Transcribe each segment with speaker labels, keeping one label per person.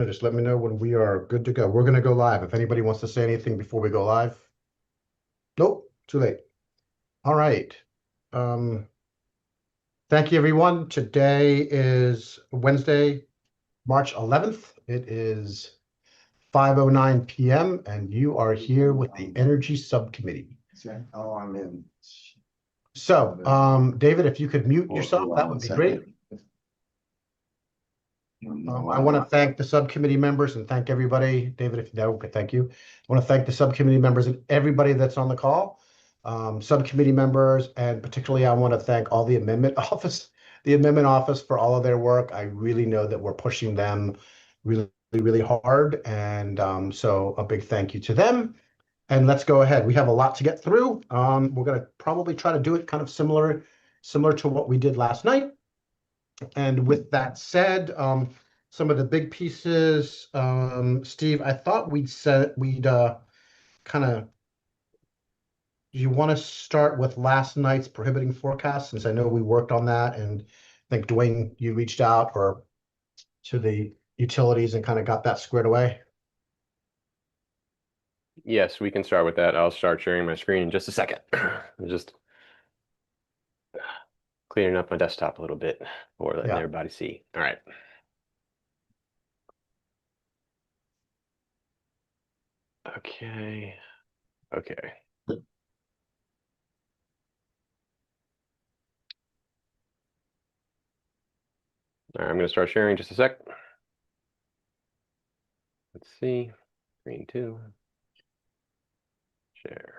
Speaker 1: Just let me know when we are good to go. We're going to go live. If anybody wants to say anything before we go live. Nope, too late. All right. Thank you, everyone. Today is Wednesday, March 11th. It is 5:09 p.m. and you are here with the Energy Subcommittee.
Speaker 2: Oh, I'm in.
Speaker 1: So, David, if you could mute yourself, that would be great. I want to thank the subcommittee members and thank everybody. David, if you know, okay, thank you. I want to thank the subcommittee members and everybody that's on the call, subcommittee members, and particularly I want to thank all the amendment office for all of their work. I really know that we're pushing them really, really hard. And so a big thank you to them. And let's go ahead. We have a lot to get through. We're going to probably try to do it kind of similar to what we did last night. And with that said, some of the big pieces, Steve, I thought we'd kind of, do you want to start with last night's prohibiting forecast, since I know we worked on that, and I think Dwayne, you reached out or to the utilities and kind of got that squared away?
Speaker 3: Yes, we can start with that. I'll start sharing my screen in just a second. I'm just clearing up my desktop a little bit for letting everybody see. All right. Okay. Okay. All right, I'm going to start sharing in just a sec. Let's see. Screen 2. Share.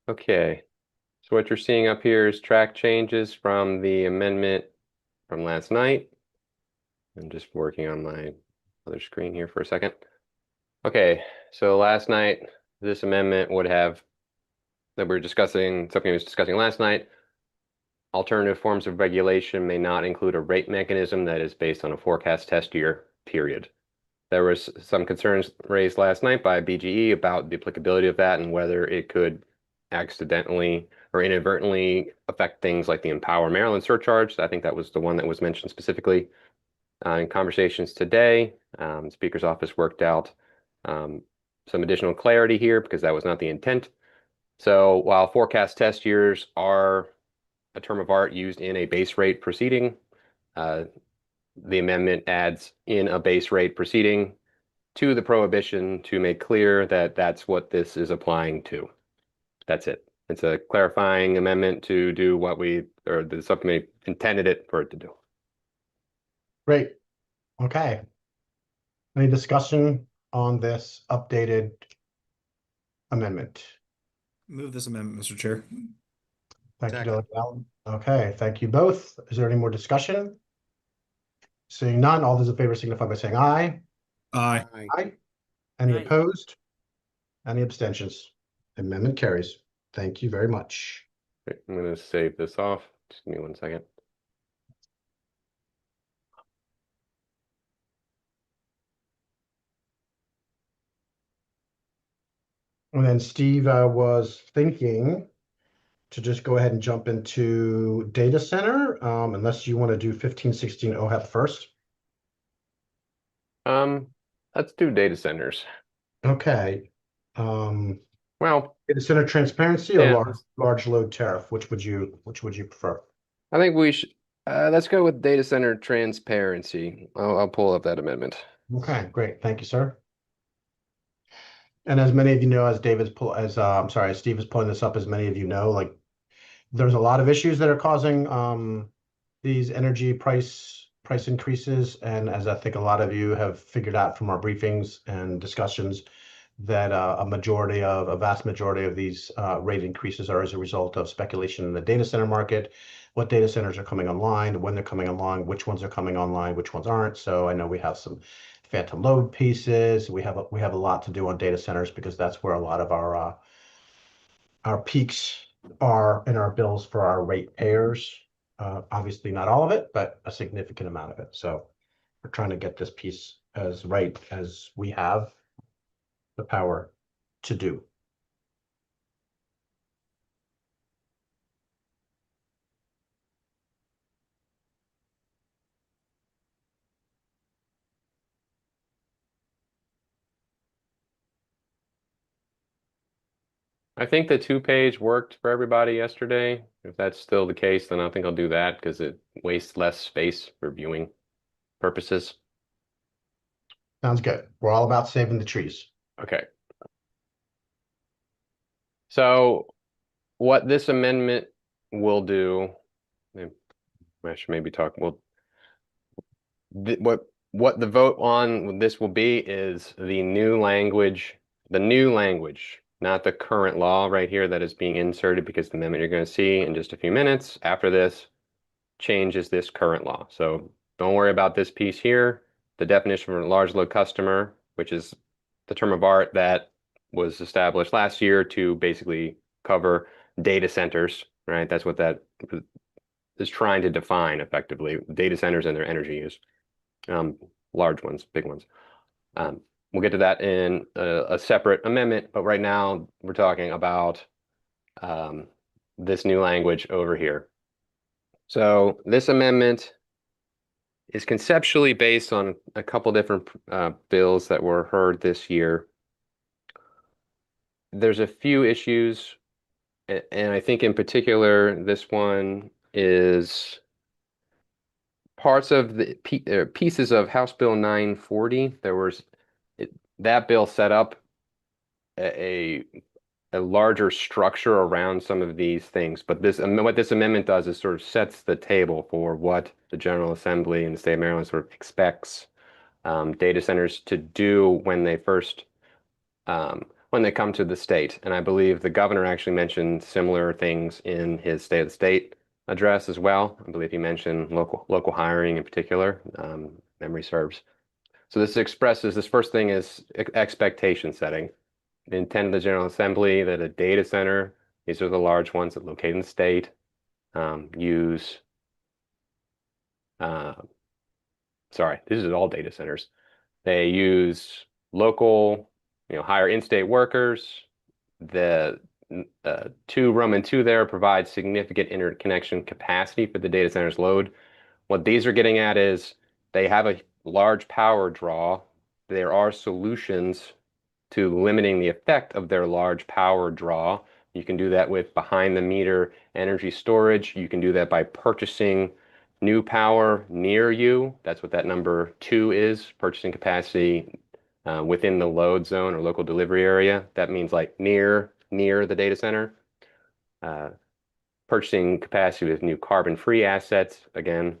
Speaker 3: Okay. So what you're seeing up here is track changes from the amendment from last night. I'm just working on my other screen here for a second. Okay, so last night, this amendment would have, that we're discussing, something we was discussing last night, alternative forms of regulation may not include a rate mechanism that is based on a forecast test year, period. There was some concerns raised last night by BGE about the applicability of that and whether it could accidentally or inadvertently affect things like the Empower Maryland surcharge. I think that was the one that was mentioned specifically in conversations today. Speaker's office worked out some additional clarity here because that was not the intent. So while forecast test years are a term of art used in a base rate proceeding, the amendment adds in a base rate proceeding to the prohibition to make clear that that's what this is applying to. That's it. It's a clarifying amendment to do what the subcommittee intended it for it to do.
Speaker 1: Great. Okay. Any discussion on this updated amendment?
Speaker 4: Move this amendment, Mr. Chair.
Speaker 1: Thank you, Delegate Allen. Okay, thank you both. Is there any more discussion? Seeing none, all those in favor signify by saying aye.
Speaker 4: Aye.
Speaker 1: Aye. Any
Speaker 2: Aye.
Speaker 1: opposed? Any abstentions? Amendment carries. Thank you very much.
Speaker 3: Okay, I'm going to save this off. Just give me 1 second.
Speaker 1: And then Steve was thinking to just go ahead and jump into data center, unless you want to do 1516 OHEP first.
Speaker 3: Let's do data centers.
Speaker 1: Okay.
Speaker 3: Well,
Speaker 1: data center transparency or
Speaker 3: yeah,
Speaker 1: large load tariff? Which would you prefer?
Speaker 3: I think we should let's go with data center transparency. I'll pull up that amendment.
Speaker 1: Okay, great. Thank you, sir. And as many of you know, as Steve is pulling this up, as many of you know, like there's a lot of issues that are causing these energy price increases. And as I think a lot of you have figured out from our briefings and discussions, that a vast majority of these rate increases are as a result of speculation in the data center market, what data centers are coming online, when they're coming online, which ones are coming online, which ones aren't. So I know we have some phantom load pieces. We have a lot to do on data centers because that's where a lot of our peaks are in our bills for our rate payers. Obviously not all of it, but a significant amount of it. So we're trying to get this piece as right as we have the power to do.
Speaker 3: I think the 2-page worked for everybody yesterday. If that's still the case, then I think I'll do that because it wastes less space for viewing purposes.
Speaker 1: Sounds good. We're all about saving the trees.
Speaker 3: Okay. So what this amendment will do, I should maybe talk, well, what the vote on this will be is the new language, not the current law right here that is being inserted, because the amendment you're going to see in just a few minutes after this changes this current law. So don't worry about this piece here. The definition for a large load customer, which is the term of art that was established last year to basically cover data centers, right? That's what that is trying to define effectively, data centers and their energy use. Large ones, big ones. We'll get to that in a separate amendment, but right now we're talking about this new language over here. So this amendment is conceptually based on a couple different bills that were heard this year. There's a few issues, and I think in particular this one is parts of the pieces of House Bill 940. That bill set up a larger structure around some of these things, but what this amendment does is sort of sets the table for what the General Assembly in the state of Maryland sort of expects data centers to do when they come to the state. And I believe the governor actually mentioned similar things in his State of the State address as well. I believe he mentioned local hiring in particular, memory serves. So this first thing is expectation setting. The intent of the General Assembly that a data center, these are the large ones that locate in the state, use, this is all data centers. They use local, hire in-state workers. The 2 Roman 2 there provides significant interconnection capacity for the data center's load. What these are getting at is they have a large power draw. There are solutions to limiting the effect of their large power draw. You can do that with behind the meter energy storage. You can do that by purchasing new power near you. That's what that number 2 is, purchasing capacity within the load zone or local delivery area. That means like near the data center. Purchasing capacity with new carbon-free assets, again.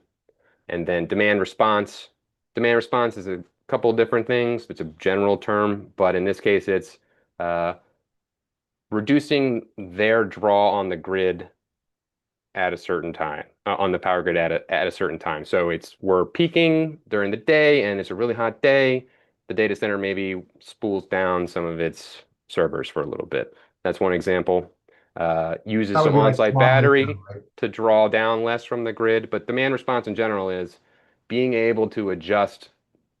Speaker 3: And then demand response. Demand response is a couple of different things. It's a general term, but in this case, it's reducing their draw on the grid at a certain time, on the power grid at a certain time. So we're peaking during the day and it's a really hot day. The data center maybe spools down some of its servers for a little bit. That's one example. Uses
Speaker 1: That would
Speaker 3: some
Speaker 1: be like
Speaker 3: on-site
Speaker 1: smart
Speaker 3: battery
Speaker 1: metering, right?
Speaker 3: to draw down less from the grid. But demand response in general is being able to adjust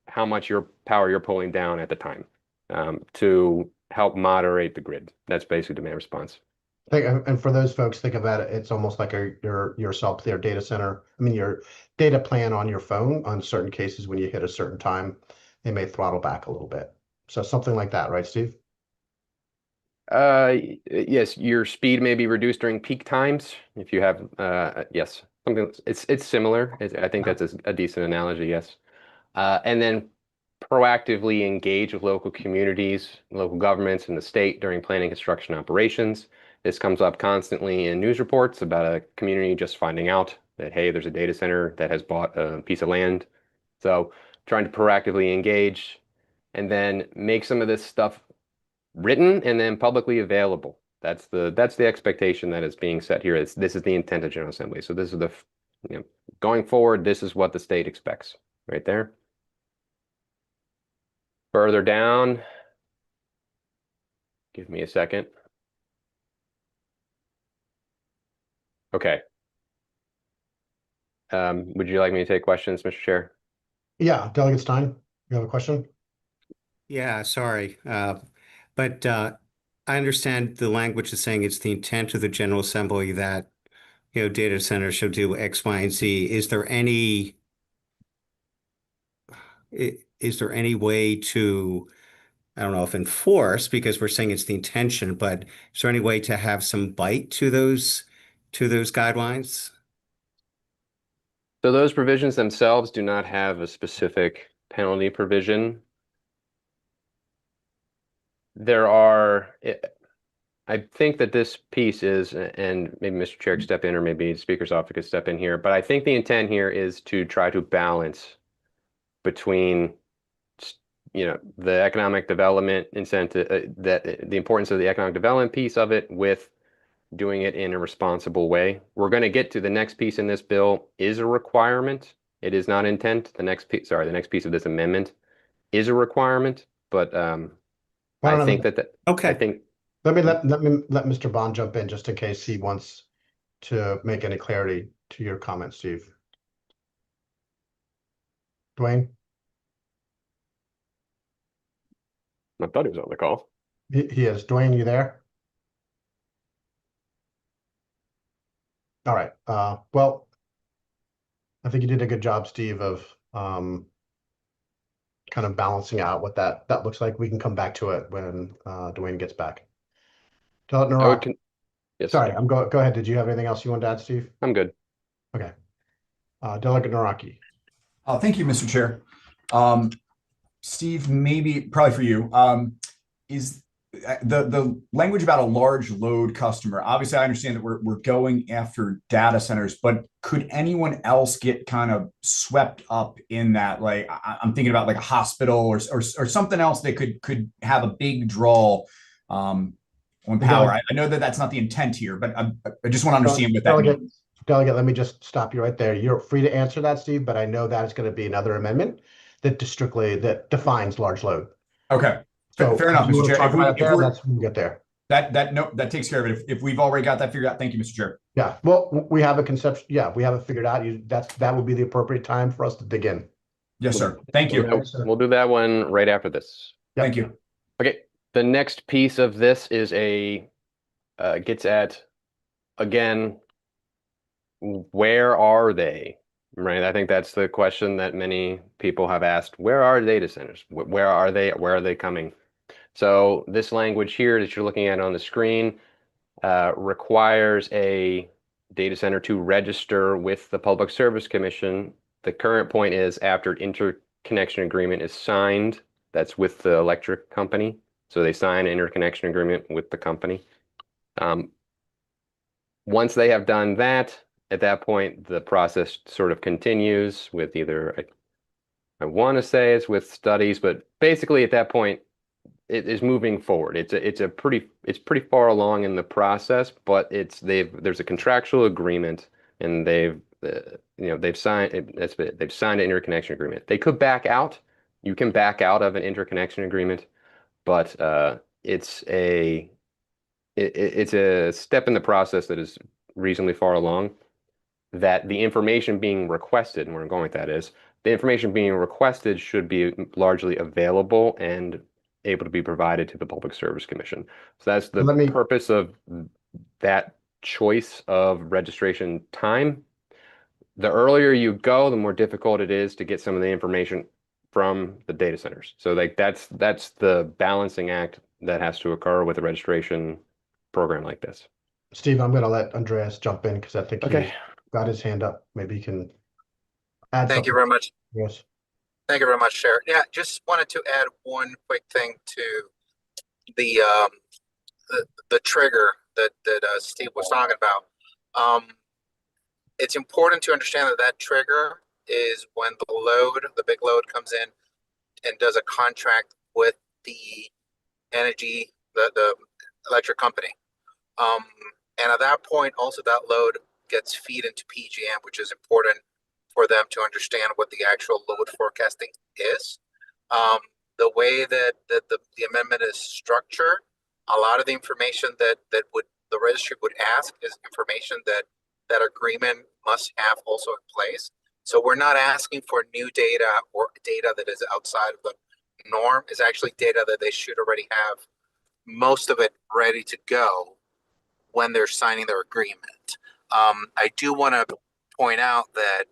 Speaker 3: how much power you're pulling down at the time to help moderate the grid. That's basically demand response.
Speaker 1: And for those folks, think about it. It's almost like their data center. I mean, your data plan on your phone. On certain cases, when you hit a certain time, they may throttle back a little bit. So something like that, right, Steve?
Speaker 3: Yes, your speed may be reduced during peak times if you have yes, something. It's similar. I think that's a decent analogy. Yes, and then proactively engage with local communities, local governments, and the state during planning construction operations. This comes up constantly in news reports about a community just finding out that, hey, there's a data center that has bought a piece of land. So trying to proactively engage and then make some of this stuff written and then publicly available. That's the expectation that is being set here. This is the intent of General Assembly. So this is going forward, this is what the state expects right there. Further down, give me a second. Okay. Would you like me to take questions, Mr. Chair?
Speaker 1: Yeah, Delegate Stein, you have a question?
Speaker 2: Yeah, sorry. But I understand the language is saying it's the intent of the General Assembly that, data centers shall do X, Y, and Z. Is there any way to I don't know if enforce, because we're saying it's the intention, but is there any way to have some bite to those guidelines?
Speaker 3: So those provisions themselves do not have a specific penalty provision. There are, I think that this piece is, and maybe Mr. Chair could step in, or maybe the Speaker's office could step in here, but I think the intent here is to try to balance between, the economic development incentive, the importance of the economic development piece of it with doing it in a responsible way. We're going to get to the next piece in this bill is a requirement. It is not intent. The next piece of this amendment is a requirement, but I think that
Speaker 2: Okay.
Speaker 3: I think
Speaker 1: Let me let Mr. Bond jump in just in case he wants to make any clarity to your comment, Steve. Dwayne?
Speaker 3: I thought he was on the call.
Speaker 1: He is. Dwayne, you there? All right. Well, I think you did a good job, Steve, of kind of balancing out what that looks like. We can come back to it when Dwayne gets back.
Speaker 3: Yes.
Speaker 1: Sorry, go ahead. Did you have anything else you wanted to add, Steve?
Speaker 3: I'm good.
Speaker 1: Okay. Delegate Naraki.
Speaker 5: Thank you, Mr. Chair. Steve, maybe probably for you, is the language about a large load customer. Obviously, I understand that we're going after data centers, but could anyone else get kind of swept up in that? Like, I'm thinking about like a hospital or something else that could have a big draw on power. I know that that's not the intent here, but I just want to understand what that means.
Speaker 1: Delegate, let me just stop you right there. You're free to answer that, Steve, but I know that is going to be another amendment that defines large load.
Speaker 5: Okay.
Speaker 1: So
Speaker 5: fair enough, Mr. Chair.
Speaker 1: That's when we get there.
Speaker 5: That takes care of it. If we've already got that figured out, thank you, Mr. Chair.
Speaker 1: Yeah. Well, we have a conception. Yeah, we have it figured out. That would be the appropriate time for us to dig in.
Speaker 5: Yes, sir. Thank you.
Speaker 3: We'll do that one right after this.
Speaker 1: Yep.
Speaker 5: Thank you.
Speaker 3: Okay. The next piece of this is gets at, again, where are they? Right. I think that's the question that many people have asked. Where are data centers? Where are they? Where are they coming? So this language here that you're looking at on the screen requires a data center to register with the Public Service Commission. The current point is after interconnection agreement is signed, that's with the electric company. So they sign an interconnection agreement with the company. Once they have done that, at that point, the process sort of continues with either, I want to say it's with studies, but basically at that point, it is moving forward. It's pretty far along in the process, but there's a contractual agreement, and they've signed an interconnection agreement. They could back out. You can back out of an interconnection agreement, but it's a step in the process that is reasonably far along. That the information being requested, and where I'm going with that is, the information being requested should be largely available and able to be provided to the Public Service Commission. So that's the purpose of that choice of registration time. The earlier you go, the more difficult it is to get some of the information from the data centers. So like that's the balancing act that has to occur with a registration program like this.
Speaker 1: Steve, I'm going to let Andreas jump in because I think
Speaker 3: Okay.
Speaker 1: he got his hand up. Maybe he can add
Speaker 6: Thank you very much.
Speaker 1: Yes.
Speaker 6: Thank you very much, Chair. Yeah, just wanted to add one quick thing to the trigger that Steve was talking about. It's important to understand that trigger is when the big load comes in and does a contract with the electric company. And at that point, also that load gets feed into PGM, which is important for them to understand what the actual load forecasting is. The way that the amendment is structured, a lot of the information that the registry would ask is information that agreement must have also in place. So we're not asking for new data or data that is outside of the norm. It's actually data that they should already have most of it ready to go when they're signing their agreement. I do want to point out that,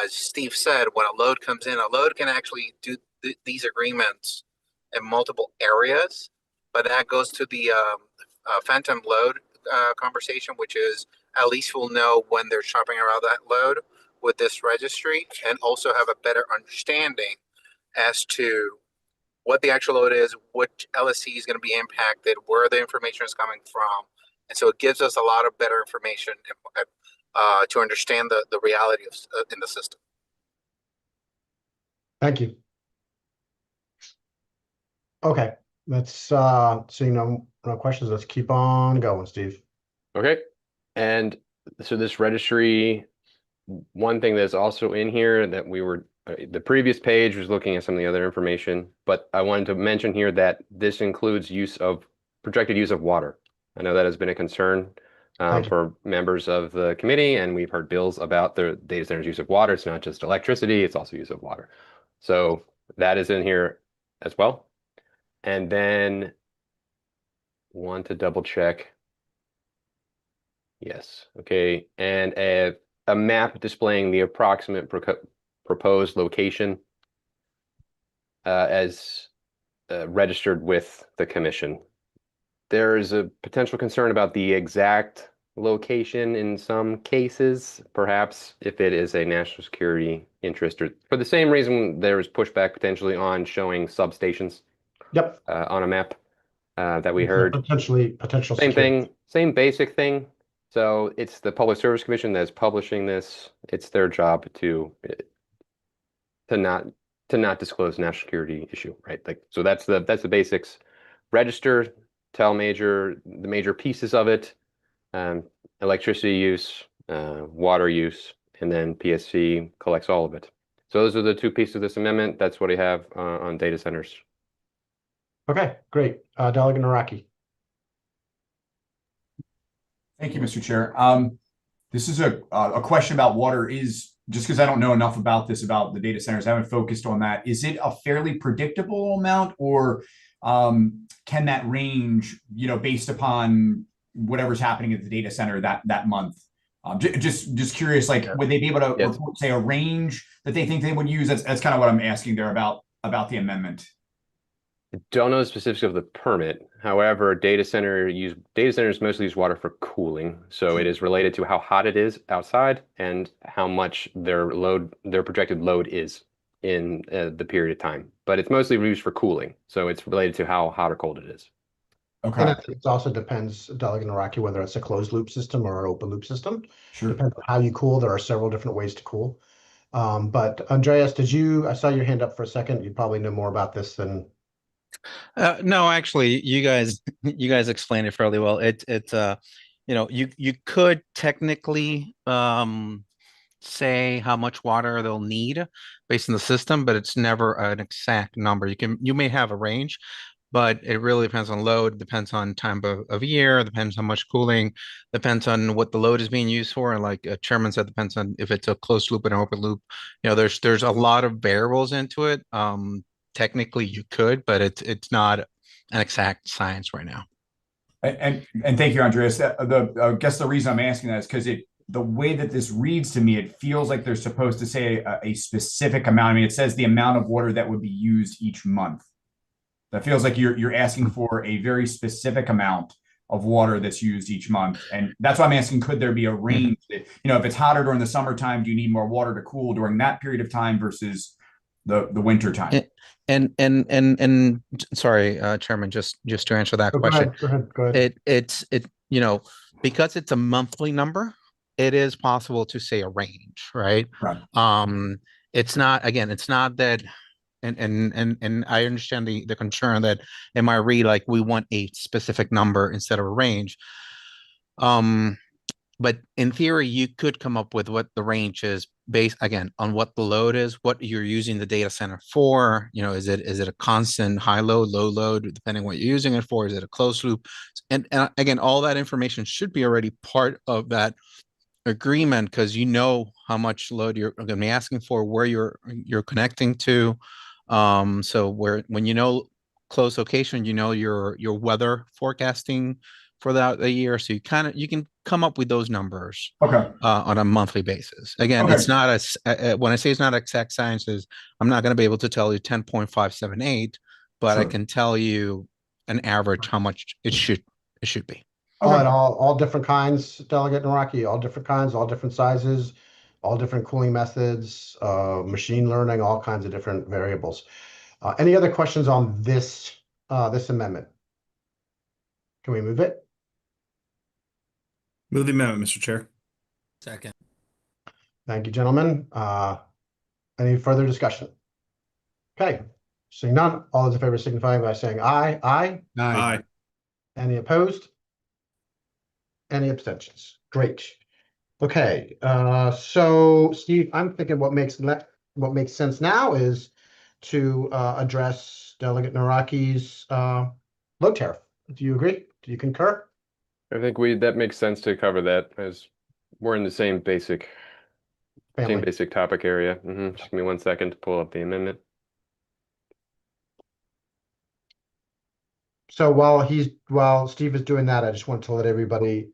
Speaker 6: as Steve said, when a load comes in, a load can actually do these agreements in multiple areas. But that goes to the phantom load conversation, which is at least we'll know when they're shopping around that load with this registry, and also have a better understanding as to what the actual load is, which LSC is going to be impacted, where the information is coming from. And so it gives us a lot of better information to understand the reality of in the system.
Speaker 1: Thank you. Okay, let's seeing no questions. Let's keep on going, Steve.
Speaker 3: Okay. And so this registry, one thing that's also in here that we were, the previous page was looking at some of the other information, but I wanted to mention here that this includes projected use of water. I know that has been a concern for members of the committee, and we've heard bills about the data center's use of water. It's not just electricity, it's also use of water. So that is in here as well. And then want to double check. Yes, okay. And a map displaying the approximate proposed location as registered with the commission. There is a potential concern about the exact location in some cases, perhaps if it is a national security interest, or for the same reason there is pushback potentially on showing substations on a map that we heard.
Speaker 1: Potential
Speaker 3: same
Speaker 1: security.
Speaker 3: thing, same basic thing. So it's the Public Service Commission that's publishing this. It's their job to not disclose national security issue, right? Like, so that's the basics. Register, tell the major pieces of it, electricity use, water use, and then PSC collects all of it. So those are the two pieces of this amendment. That's what I have on data centers.
Speaker 1: Okay, great. Delegate Naraki.
Speaker 5: Thank you, Mr. Chair. This is a question about water. Is just because I don't know enough about this, about the data centers, I haven't focused on that. Is it a fairly predictable amount, or can that range, based upon whatever's happening at the data center that month? Just curious, like, would they be able to report, say, a range that they think they would use? That's kind of what I'm asking there about the amendment.
Speaker 3: I don't know the specifics of the permit. However, data centers mostly use water for cooling. So it is related to how hot it is outside and how much their projected load is in the period of time. But it's mostly used for cooling. So it's related to how hot or cold it is.
Speaker 5: Okay.
Speaker 1: And it also depends, Delegate Naraki, whether it's a closed loop system or an open loop system.
Speaker 5: Sure.
Speaker 1: Depends on how you cool. There are several different ways to cool. But Andreas, I saw your hand up for a second. You probably know more about this than.
Speaker 7: No, actually, you guys explained it fairly well. You could technically say how much water they'll need based on the system, but it's never an exact number. You may have a range, but it really depends on load, depends on time of year, depends on how much cooling, depends on what the load is being used for. And like Chairman said, depends on if it's a closed loop and an open loop. There's a lot of variables into it. Technically you could, but it's not an exact science right now.
Speaker 5: And thank you, Andreas. I guess the reason I'm asking that is because the way that this reads to me, it feels like they're supposed to say a specific amount. I mean, it says the amount of water that would be used each month. That feels like you're asking for a very specific amount of water that's used each month. And that's why I'm asking, could there be a range that, if it's hotter during the summertime, do you need more water to cool during that period of time versus the winter time?
Speaker 7: And sorry, Chairman, just to answer that question.
Speaker 1: Go ahead.
Speaker 7: It's because it's a monthly number, it is possible to say a range, right?
Speaker 5: Right.
Speaker 7: It's not that, and I understand the concern that it might read like we want a specific number instead of a range. But in theory, you could come up with what the range is based, again, on what the load is, what you're using the data center for. Is it a constant high load, low load, depending on what you're using it for? Is it a closed loop? And again, all that information should be already part of that agreement, because how much load you're going to be asking for, where you're connecting to. So when close location, your weather forecasting for the year, so you can come up with those numbers on a monthly basis. Again, it's not when I say it's not exact sciences, I'm not going to be able to tell you 10.578, but I
Speaker 1: Sure.
Speaker 7: can tell you an average how much it should be.
Speaker 1: All
Speaker 5: Okay.
Speaker 1: right, all different kinds, Delegate Naraki, all different kinds, all different sizes, all different cooling methods, machine learning, all kinds of different variables. Any other questions on this amendment? Can we move it?
Speaker 4: Move the amendment, Mr. Chair.
Speaker 2: Second.
Speaker 1: Thank you, gentlemen. Any further discussion? Okay, seeing none, all those in favor signify by saying aye. Aye.
Speaker 4: Aye.
Speaker 1: Any opposed? Any abstentions? Great. Okay, so Steve, I'm thinking what makes sense now is to address Delegate Naraki's load tariff. Do you agree? Do you concur?
Speaker 3: I think that makes sense to cover that, as we're in the same basic
Speaker 1: Family.
Speaker 3: topic area. Just give me 1 second to pull up the amendment.
Speaker 1: So while Steve is doing that, I just want to let everybody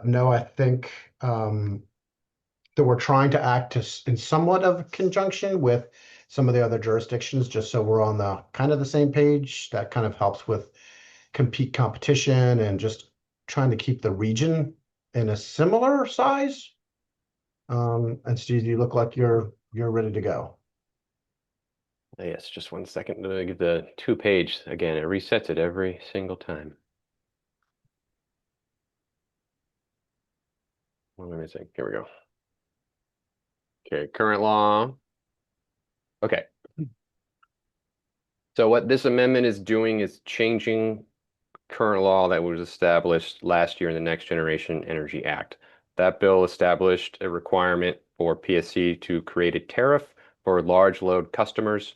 Speaker 1: know, I think that we're trying to act in somewhat of conjunction with some of the other jurisdictions, just so we're on the kind of the same page. That kind of helps with competition and just trying to keep the region in a similar size. And Steve, you look like you're ready to go.
Speaker 3: Yes, just 1 second to get the 2-page again. It resets it every single time. What am I missing? Here we go. Okay, current law. Okay. So what this amendment is doing is changing current law that was established last year in the Next Generation Energy Act. That bill established a requirement for PSC to create a tariff for large load customers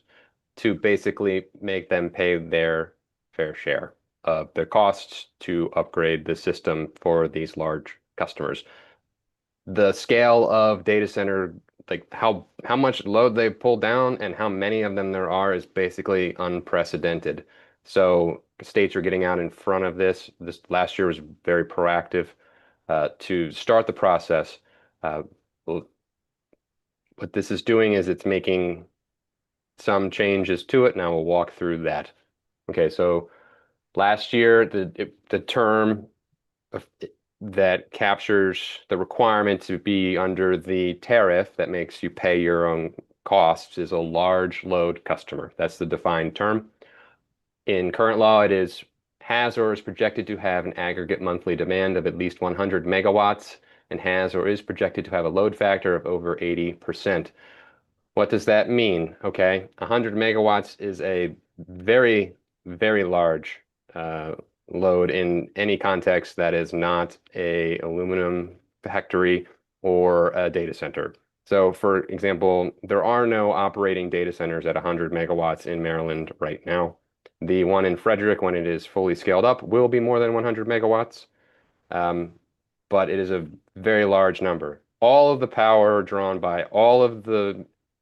Speaker 3: to basically make them pay their fair share of their costs to upgrade the system for these large customers. The scale of data center, like how much load they pull down and how many of them there are, is basically unprecedented. So states are getting out in front of this. This last year was very proactive to start the process. What this is doing is it's making some changes to it. Now we'll walk through that. Okay, so last year the term that captures the requirement to be under the tariff that makes you pay your own costs is a large load customer. That's the defined term. In current law, it has or is projected to have an aggregate monthly demand of at least 100 megawatts and has or is projected to have a load factor of over 80%. What does that mean? Okay, 100 megawatts is a very, very large load in any context that is not a aluminum factory or a data center. So for example, there are no operating data centers at 100 megawatts in Maryland right now. The one in Frederick, when it is fully scaled up, will be more than 100 megawatts, but it is a very large number. All of the power drawn by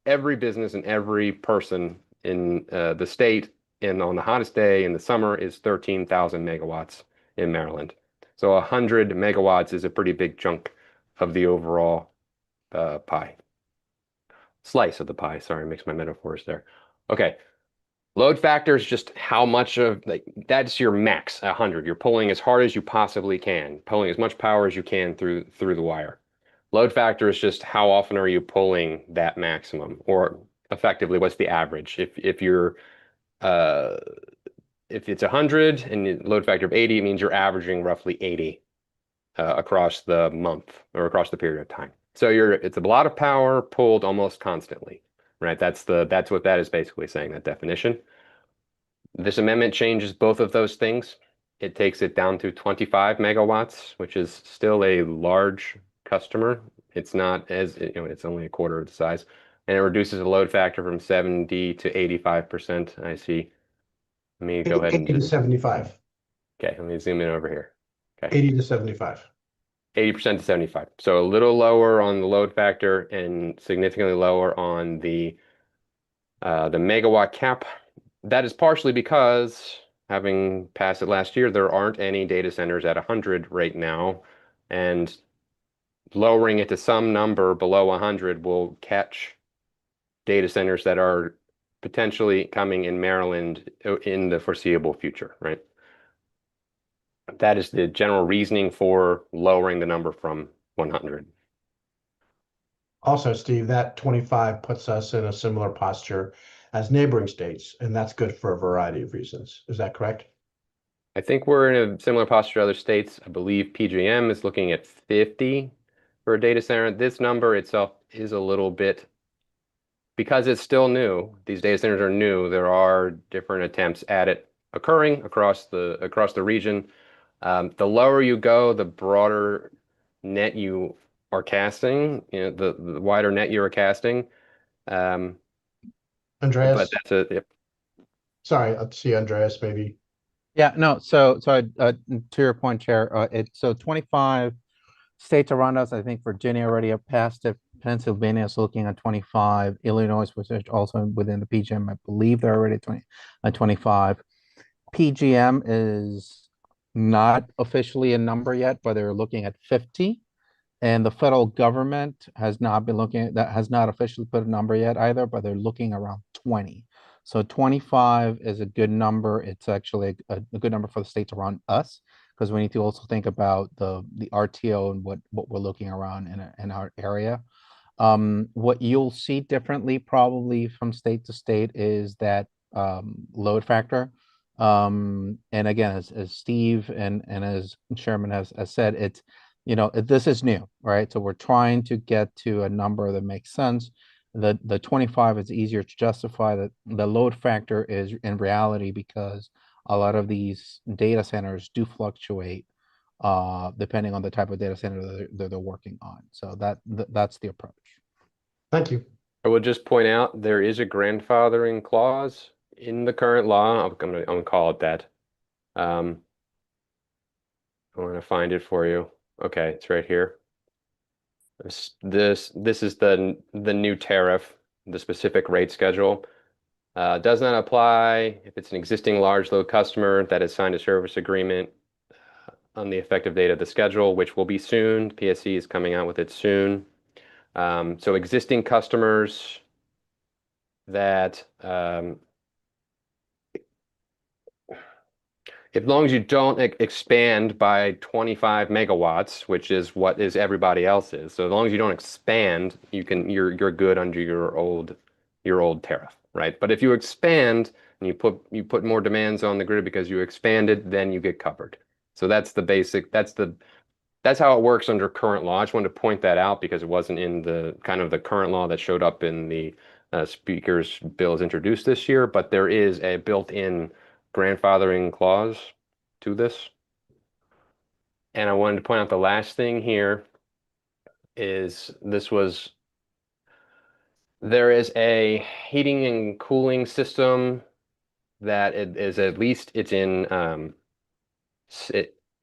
Speaker 3: every business and every person in the state and on the hottest day in the summer is 13,000 megawatts in Maryland. So 100 megawatts is a pretty big chunk of the overall pie. Slice of the pie, sorry, mix my metaphors there. Okay, load factor is just how much of, that's your max, 100. You're pulling as hard as you possibly can, pulling as much power as you can through the wire. Load factor is just how often are you pulling that maximum, or effectively what's the average. If it's 100 and load factor of 80, it means you're averaging roughly 80 across the month or across the period of time. So it's a lot of power pulled almost constantly, right? That's what that is basically saying, that definition. This amendment changes both of those things. It takes it down to 25 megawatts, which is still a large customer. It's not as, it's only a quarter of the size. And it reduces the load factor from 70 to 85%. I see. Let me go ahead and
Speaker 1: 80 to 75.
Speaker 3: Okay, let me zoom in over here. Okay,
Speaker 1: 80 to 75.
Speaker 3: 80% to 75. So a little lower on the load factor and significantly lower on the megawatt cap. That is partially because, having passed it last year, there aren't any data centers at 100 right now, and lowering it to some number below 100 will catch data centers that are potentially coming in Maryland in the foreseeable future, right? That is the general reasoning for lowering the number from 100.
Speaker 1: Also, Steve, that 25 puts us in a similar posture as neighboring states, and that's good for a variety of reasons. Is that correct?
Speaker 3: I think we're in a similar posture to other states. I believe PJM is looking at 50 for a data center. This number itself is a little bit, because it's still new, these data centers are new, there are different attempts at it occurring across the region. The lower you go, the broader net you are casting, the wider net you are casting. But
Speaker 1: Andreas?
Speaker 3: that's a,
Speaker 1: Sorry, let's see, Andreas, maybe.
Speaker 7: Yeah, no, so to your point, Chair, it's so 25 states around us. I think Virginia already have passed it. Pennsylvania is looking at 25. Illinois, which is also within the PJM, I believe they're already 25. PJM is not officially a number yet, but they're looking at 50. And the federal government has not been looking at that, has not officially put a number yet either, but they're looking around 20. So 25 is a good number. It's actually a good number for the states around us, because we need to also think about the RTO and what we're looking around in our area. What you'll see differently probably from state to state is that load factor. And again, as Steve and as Chairman has said, it's, this is new, right? So we're trying to get to a number that makes sense. The 25 is easier to justify. The load factor is in reality because a lot of these data centers do fluctuate depending on the type of data center that they're working on. So that's the approach.
Speaker 1: Thank you.
Speaker 3: I will just point out there is a grandfathering clause in the current law. I'm gonna call it that. I want to find it for you. Okay, it's right here. This is the new tariff, the specific rate schedule. Does not apply if it's an existing large load customer that has signed a service agreement on the effective date of the schedule, which will be soon. PSC is coming out with it soon. So existing customers that as long as you don't expand by 25 megawatts, which is what is everybody else's. So as long as you don't expand, you're good under your old tariff, right? But if you expand and you put more demands on the grid because you expanded, then you get covered. So that's the basic, that's how it works under current law. I just wanted to point that out because it wasn't in the kind of the current law that showed up in the speaker's bills introduced this year, but there is a built-in grandfathering clause to this. And I wanted to point out the last thing here is there is a heating and cooling system that is at least it's in I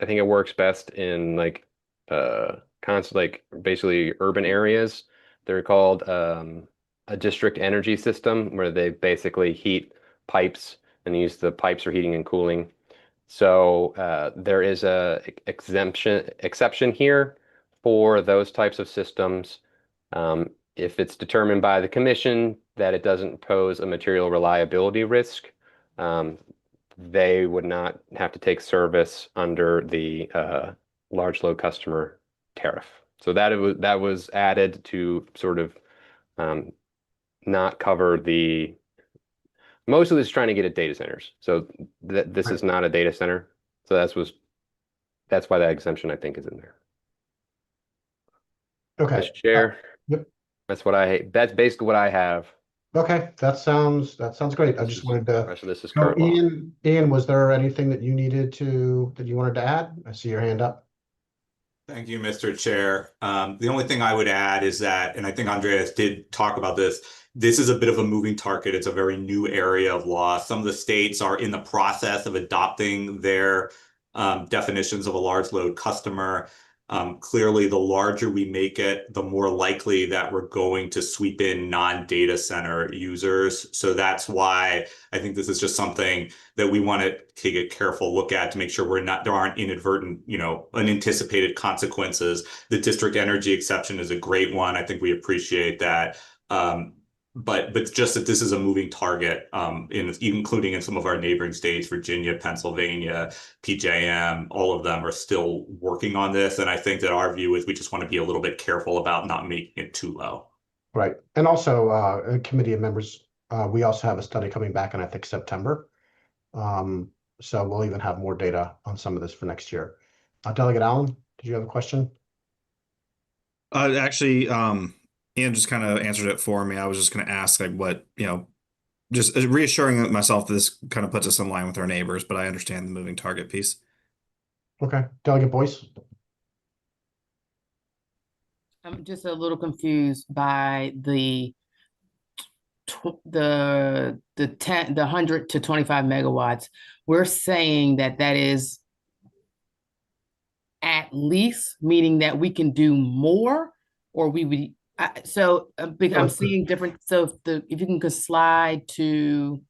Speaker 3: think it works best in like basically urban areas. They're called a district energy system where they basically heat pipes and use the pipes for heating and cooling. So there is a exception here for those types of systems. If it's determined by the commission that it doesn't pose a material reliability risk, they would not have to take service under the large load customer tariff. So that was added to sort of not cover the. Most of this is trying to get at data centers. So this is not a data center. So that's why that exemption I think is in there.
Speaker 1: Okay.
Speaker 3: Mr. Chair.
Speaker 1: Yep.
Speaker 3: That's basically what I have.
Speaker 1: Okay, that sounds great. I just wanted
Speaker 3: The
Speaker 1: to.
Speaker 3: rest of this is
Speaker 1: No,
Speaker 3: current law.
Speaker 1: Ian, was there anything that you wanted to add? I see your hand up.
Speaker 8: Thank you, Mr. Chair. The only thing I would add is that, and I think Andreas did talk about this is a bit of a moving target. It's a very new area of law. Some of the states are in the process of adopting their definitions of a large load customer. Clearly, the larger we make it, the more likely that we're going to sweep in non-data center users. So that's why I think this is just something that we want to take a careful look at to make sure there aren't inadvertent, unanticipated consequences. The district energy exception is a great one. I think we appreciate that. but just that this is a moving target, including in some of our neighboring states, Virginia, Pennsylvania, PJM, all of them are still working on this. And I think that our view is we just want to be a little bit careful about not making it too low.
Speaker 1: Right. And also, committee members, we also have a study coming back in, I think, September. So we'll even have more data on some of this for next year. Delegate Allen, did you have a question?
Speaker 4: Actually, Ian just kind of answered it for me. I was just going to ask, like, what, just reassuring myself that this kind of puts us in line with our neighbors, but I understand the moving target piece.
Speaker 1: Okay. Delegate Boyce?
Speaker 9: I'm just a little confused by the 100 to 25 megawatts. We're saying that is at least, meaning that we can do more, or we would. I'm seeing different. So if you can slide to,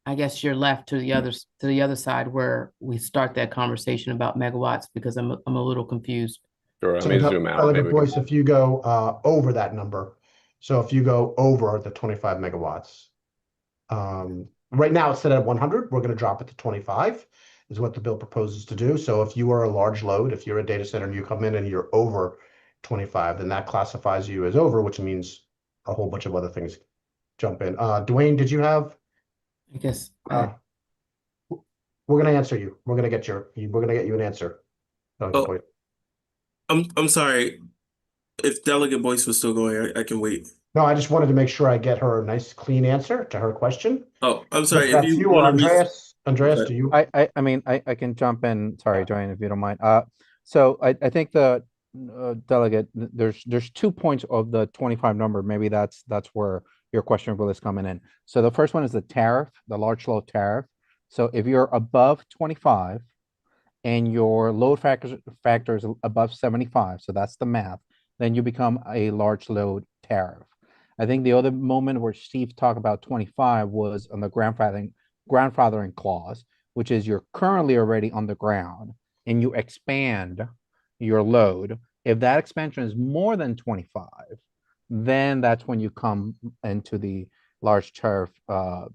Speaker 9: I guess you're left to the other side where we start that conversation about megawatts, because I'm a little confused.
Speaker 3: Sure, let me zoom out.
Speaker 1: Delegate Boyce, if you go over that number, so if you go over the 25 megawatts, right now it's set at 100, we're going to drop it to 25, is what the bill proposes to do. So if you are a large load, if you're a data center and you come in and you're over 25, then that classifies you as over, which means a whole bunch of other things jump in. Dwayne, did you have?
Speaker 9: I guess.
Speaker 1: We're going to answer you. We're going to get you an answer.
Speaker 10: I'm sorry. If Delegate Boyce was still going, I can wait.
Speaker 1: No, I just wanted to make sure I get her a nice, clean answer to her question.
Speaker 10: Oh, I'm sorry.
Speaker 1: That's you or Andreas. Andreas,
Speaker 10: Okay.
Speaker 1: do you?
Speaker 7: I mean, I can jump in. Sorry, Joanne, if you don't mind. So I think the delegate, there's 2 points of the 25 number. Maybe that's where your question really is coming in. So the first one is the tariff, the large load tariff. So if you're above 25 and your load factor is above 75, so that's the math, then you become a large load tariff. I think the other moment where Steve talked about 25 was on the grandfathering clause, which is you're currently already on the ground and you expand your load. If that expansion is more than 25, then that's when you come into the large tariff, the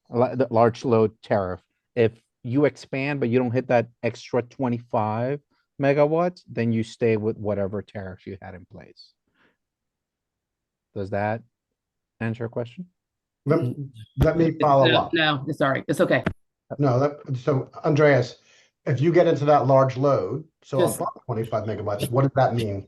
Speaker 7: large load tariff. If you expand, but you don't hit that extra 25 megawatts, then you stay with whatever tariffs you had in place. Does that answer your question?
Speaker 1: Let me follow up.
Speaker 9: No, it's all right. It's okay.
Speaker 1: No, so Andreas, if you get into that large load, so
Speaker 9: Yes.
Speaker 1: above 25 megawatts, what does that mean?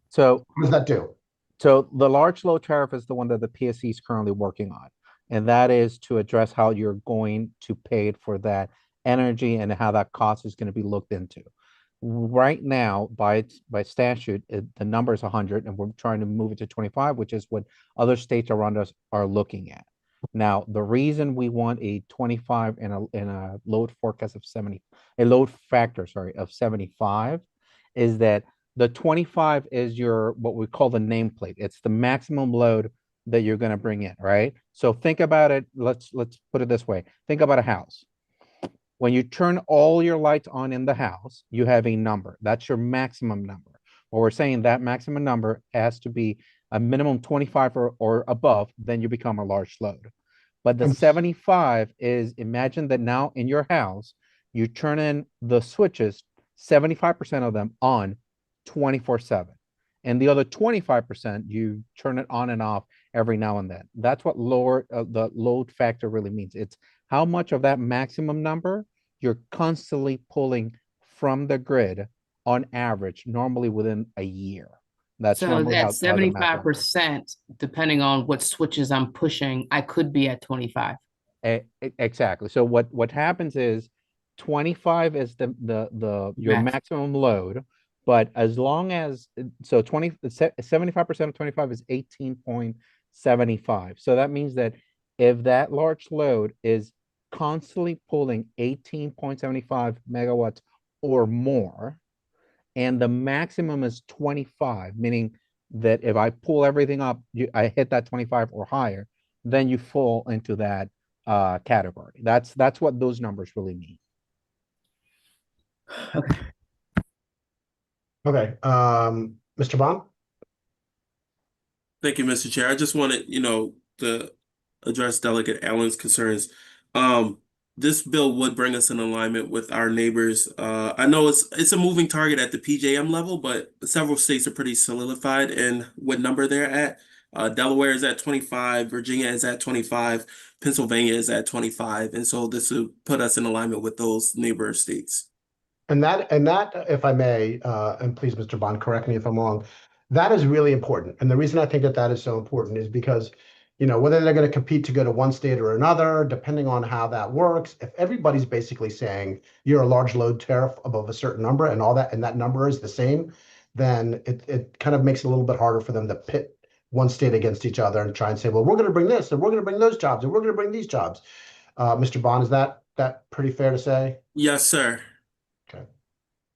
Speaker 7: So
Speaker 1: What does that do?
Speaker 7: So the large load tariff is the one that the PSC is currently working on. And that is to address how you're going to pay for that energy and how that cost is going to be looked into. Right now, by statute, the number is 100, and we're trying to move it to 25, which is what other states around us are looking at. Now, the reason we want a 25 and a load forecast of 70, a load factor, sorry, of 75, is that the 25 is your, what we call the nameplate. It's the maximum load that you're going to bring in, right? So think about it. Let's put it this way. Think about a house. When you turn all your lights on in the house, you have a number. That's your maximum number. What we're saying, that maximum number has to be a minimum 25 or above, then you become a large load. But the 75 is, imagine that now in your house, you turn in the switches, 75% of them on 24/7. And the other 25%, you turn it on and off every now and then. That's what the load factor really means. It's how much of that maximum number you're constantly pulling from the grid on average, normally within a year. That's
Speaker 9: so
Speaker 7: normally
Speaker 9: that
Speaker 7: how the math works.
Speaker 9: 75%, depending on what switches I'm pushing, I could be at 25.
Speaker 7: Exactly. So what happens is 25 is your maximum load, but as long as, so 75% of 25 is 18.75. So that means that if that large load is constantly pulling 18.75 megawatts or more, and the maximum is 25, meaning that if I pull everything up, I hit that 25 or higher, then you fall into that category. That's what those numbers really mean.
Speaker 9: Okay.
Speaker 1: Okay, Mr. Bond?
Speaker 10: Thank you, Mr. Chair. I just wanted, to address Delegate Allen's concerns. Um, this bill would bring us in alignment with our neighbors. I know it's a moving target at the PJM level, but several states are pretty solidified in what number they're at. Delaware is at 25, Virginia is at 25, Pennsylvania is at 25, and so this would put us in alignment with those neighbor states.
Speaker 1: And that, if I may, and please, Mr. Bond, correct me if I'm wrong, that is really important. And the reason I think that that is so important is because, whether they're going to compete to go to one state or another, depending on how that works, if everybody's basically saying you're a large load tariff above a certain number and all that, and that number is the same, then it kind of makes it a little bit harder for them to pit one state against each other and try and say, well, we're going to bring this, and we're going to bring those jobs, and we're going to bring these jobs. Mr. Bond, is that pretty fair to say?
Speaker 10: Yes, sir.
Speaker 1: Okay,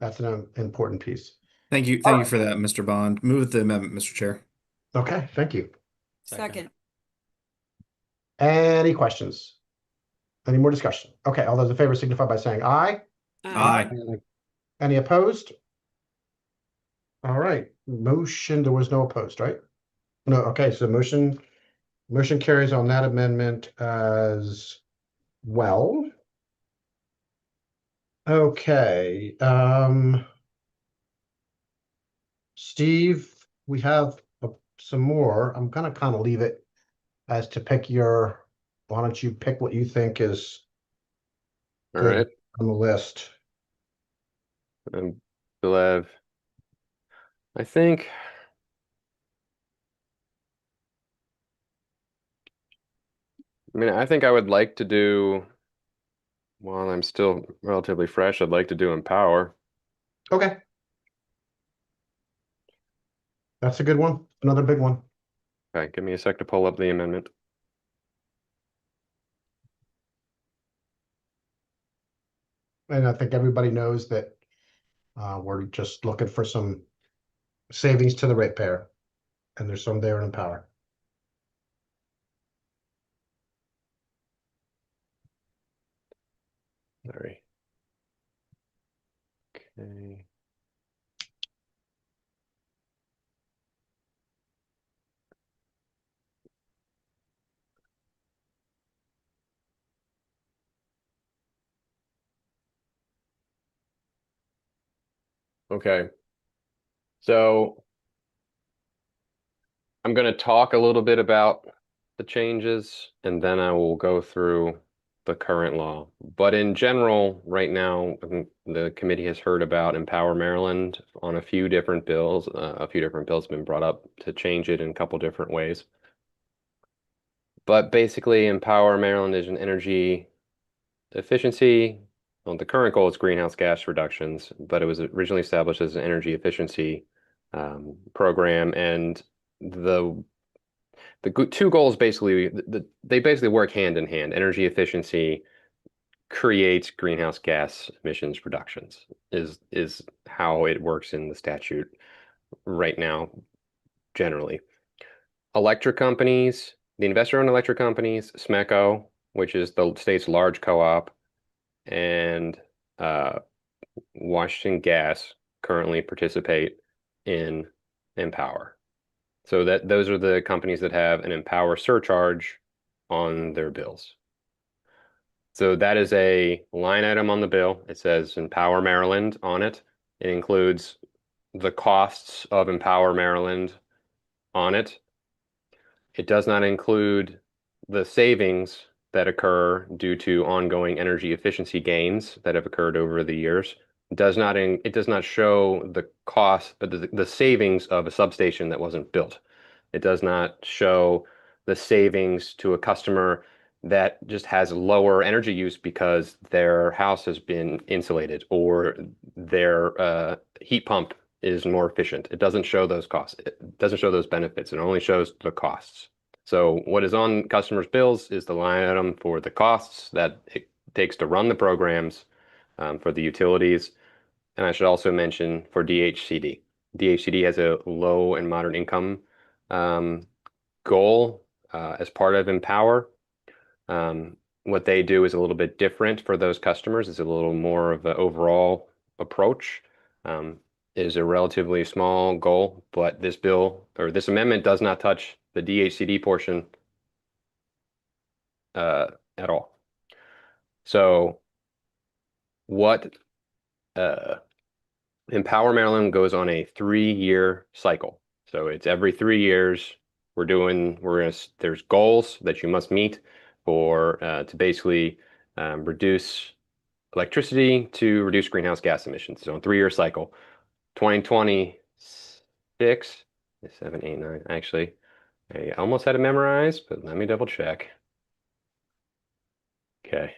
Speaker 1: that's an important piece.
Speaker 4: Thank you. Thank you for that, Mr. Bond. Move the amendment, Mr. Chair.
Speaker 1: Okay, thank you.
Speaker 11: Second.
Speaker 1: Any questions? Any more discussion? Okay, all those in favor signify by saying aye.
Speaker 4: Aye.
Speaker 1: Any opposed? All right, motion, there was no opposed, right? No, okay, so motion carries on that amendment as well. Okay, Steve, we have some more. I'm gonna kind of leave it as to pick why don't you pick what you think is
Speaker 3: All
Speaker 1: good
Speaker 3: right.
Speaker 1: on the list?
Speaker 3: Bilev. I think. I think I would like to do, while I'm still relatively fresh, I'd like to do Empower.
Speaker 1: Okay. That's a good one. Another big one.
Speaker 3: Okay, give me a sec to pull up the amendment.
Speaker 1: And I think everybody knows that we're just looking for some savings to the ratepayer. And there's some there in Empower.
Speaker 3: Sorry. Okay. Okay. So I'm going to talk a little bit about the changes, and then I will go through the current law. But in general, right now, the committee has heard about Empower Maryland on a few different bills. A few different bills have been brought up to change it in a couple different ways. But basically, Empower Maryland is an energy efficiency. Well, the current goal is greenhouse gas reductions, but it was originally established as an energy efficiency program, and the two goals basically they basically work hand in hand. Energy efficiency creates greenhouse gas emissions reductions is how it works in the statute right now. Generally, electric companies, the investor-owned electric companies, SMECO, which is the state's large co-op, and Washington Gas currently participate in Empower. So those are the companies that have an Empower surcharge on their bills. So that is a line item on the bill. It says Empower Maryland on it. It includes the costs of Empower Maryland on it. It does not include the savings that occur due to ongoing energy efficiency gains that have occurred over the years. It does not show the cost, but the savings of a substation that wasn't built. It does not show the savings to a customer that just has lower energy use because their house has been insulated or their heat pump is more efficient. It doesn't show those costs. It doesn't show those benefits. It only shows the costs. So what is on customers' bills is the line item for the costs that it takes to run the programs for the utilities. And I should also mention for DHCD. DHCD has a low and moderate income goal as part of Empower. What they do is a little bit different for those customers. It's a little more of an overall approach. is a relatively small goal, but this bill or this amendment does not touch the DHCD portion at all. So what Empower Maryland goes on a 3-year cycle. So it's every 3 years there's goals that you must meet for to basically reduce electricity to reduce greenhouse gas emissions. So a 3-year cycle. 2026, 7, 8, 9. Actually, I almost had it memorized, but let me double check. Okay.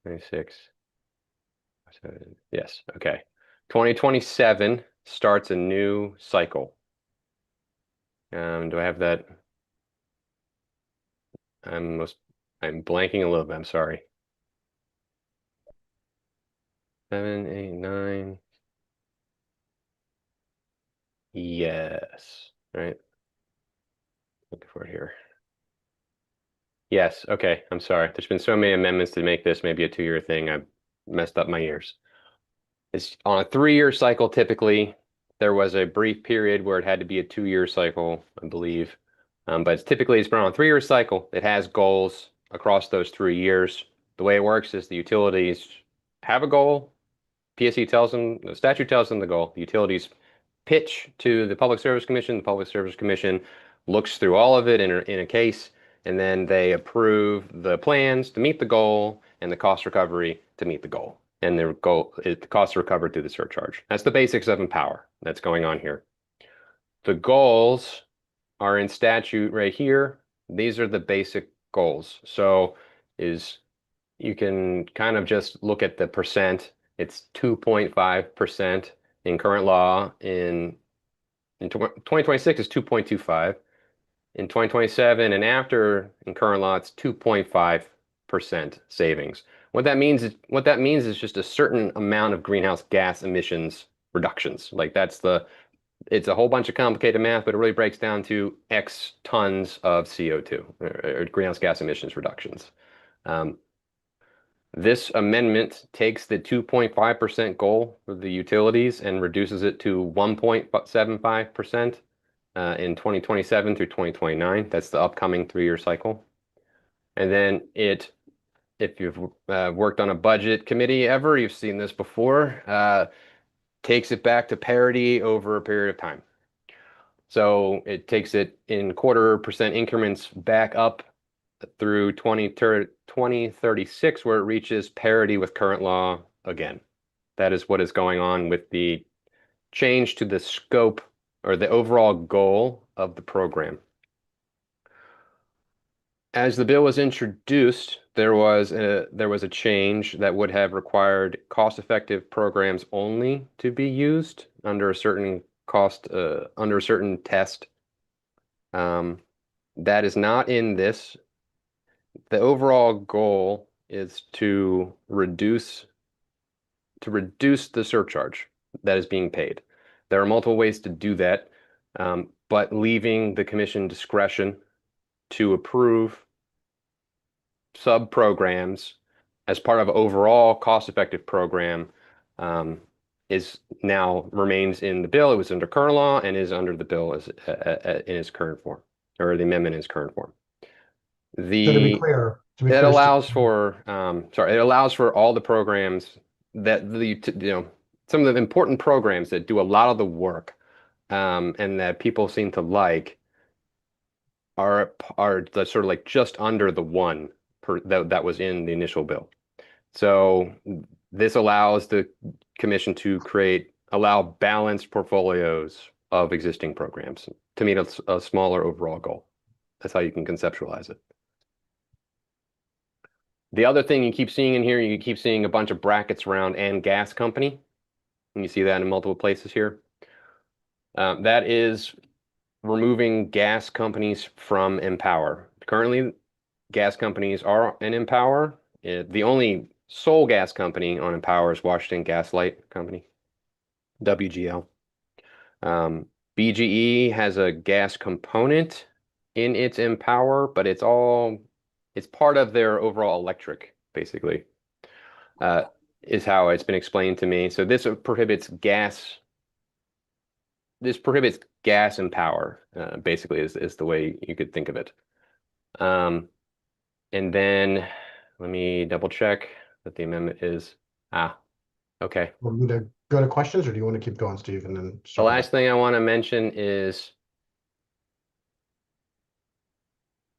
Speaker 3: 26. 7, yes, okay. 2027 starts a new cycle. Do I have that? I'm blanking a little bit, I'm sorry. 7, 8, 9. Yes, right. Looking for it here. Yes, okay, I'm sorry. There's been so many amendments to make this maybe a 2-year thing. I've messed up my years. It's on a 3-year cycle typically. There was a brief period where it had to be a 2-year cycle, I believe. But it's been on a 3-year cycle. It has goals across those 3 years. The way it works is the utilities have a goal. PSC tells them, the statute tells them the goal. The utilities pitch to the Public Service Commission. The Public Service Commission looks through all of it in a case, and then they approve the plans to meet the goal and the cost recovery to meet the goal. And the goal is the costs are recovered through the surcharge. That's the basics of Empower that's going on here. The goals are in statute right here. These are the basic goals. So you can kind of just look at the percent. It's 2.5% in current law. In 2026 is 2.25. In 2027 and after, in current law, it's 2.5% savings. What that means is just a certain amount of greenhouse gas emissions reductions. Like it's a whole bunch of complicated math, but it really breaks down to X tons of CO2 or greenhouse gas emissions reductions. This amendment takes the 2.5% goal for the utilities and reduces it to 1.75% in 2027 through 2029. That's the upcoming 3-year cycle. And then if you've worked on a budget committee ever, you've seen this before, takes it back to parity over a period of time. So it takes it in 0.25% increments back up through 2036, where it reaches parity with current law again. That is what is going on with the change to the scope or the overall goal of the program. As the bill was introduced, there was a change that would have required cost-effective programs only to be used under a certain under a certain test. That is not in this. The overall goal is to reduce the surcharge that is being paid. There are multiple ways to do that, but leaving the commission discretion to approve sub-programs as part of overall cost-effective program remains in the bill. It was under current law and is under the bill in its current form, or the amendment in its current form.
Speaker 1: So to be clear,
Speaker 3: It allows for all the programs that some of the important programs that do a lot of the work and that people seem to like are the sort of like just under the one that was in the initial bill. So this allows the commission to allow balanced portfolios of existing programs to meet a smaller overall goal. That's how you can conceptualize it. The other thing you keep seeing in here, you keep seeing a bunch of brackets around and gas company. And you see that in multiple places here. That is removing gas companies from Empower. Currently, gas companies are in Empower. The only sole gas company on Empower is Washington Gas Light Company, WGL. BGE has a gas component in its Empower, but it's part of their overall electric, basically. is how it's been explained to me. So this prohibits gas. This prohibits gas and power, basically, is the way you could think of it. And then let me double check that the amendment is, okay.
Speaker 1: Want me to go to questions, or do you want to keep going, Steve, and then
Speaker 3: The
Speaker 1: circle back?
Speaker 3: last thing I want to mention is,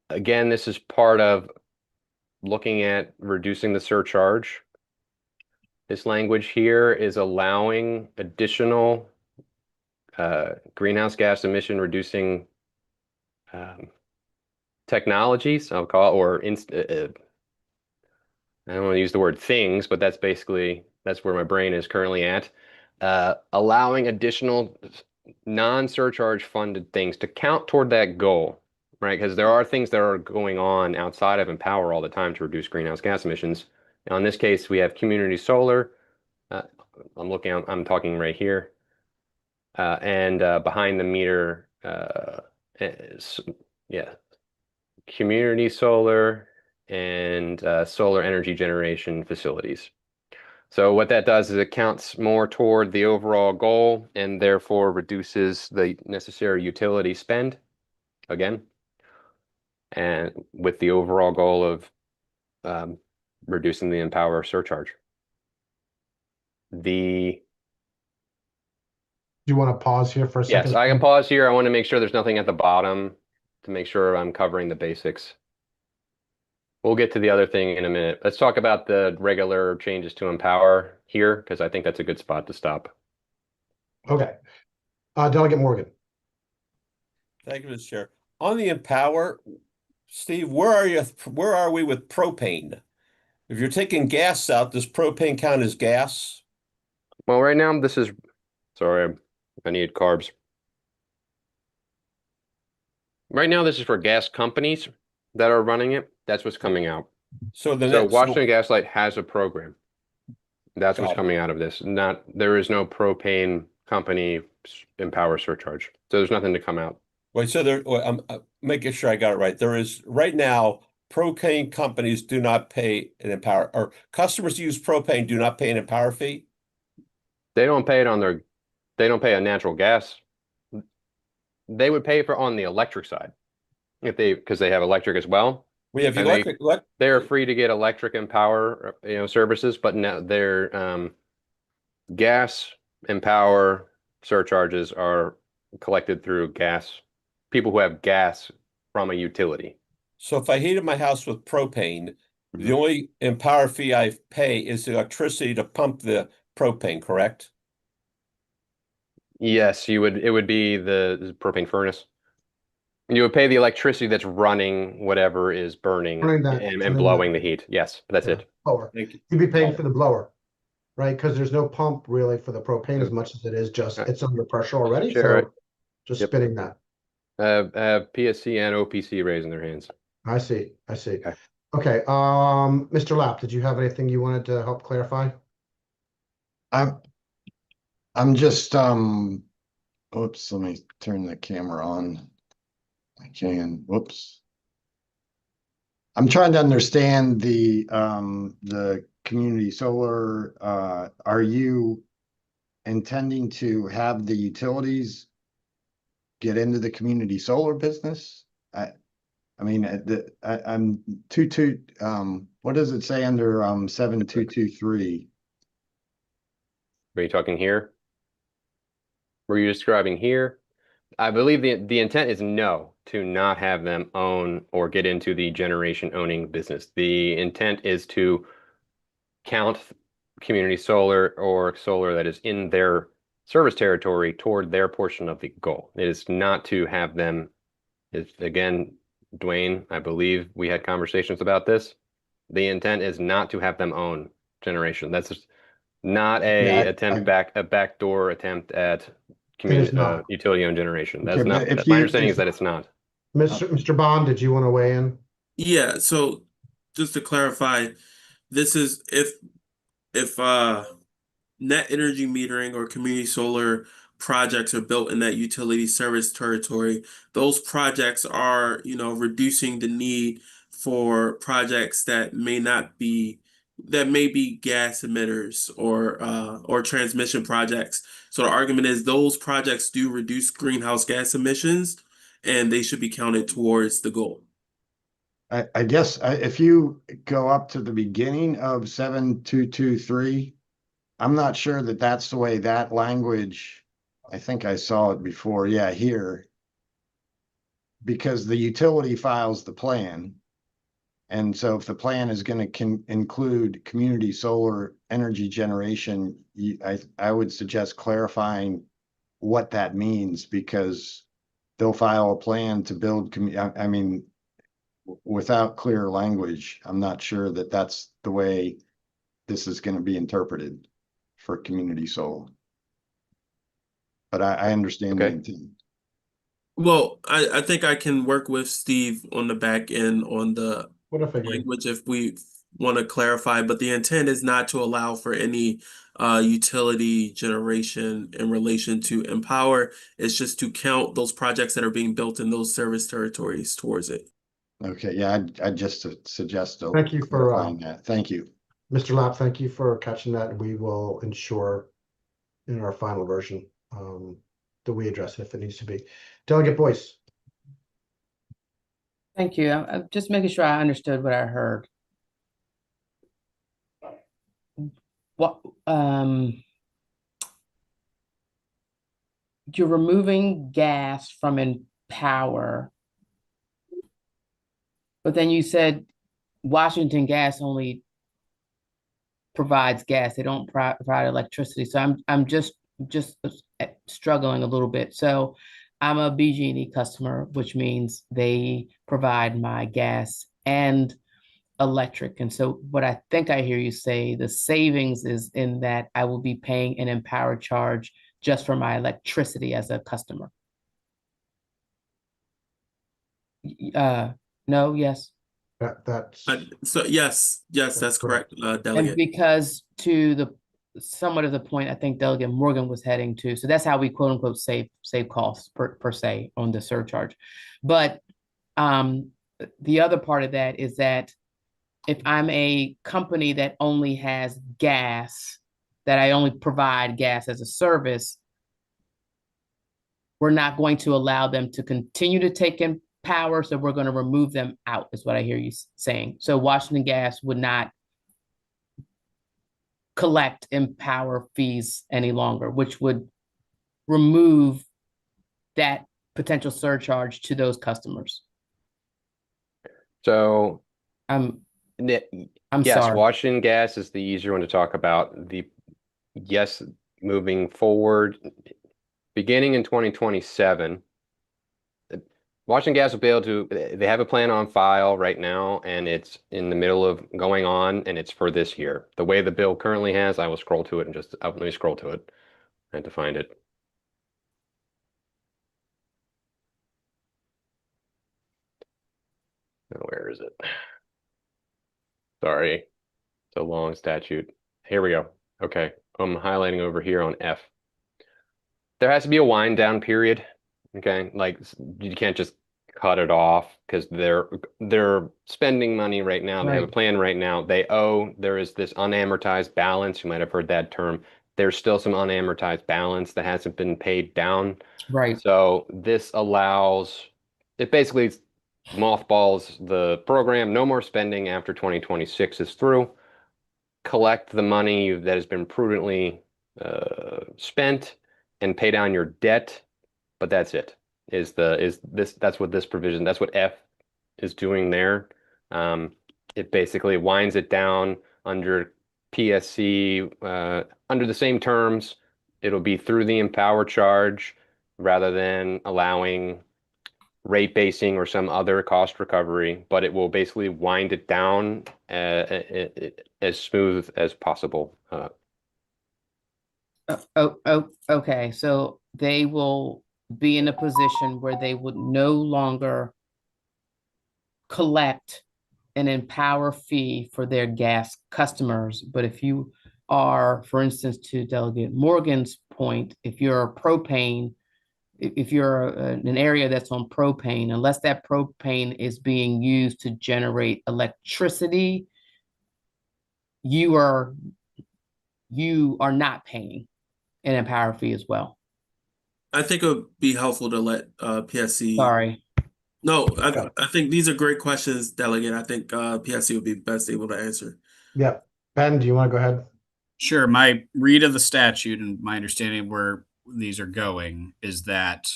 Speaker 3: again, this is part of looking at reducing the surcharge. This language here is allowing additional greenhouse gas emission reducing technologies, I'll call it, or I don't want to use the word things, but that's basically, that's where my brain is currently at. Allowing additional non-surcharge funded things to count toward that goal, right? Because there are things that are going on outside of Empower all the time to reduce greenhouse gas emissions. Now, in this case, we have community solar. I'm talking right here. And behind the meter, community solar and solar energy generation facilities. So what that does is it counts more toward the overall goal and therefore reduces the necessary utility spend, again, and with the overall goal of reducing the Empower surcharge.
Speaker 1: Do you want to pause here for a second?
Speaker 3: Yes, I can pause here. I want to make sure there's nothing at the bottom to make sure I'm covering the basics. We'll get to the other thing in a minute. Let's talk about the regular changes to Empower here, because I think that's a good spot to stop.
Speaker 1: Okay. Delegate Morgan.
Speaker 11: Thank you, Mr. Chair. On the Empower, Steve, where are we with propane? If you're taking gas out, does propane count as gas?
Speaker 3: Well, right now, this is, sorry, I need carbs. Right now, this is for gas companies that are running it. That's what's coming out.
Speaker 11: So
Speaker 3: Washington Gas Light has a program. That's what's
Speaker 11: Got it.
Speaker 3: coming out of this. There is no propane company Empower surcharge. So there's nothing to come out.
Speaker 11: Wait, so I'm making sure I got it right. There is right now, propane companies do not pay an Empower, or customers who use propane do not pay an Empower fee?
Speaker 3: They don't pay it on they don't pay a natural gas. They would pay for on the electric side because they have electric as well.
Speaker 11: We have
Speaker 3: And
Speaker 11: electric.
Speaker 3: they're free to get electric and power, services, but now their gas and power surcharges are collected through people who have gas from a utility.
Speaker 11: So if I heated my house with propane, the only Empower fee I pay is the electricity to pump the propane, correct?
Speaker 3: Yes, it would be the propane furnace. You would pay the electricity that's running whatever is burning and blowing the heat. Yes, that's it.
Speaker 1: Blower.
Speaker 11: Thank you.
Speaker 1: You'd be paying for the blower, right? Because there's no pump really for the propane as much as it is just, it's under pressure already.
Speaker 3: Sure.
Speaker 1: So just spinning that.
Speaker 3: PSC and OPC raising their hands.
Speaker 1: I see. Okay. Mr. Lapp, did you have anything you wanted to help clarify?
Speaker 12: I'm just oops, let me turn the camera on. I can, whoops. I'm trying to understand the community solar. Are you intending to have the utilities get into the community solar business? I mean, I'm what does it say under 7223?
Speaker 3: Are you talking here? Were you describing here? I believe the intent is no, to not have them own or get into the generation owning business. The intent is to count community solar or solar that is in their service territory toward their portion of the goal. It is not to have them, again, Dwayne, I believe we had conversations about this. The intent is not to have them own generation. That's just not a backdoor attempt at utility-owned generation. That's
Speaker 12: Okay,
Speaker 3: not. My understanding is that it's not.
Speaker 1: Mr. Bond, did you want to weigh in?
Speaker 10: Yeah, so just to clarify, this is if net energy metering or community solar projects are built in that utility service territory, those projects are, reducing the need for projects that may not be that may be gas emitters or transmission projects. So the argument is those projects do reduce greenhouse gas emissions, and they should be counted towards the goal.
Speaker 12: I guess if you go up to the beginning of 7223, I'm not sure that that's the way that language, I think I saw it before. Yeah, here. Because the utility files the plan. And so if the plan is going to include community solar energy generation, I would suggest clarifying what that means, because they'll file a plan to build, I mean, without clear language, I'm not sure that that's the way this is going to be interpreted for community solar. But I understand the intent.
Speaker 10: Well, I think I can work with Steve on the back end on the language if we want to clarify, but the intent is not to allow for any utility generation in relation to Empower. It's just to count those projects that are being built in those service territories towards it.
Speaker 12: Okay, yeah, I just suggest
Speaker 1: Thank you for
Speaker 12: clarifying that. Thank you.
Speaker 1: Mr. Lapp, thank you for catching that. We will ensure in our final version that we address it if it needs to be. Delegate Boyce.
Speaker 9: Thank you. I'm just making sure I understood what I heard. What you're removing gas from Empower, but then you said Washington Gas only provides gas. They don't provide electricity. So I'm just struggling a little bit. So I'm a BG&E customer, which means they provide my gas and electric. And so what I think I hear you say, the savings is in that I will be paying an Empower charge just for my electricity as a customer. No, yes.
Speaker 1: That's
Speaker 10: so yes, that's correct, Delegate.
Speaker 9: And because to the somewhat of the point I think Delegate Morgan was heading to, so that's how we quote unquote save costs per se on the surcharge. But the other part of that is that if I'm a company that only has gas, that I only provide gas as a service, we're not going to allow them to continue to take in power, so we're going to remove them out, is what I hear you saying. So Washington Gas would not collect Empower fees any longer, which would remove that potential surcharge to those customers.
Speaker 3: So
Speaker 9: I'm
Speaker 3: yes,
Speaker 9: sorry.
Speaker 3: Washington Gas is the easier one to talk about. Yes, moving forward, beginning in 2027, Washington Gas will be able to, they have a plan on file right now, and it's in the middle of going on, and it's for this year. The way the bill currently has, I will scroll to it and just, let me scroll to it. I had to find it. Now, where is it? Sorry, it's a long statute. Here we go. Okay, I'm highlighting over here on F. There has to be a wind down period. Okay, like you can't just cut it off because they're spending money right now. They have a plan right now. They owe. There is this unamortized balance. You might have heard that term. There's still some unamortized balance that hasn't been paid down.
Speaker 9: Right.
Speaker 3: So this allows, it basically mothballs the program. No more spending after 2026 is through. Collect the money that has been prudently spent and pay down your debt. But that's it. That's what this provision, that's what F is doing there. It basically winds it down under PSC, under the same terms. It'll be through the Empower charge rather than allowing rate basing or some other cost recovery, but it will basically wind it down as smooth as possible.
Speaker 9: Okay. So they will be in a position where they would no longer collect an Empower fee for their gas customers. But if you are, for instance, to Delegate Morgan's point, if you're propane, if you're an area that's on propane, unless that propane is being used to generate electricity, you are not paying an Empower fee as well.
Speaker 10: I think it would be helpful to let PSC.
Speaker 9: Sorry.
Speaker 10: No, I think these are great questions, Delegate. I think PSC would be best able to answer.
Speaker 1: Yeah. Ben, do you want to go ahead?
Speaker 13: Sure. My read of the statute and my understanding of where these are going is that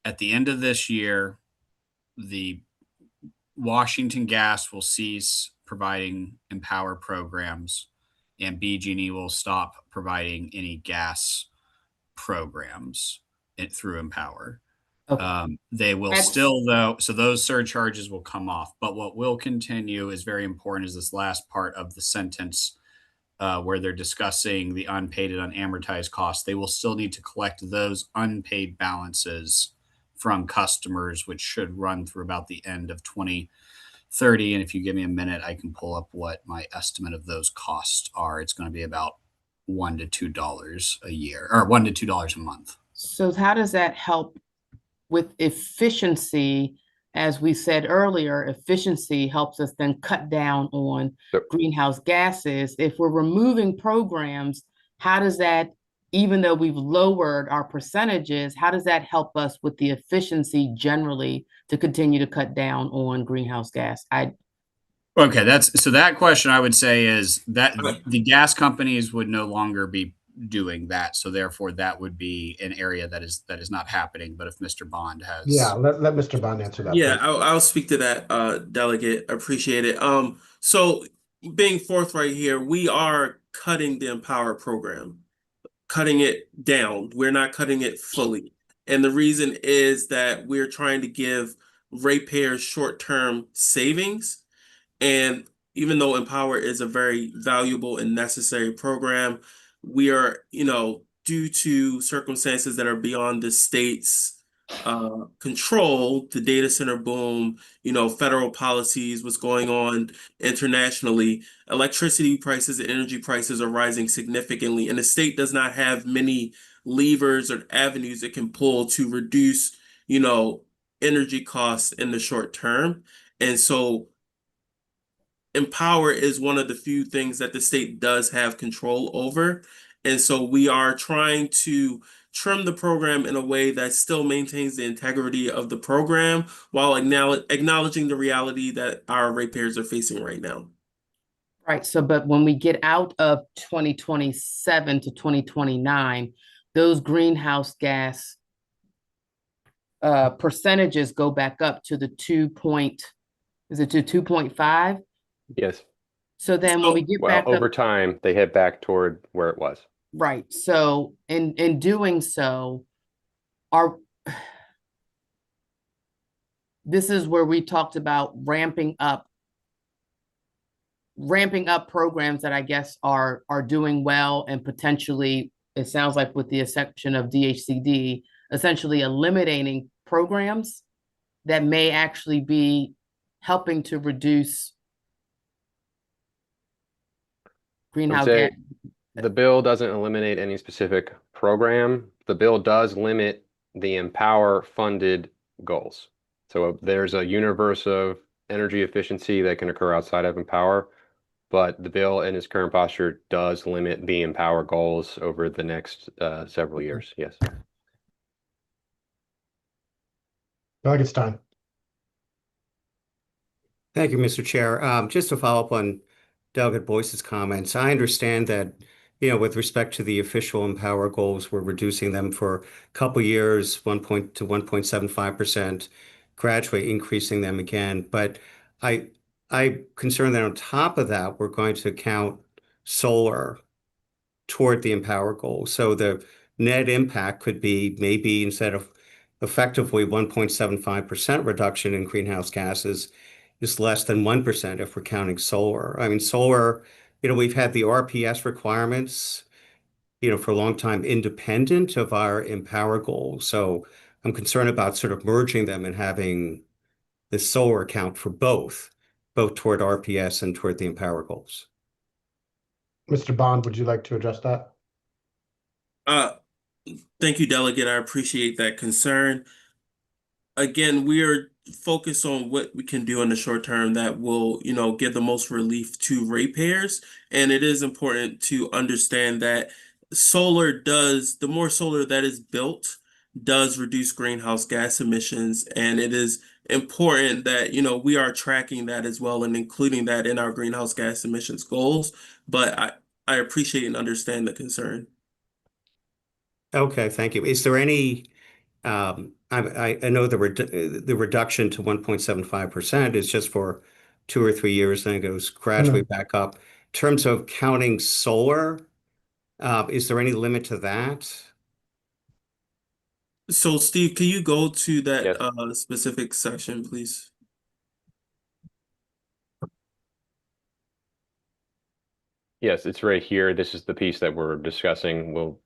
Speaker 13: at the end of this year, the Washington Gas will cease providing Empower programs, and BG&E will stop providing any gas programs through Empower.
Speaker 9: Okay.
Speaker 13: They will still, though, so those surcharges will come off. But what will continue is very important is this last part of the sentence where they're discussing the unpaid and unamortized costs. They will still need to collect those unpaid balances from customers, which should run through about the end of 2030. And if you give me a minute, I can pull up what my estimate of those costs are. It's going to be about $1 to $2 a year, or $1 to $2 a month.
Speaker 9: So how does that help with efficiency? As we said earlier, efficiency helps us then cut down on greenhouse gases. If we're removing programs, how does that, even though we've lowered our percentages, how does that help us with the efficiency generally to continue to cut down on greenhouse gas?
Speaker 13: Okay, so that question I would say is that the gas companies would no longer be doing that, so therefore that would be an area that is not happening. But if Mr. Bond has,
Speaker 1: let Mr. Bond answer that.
Speaker 10: Yeah, I'll speak to that, Delegate. Appreciate it. So being forthright here, we are cutting the Empower program, cutting it down. We're not cutting it fully, and the reason is that we're trying to give ratepayers short-term savings. And even though Empower is a very valuable and necessary program, we are, due to circumstances that are beyond the state's control, the data center boom, federal policies, what's going on internationally, electricity prices and energy prices are rising significantly. And the state does not have many levers or avenues it can pull to reduce, energy costs in the short term. And so Empower is one of the few things that the state does have control over. And so we are trying to trim the program in a way that still maintains the integrity of the program while acknowledging the reality that our ratepayers are facing right now.
Speaker 9: Right. So, but when we get out of 2027 to 2029, those greenhouse gas percentages go back up to the 2.5?
Speaker 3: Yes.
Speaker 9: So then when we get back
Speaker 3: over
Speaker 9: up,
Speaker 3: time, they head back toward where it was.
Speaker 9: right. So in doing so, this is where we talked about ramping up programs that I guess are doing well, and potentially, it sounds like with the exception of DHCD, essentially eliminating programs that may actually be helping to reduce greenhouse gas.
Speaker 3: The bill doesn't eliminate any specific program. The bill does limit the Empower funded goals. So there's a universe of energy efficiency that can occur outside of Empower, but the bill in its current posture does limit the Empower goals over the next several years. Yes.
Speaker 1: Doug, it's time.
Speaker 2: Thank you, Mr. Chair. Just to follow up on Delegate Boyce's comments, I understand that, with respect to the official Empower goals, we're reducing them for a couple years, 1 to 1.75%, gradually increasing them again. But I'm concerned that on top of that, we're going to count solar toward the Empower goal. So the net impact could be maybe, instead of effectively 1.75% reduction in greenhouse gases, is less than 1% if we're counting solar. I mean, solar, we've had the RPS requirements, for a long time independent of our Empower goals. So I'm concerned about sort of merging them and having the solar account for both toward RPS and toward the Empower goals.
Speaker 1: Mr. Bond, would you like to address that?
Speaker 10: Thank you, Delegate. I appreciate that concern. Again, we are focus on what we can do in the short term that will, give the most relief to ratepayers. And it is important to understand that the more solar that is built does reduce greenhouse gas emissions. And it is important that, we are tracking that as well and including that in our greenhouse gas emissions goals. But I appreciate and understand the concern.
Speaker 2: Okay, thank you. Is there any, I know the reduction to 1.75% is just for 2 or 3 years, then it goes gradually back up. In terms of counting solar, is there any limit to that?
Speaker 10: So Steve, can you go to that
Speaker 3: Yes.
Speaker 10: specific section, please?
Speaker 3: Yes, it's right here. This is the piece that we're discussing. We'll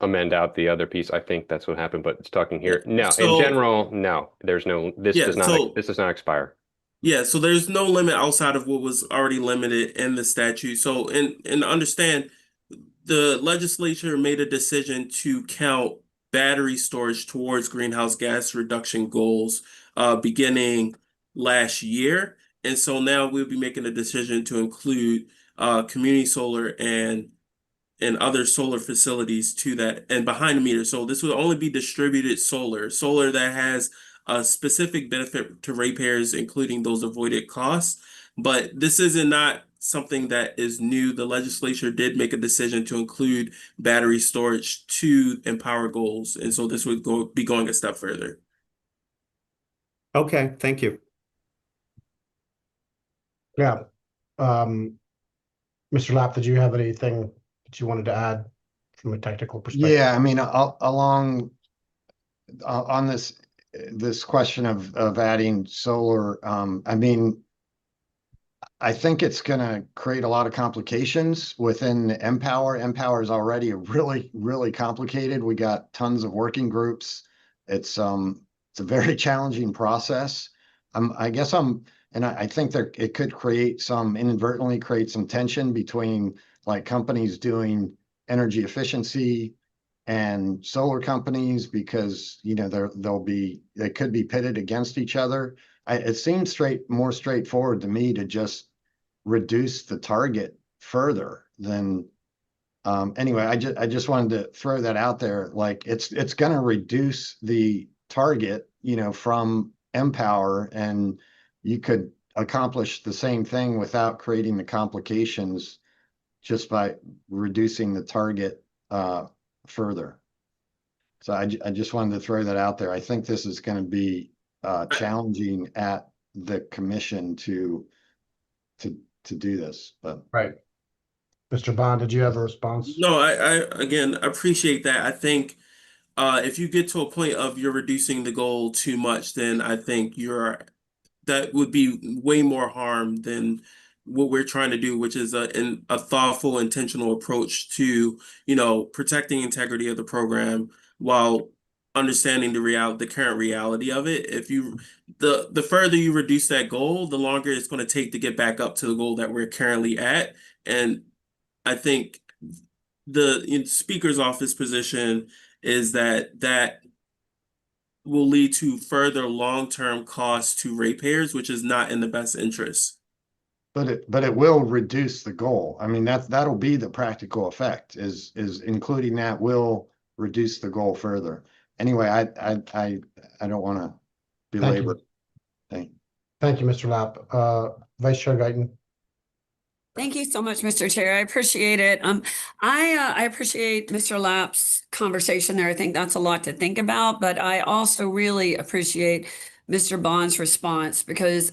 Speaker 3: amend out the other piece. I think that's what happened, but it's talking here. No, in
Speaker 10: So-
Speaker 3: general, no, there's no, this
Speaker 10: Yeah,
Speaker 3: does not,
Speaker 10: so-
Speaker 3: this does not expire.
Speaker 10: Yeah, so there's no limit outside of what was already limited in the statute. So, and understand, the legislature made a decision to count battery storage towards greenhouse gas reduction goals beginning last year. And so now we'll be making a decision to include community solar and other solar facilities to that and behind the meter. So this will only be distributed solar that has a specific benefit to ratepayers, including those avoided costs. But this is not something that is new. The legislature did make a decision to include battery storage to empower goals. And so this would be going a step further.
Speaker 2: Okay, thank you.
Speaker 1: Yeah. Mr. Lapp, did you have anything that you wanted to add from a technical perspective?
Speaker 12: Yeah, I mean, along on this question of adding solar, I mean, I think it's going to create a lot of complications within Empower. Empower is already really complicated. We got tons of working groups. It's a very challenging process. I think it could inadvertently create some tension between like companies doing energy efficiency and solar companies because they could be pitted against each other. It seems more straightforward to me to just reduce the target further than anyway. I just wanted to throw that out there. Like it's going to reduce the target, from Empower, and you could accomplish the same thing without creating the complications just by reducing the target further. So I just wanted to throw that out there. I think this is going to be challenging at the commission to do this, but
Speaker 1: right. Mr. Bond, did you have a response?
Speaker 10: No, I again appreciate that. I think if you get to a point of you're reducing the goal too much, then I think that would be way more harm than what we're trying to do, which is a thoughtful, intentional approach to, protecting integrity of the program while understanding the current reality of it. If the further you reduce that goal, the longer it's going to take to get back up to the goal that we're currently at. And I think the speaker's office position is that will lead to further long-term costs to ratepayers, which is not in the best interest.
Speaker 12: but it will reduce the goal. I mean, that'll be the practical effect is including that will reduce the goal further. Anyway, I don't want to belabor.
Speaker 1: Thank you, Mr. Lapp. Vice Chair Guyton.
Speaker 14: Thank you so much, Mr. Chair. I appreciate it. I appreciate Mr. Lapp's conversation there. I think that's a lot to think about, but I also really appreciate Mr. Bond's response because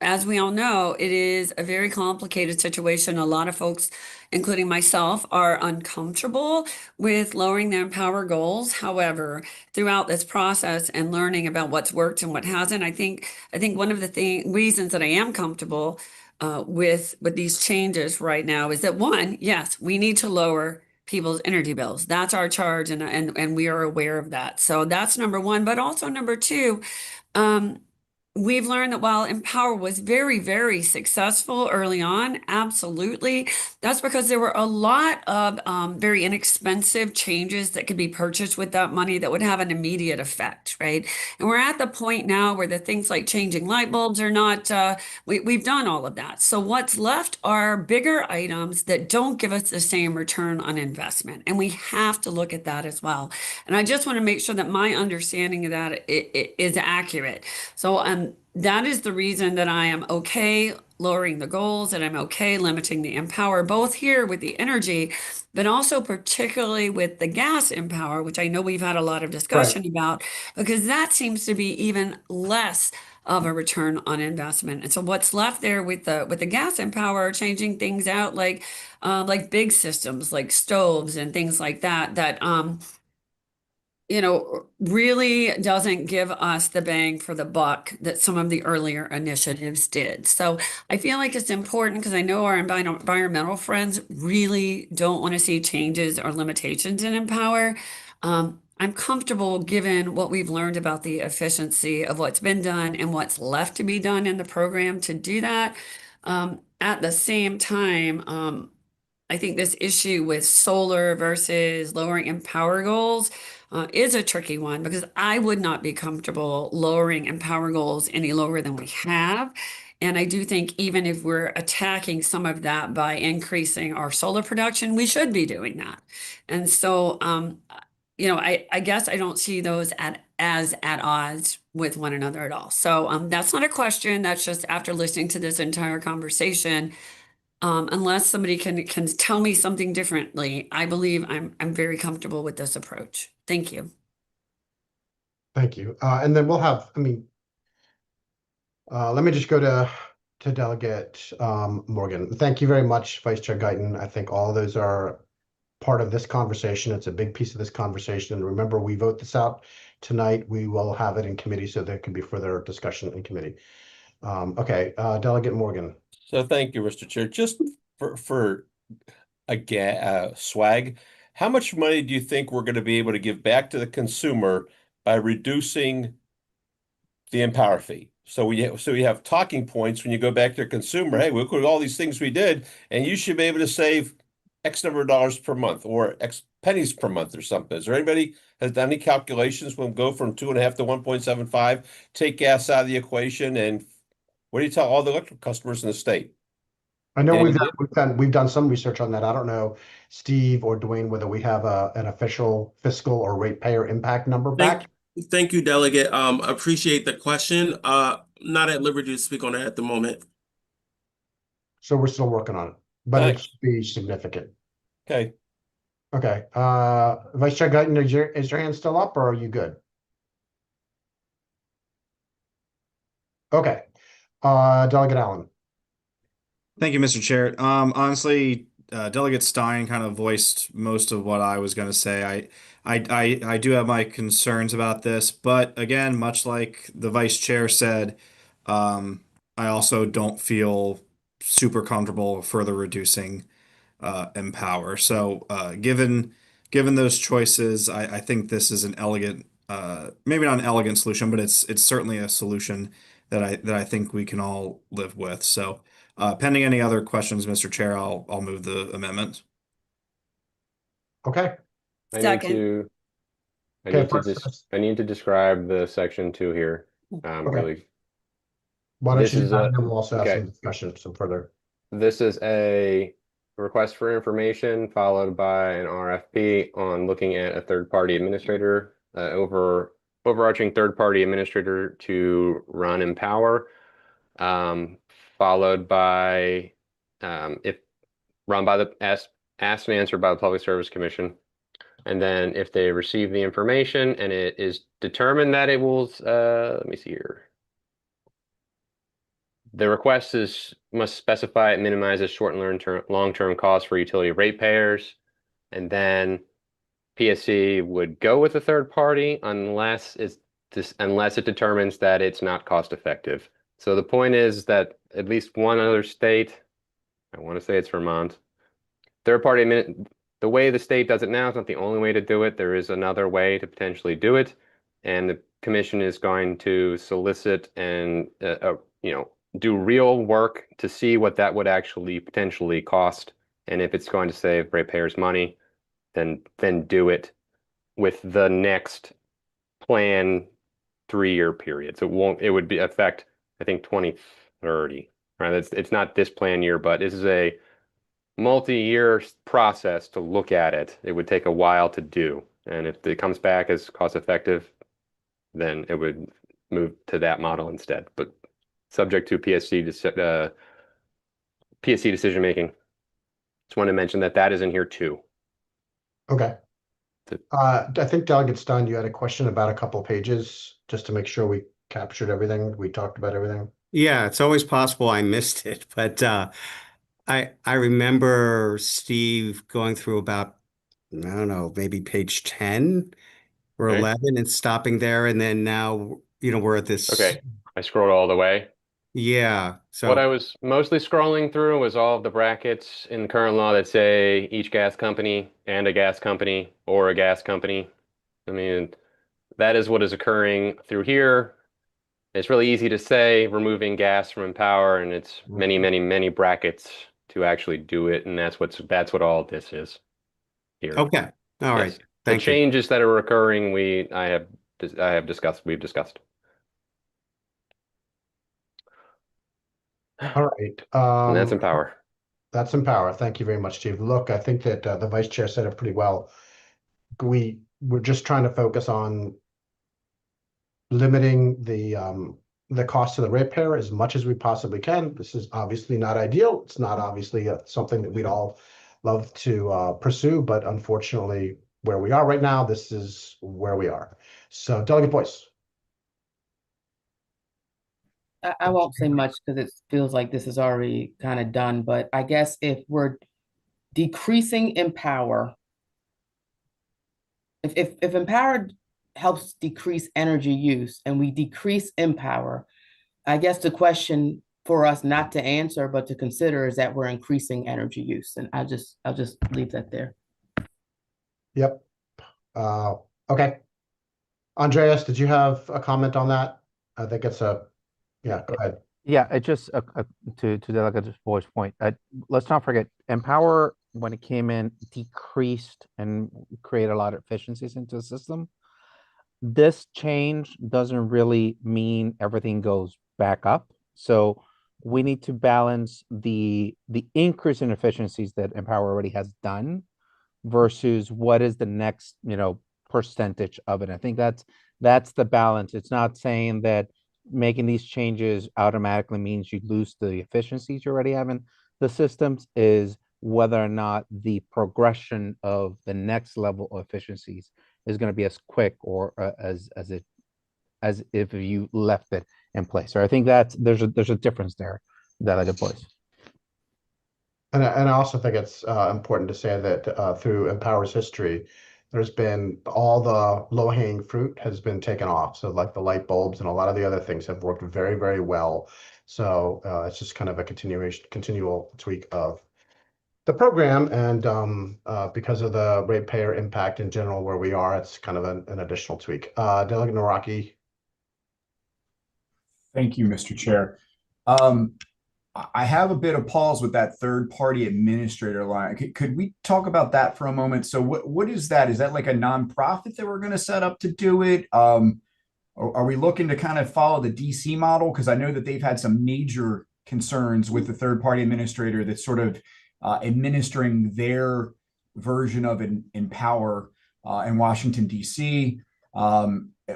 Speaker 14: as we all know, it is a very complicated situation. A lot of folks, including myself, are uncomfortable with lowering their Empower goals. However, throughout this process and learning about what's worked and what hasn't, I think one of the reasons that I am comfortable with these changes right now is that one, yes, we need to lower people's energy bills. That's our charge, and we are aware of that. So that's number one. But also number two, we've learned that while Empower was very, very successful early on, absolutely, that's because there were a lot of very inexpensive changes that could be purchased with that money that would have an immediate effect, right? And we're at the point now where the things like changing light bulbs are not, we've done all of that. So what's left are bigger items that don't give us the same return on investment. And we have to look at that as well. And I just want to make sure that my understanding of that is accurate. So that is the reason that I am okay lowering the goals and I'm okay limiting the Empower, both here with the energy, but also particularly with the gas Empower, which I know we've had a lot of discussion about, because that seems to be even less of a return on investment. And so what's left there with the gas Empower, changing things out like big systems like stoves and things like that really doesn't give us the bang for the buck that some of the earlier initiatives did. So I feel like it's important because I know our environmental friends really don't want to see changes or limitations in Empower. I'm comfortable given what we've learned about the efficiency of what's been done and what's left to be done in the program to do that. At the same time, I think this issue with solar versus lowering Empower goals is a tricky one because I would not be comfortable lowering Empower goals any lower than we have. And I do think even if we're attacking some of that by increasing our solar production, we should be doing that. And so, I guess I don't see those as at odds with one another at all. So that's not a question. That's just after listening to this entire conversation. Unless somebody can tell me something differently, I believe I'm very comfortable with this approach. Thank you.
Speaker 1: Thank you. And then we'll have, let me just go to Delegate Morgan. Thank you very much, Vice Chair Guyton. I think all of those are part of this conversation. It's a big piece of this conversation. Remember, we vote this out tonight. We will have it in committee so there can be further discussion in committee. Okay, Delegate Morgan.
Speaker 11: So thank you, Mr. Chair. Just for a swag, how much money do you think we're going to be able to give back to the consumer by reducing the Empower fee? So you have talking points when you go back to the consumer. Hey, look at all these things we did, and you should be able to save X number of dollars per month or X pennies per month or something. Is there anybody has done any calculations when we go from 2.5 to 1.75, take gas out of the equation, and what do you tell all the electric customers in the state?
Speaker 1: I know we've done some research on that. I don't know, Steve or Dwayne, whether we have an official fiscal or ratepayer impact number back.
Speaker 10: Thank you, Delegate. Appreciate the question. Not at liberty to speak on it at the moment.
Speaker 1: So we're still working on it, but it should be significant.
Speaker 11: Okay.
Speaker 1: Okay. Vice Chair Guyton, is your hand still up or are you good? Okay. Delegate Allen.
Speaker 4: Thank you, Mr. Chair. Honestly, Delegate Stein kind of voiced most of what I was going to say. I do have my concerns about this, but again, much like the Vice Chair said, I also don't feel super comfortable further reducing Empower. So, given those choices, I think this is an elegant, maybe not an elegant solution, but it's certainly a solution that I think we can all live with. So. Pending any other questions, Mr. Chair, I'll move the amendment.
Speaker 1: Okay.
Speaker 14: Second.
Speaker 3: I need to describe the section 2 here. Really.
Speaker 1: Why don't you do that, and then we'll also have some discussion, some further.
Speaker 3: This is a request for information followed by an RFP on looking at a third-party administrator, overarching third-party administrator to run Empower. Followed by if run by the asked and answered by the Public Service Commission. And then if they receive the information and it is determined that it will, let me see here. The request must specify it minimizes short and long-term costs for utility ratepayers. And then PSC would go with a third party unless it determines that it's not cost effective. So the point is that at least one other state, I want to say it's Vermont, third party, the way the state does it now is not the only way to do it. There is another way to potentially do it. And commission is going to solicit and, do real work to see what that would actually potentially cost. And if it's going to save ratepayers money, then do it with the next plan 3-year period. So it would be affect, I think, 2030, right? It's not this plan year, but this is a multi-year process to look at it. It would take a while to do. And if it comes back as cost effective, then it would move to that model instead. But subject to PSC decision making. Just want to mention that is in here too.
Speaker 1: Okay. I think Delegate Stein, you had a question about a couple of pages, just to make sure we captured everything. We talked about everything.
Speaker 2: Yeah, it's always possible I missed it, but I remember Steve going through about, I don't know, maybe page 10 or
Speaker 3: Okay.
Speaker 2: 11 and stopping there, and then now, we're at this.
Speaker 3: Okay, I scrolled all the way.
Speaker 2: Yeah. So
Speaker 3: What I was mostly scrolling through was all of the brackets in current law that say each gas company and a gas company or a gas company. I mean, that is what is occurring through here. It's really easy to say removing gas from Empower, and it's many, many, many brackets to actually do it, and that's what all this is here.
Speaker 2: Okay. All right.
Speaker 3: Yes.
Speaker 2: Thank
Speaker 3: The
Speaker 2: you.
Speaker 3: changes that are occurring, we've discussed.
Speaker 1: All right.
Speaker 3: And that's Empower.
Speaker 1: That's Empower. Thank you very much, Steve. Look, I think that the Vice Chair said it pretty well. We're just trying to focus on limiting the cost to the ratepayer as much as we possibly can. This is obviously not ideal. It's not obviously something that we'd all love to pursue, but unfortunately, where we are right now, this is where we are. So, Delegate Boyce.
Speaker 9: I won't say much because it feels like this is already kind of done, but I guess if we're decreasing Empower, if Empower helps decrease energy use and we decrease Empower, I guess the question for us not to answer but to consider is that we're increasing energy use, and I'll just leave that there.
Speaker 1: Yep. Okay. Andreas, did you have a comment on that? I think it's yeah, go ahead.
Speaker 7: Yeah, it just to Delegate Boy's point. Let's not forget, Empower, when it came in, decreased and created a lot of efficiencies into the system. This change doesn't really mean everything goes back up. So we need to balance the increase in efficiencies that Empower already has done versus what is the next, percentage of it. I think that's the balance. It's not saying that making these changes automatically means you lose the efficiencies you already have in the systems, is whether or not the progression of the next level of efficiencies is going to be as quick or as if you left it in place. So I think there's a difference there, Delegate Boyce.
Speaker 1: And I also think it's important to say that through Empower's history, there's been all the low-hanging fruit has been taken off. So like the light bulbs and a lot of the other things have worked very, very well. So it's just kind of a continual tweak of the program. And because of the ratepayer impact in general where we are, it's kind of an additional tweak. Delegate Naraki.
Speaker 5: Thank you, Mr. Chair. I have a bit of pause with that third-party administrator line. Could we talk about that for a moment? So what is that? Is that like a nonprofit that we're going to set up to do it? Are we looking to kind of follow the DC model? Because I know that they've had some major concerns with the third-party administrator that's sort of administering their version of Empower in Washington, DC.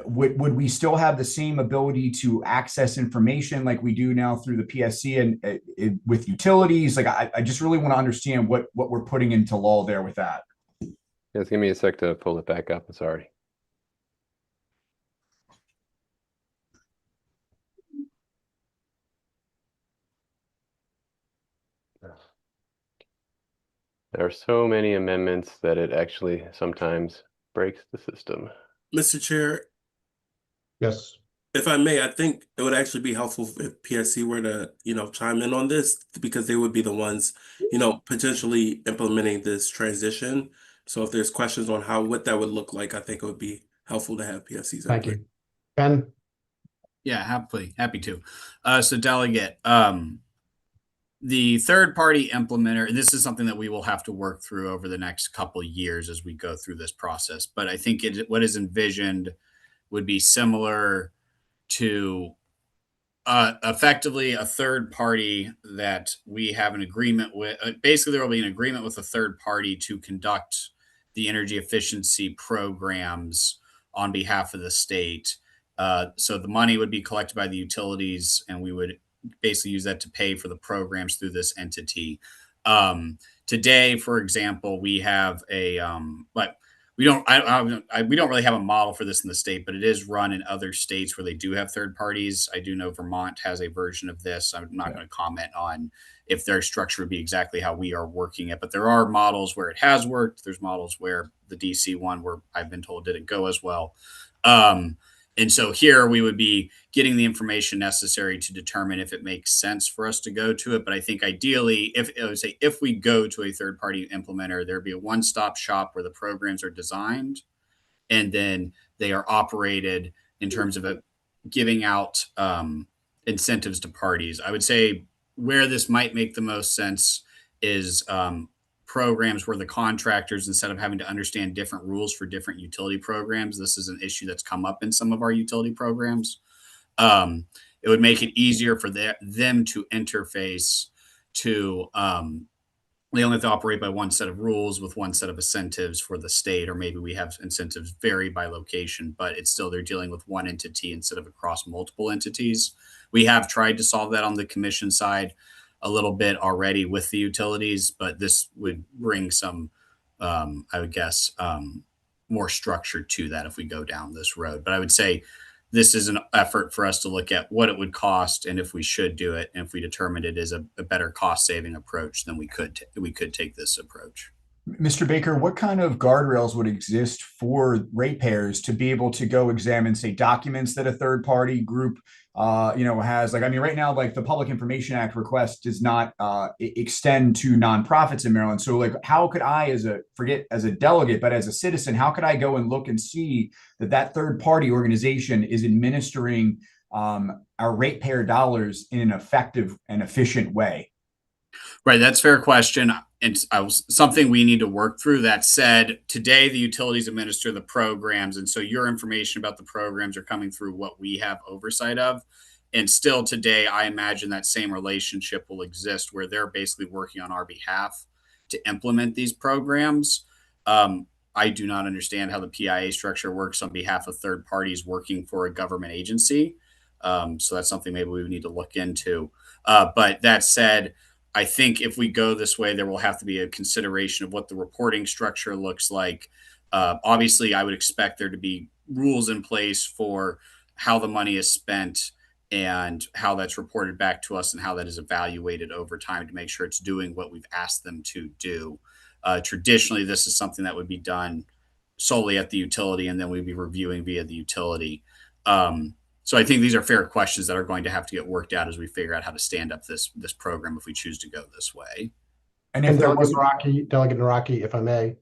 Speaker 5: Would we still have the same ability to access information like we do now through the PSC and with utilities? Like, I just really want to understand what we're putting into law there with that.
Speaker 3: Just give me a sec to pull it back up. I'm sorry. There are so many amendments that it actually sometimes breaks the system.
Speaker 10: Mr. Chair,
Speaker 1: Yes.
Speaker 10: if I may, I think it would actually be helpful if PSC were to, chime in on this, because they would be the ones, potentially implementing this transition. So if there's questions on what that would look like, I think it would be helpful to have PSC's
Speaker 1: Thank
Speaker 10: input.
Speaker 1: you. Ben?
Speaker 13: Yeah, happy to. So delegate, the third party implementer, this is something that we will have to work through over the next couple of years as we go through this process. But I think what is envisioned would be similar to effectively a third party that we have an agreement with. Basically, there will be an agreement with a third party to conduct the energy efficiency programs on behalf of the state. So the money would be collected by the utilities, and we would basically use that to pay for the programs through this entity. Today, for example, we have but we don't we don't really have a model for this in the state, but it is run in other states where they do have third parties. I do know Vermont has a version of this. I'm not going to comment on if their structure would be exactly how we are working it, but there are models where it has worked. There's models where the DC one, where I've been told didn't go as well. And so here we would be getting the information necessary to determine if it makes sense for us to go to it. But I think ideally, if we go to a third party implementer, there'd be a one-stop shop where the programs are designed and then they are operated in terms of giving out incentives to parties. I would say where this might make the most sense is programs where the contractors, instead of having to understand different rules for different utility programs, this is an issue that's come up in some of our utility programs. It would make it easier for them to interface to, they only have to operate by one set of rules with one set of incentives for the state, or maybe we have incentives vary by location, but it's still, they're dealing with one entity instead of across multiple entities. We have tried to solve that on the commission side a little bit already with the utilities, but this would bring some, I would guess, more structure to that if we go down this road. But I would say this is an effort for us to look at what it would cost and if we should do it. And if we determined it is a better cost saving approach, then we could take this approach.
Speaker 5: Mr. Baker, what kind of guardrails would exist for ratepayers to be able to go examine, say, documents that a third party group has? Like, I mean, right now, like the Public Information Act request does not extend to nonprofits in Maryland. So like, how could I, as a delegate, but as a citizen, how could I go and look and see that third party organization is administering our ratepayer dollars in an effective and efficient way?
Speaker 13: Right, that's a fair question. It's something we need to work through. That said, today the utilities administer the programs, and so your information about the programs are coming through what we have oversight of. And still today, I imagine that same relationship will exist where they're basically working on our behalf to implement these programs. I do not understand how the PIA structure works on behalf of third parties working for a government agency. So that's something maybe we would need to look into. But that said, I think if we go this way, there will have to be a consideration of what the reporting structure looks like. Obviously, I would expect there to be rules in place for how the money is spent and how that's reported back to us and how that is evaluated over time to make sure it's doing what we've asked them to do. Traditionally, this is something that would be done solely at the utility, and then we'd be reviewing via the utility. So I think these are fair questions that are going to have to get worked out as we figure out how to stand up this program if we choose to go this way.
Speaker 5: And if
Speaker 1: Delegate Naraki, if I may,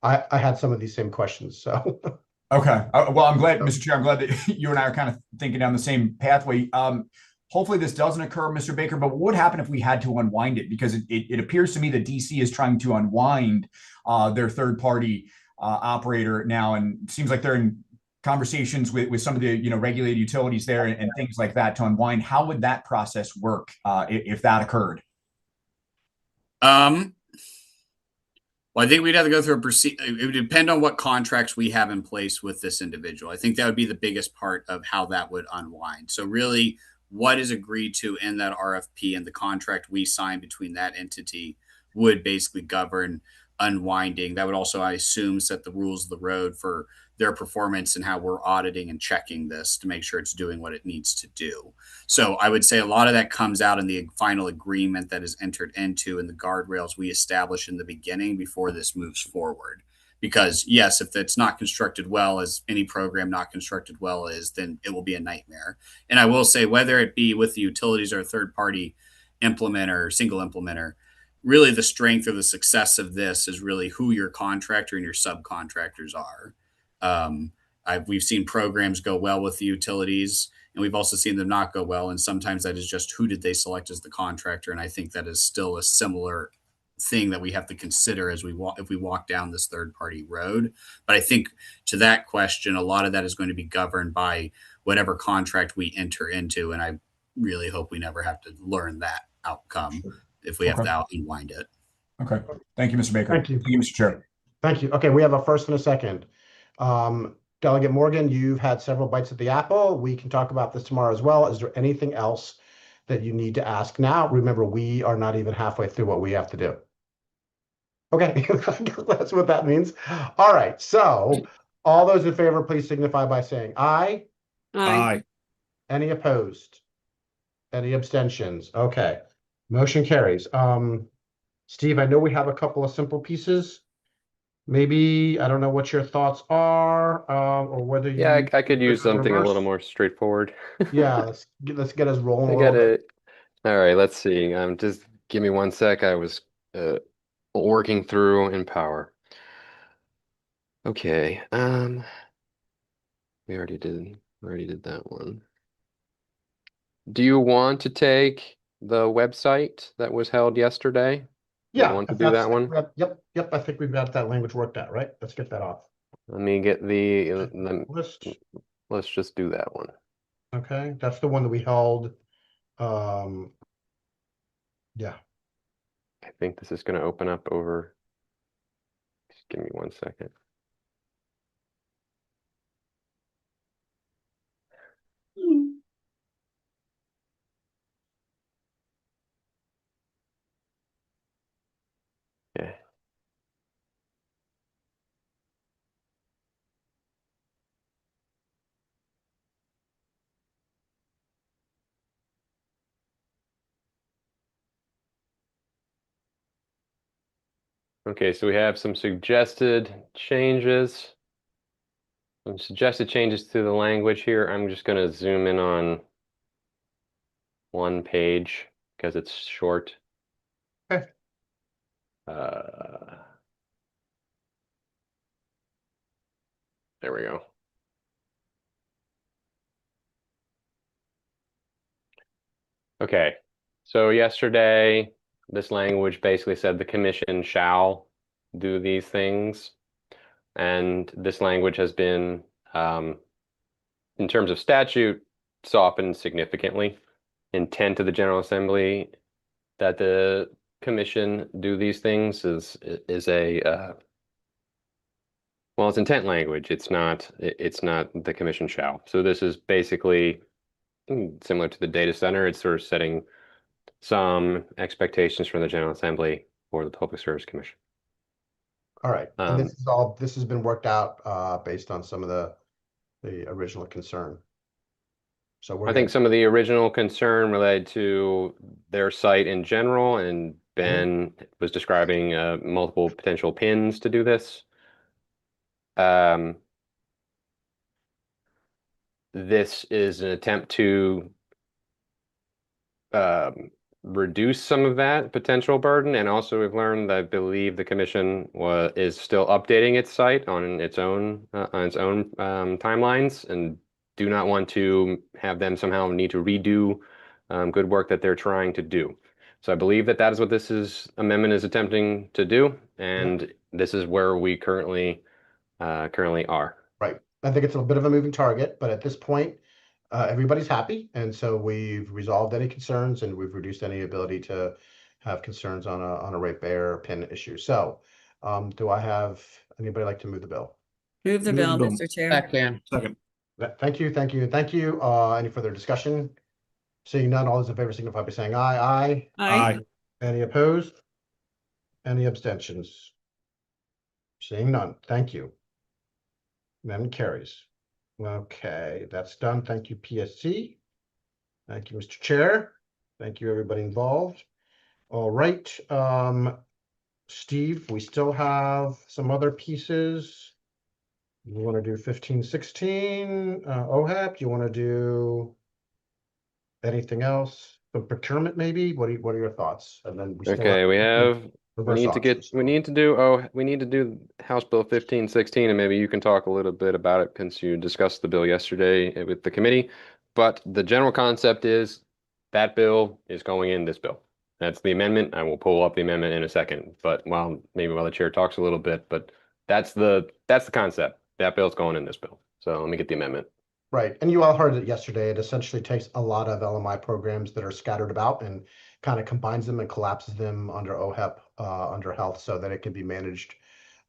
Speaker 1: I had some of these same questions. So
Speaker 5: okay, well, I'm glad, Mr. Chair, I'm glad that you and I are kind of thinking down the same pathway. Hopefully this doesn't occur, Mr. Baker, but what would happen if we had to unwind it? Because it appears to me that DC is trying to unwind their third party operator now, and it seems like they're in conversations with some of the regulated utilities there and things like that to unwind. How would that process work if that occurred?
Speaker 13: Well, I think we'd have to go through a procedure. It would depend on what contracts we have in place with this individual. I think that would be the biggest part of how that would unwind. So really, what is agreed to in that RFP and the contract we sign between that entity would basically govern unwinding. That would also, I assume, set the rules of the road for their performance and how we're auditing and checking this to make sure it's doing what it needs to do. So I would say a lot of that comes out in the final agreement that is entered into and the guardrails we establish in the beginning before this moves forward. Because yes, if it's not constructed well, as any program not constructed well is, then it will be a nightmare. And I will say, whether it be with the utilities or a third party implementer or single implementer, really the strength or the success of this is really who your contractor and your subcontractors are. we've seen programs go well with the utilities, and we've also seen them not go well. And sometimes that is just who did they select as the contractor. And I think that is still a similar thing that we have to consider as if we walk down this third party road. But I think to that question, a lot of that is going to be governed by whatever contract we enter into. And I really hope we never have to learn that outcome if we have to unwind it.
Speaker 5: Okay. Thank you, Mr. Baker.
Speaker 1: Thank you.
Speaker 5: Thank you, Mr. Chair.
Speaker 1: Thank you. Okay, we have a first and a second. Delegate Morgan, you've had several bites at the apple. We can talk about this tomorrow as well. Is there anything else that you need to ask now? Remember, we are not even halfway through what we have to do. Okay, that's what that means. All right, so all those in favor, please signify by saying aye.
Speaker 14: Aye.
Speaker 1: Any opposed? Any abstentions? Okay, motion carries. Steve, I know we have a couple of simple pieces. Maybe, I don't know what your thoughts are, or whether you.
Speaker 3: Yeah, I could use
Speaker 1: prefer
Speaker 3: something a little
Speaker 1: reverse.
Speaker 3: more straightforward.
Speaker 1: Yeah, let's get us rolling
Speaker 3: I
Speaker 1: a
Speaker 3: got
Speaker 1: little bit.
Speaker 3: it. All right, let's see. Just give me 1 sec. I was working through Empower. Okay. We already did that one. Do you want to take the website that was held yesterday? You
Speaker 1: Yeah,
Speaker 3: want to
Speaker 1: if
Speaker 3: do
Speaker 1: that's-
Speaker 3: that one?
Speaker 1: Yep. I think we've got that language worked out, right? Let's get that off.
Speaker 3: Let me get the
Speaker 1: List.
Speaker 3: let's just do that one.
Speaker 1: Okay, that's the one that we held. Yeah.
Speaker 3: I think this is going to open up over. Just give me 1 second. Okay. Okay, so we have some suggested changes. Some suggested changes to the language here. I'm just going to zoom in on one page because it's short.
Speaker 1: Okay.
Speaker 3: There we go. Okay, so yesterday, this language basically said the commission shall do these things. And this language has been, in terms of statute, softened significantly. Intent of the General Assembly that the commission do these things is a well, it's intent language. It's not the commission shall. So this is basically similar to the data center. It's sort of setting some expectations from the General Assembly for the Public Service Commission.
Speaker 1: All right, and this has been worked out based on some of the original concern. So
Speaker 3: I think some of the original concern related to their site in general, and Ben was describing multiple potential pins to do this. This is an attempt to reduce some of that potential burden, and also we've learned that I believe the commission is still updating its site on its own timelines, and do not want to have them somehow need to redo good work that they're trying to do. So I believe that is what this amendment is attempting to do, and this is where we currently are.
Speaker 1: Right. I think it's a bit of a moving target, but at this point, everybody's happy, and so we've resolved any concerns, and we've reduced any ability to have concerns on a ratepayer pin issue. So, do I have anybody like to move the bill?
Speaker 14: Move the bill, Mr. Chair.
Speaker 13: Second.
Speaker 1: Thank you. Any further discussion? Seeing none, all those in favor signify by saying aye.
Speaker 14: Aye.
Speaker 1: Any opposed? Any abstentions? Seeing none, thank you. Amendment carries. Okay, that's done. Thank you, PSC. Thank you, Mr. Chair. Thank you, everybody involved. All right, Steve, we still have some other pieces. You want to do 1516 OHAP? Do you want to do anything else? The procurement, maybe? What are your thoughts? And then we still
Speaker 3: Okay, we have We need to do House Bill 1516, and maybe you can talk a little bit about it since you discussed the bill yesterday with the committee. But the general concept is that bill is going in this bill. That's the amendment. I will pull up the amendment in a second, but while the chair talks a little bit, but that's the concept. That bill's going in this bill. So let me get the amendment.
Speaker 1: Right. And you all heard it yesterday. It essentially takes a lot of LMI programs that are scattered about and kind of combines them and collapses them under OHEP, under health, so that it can be managed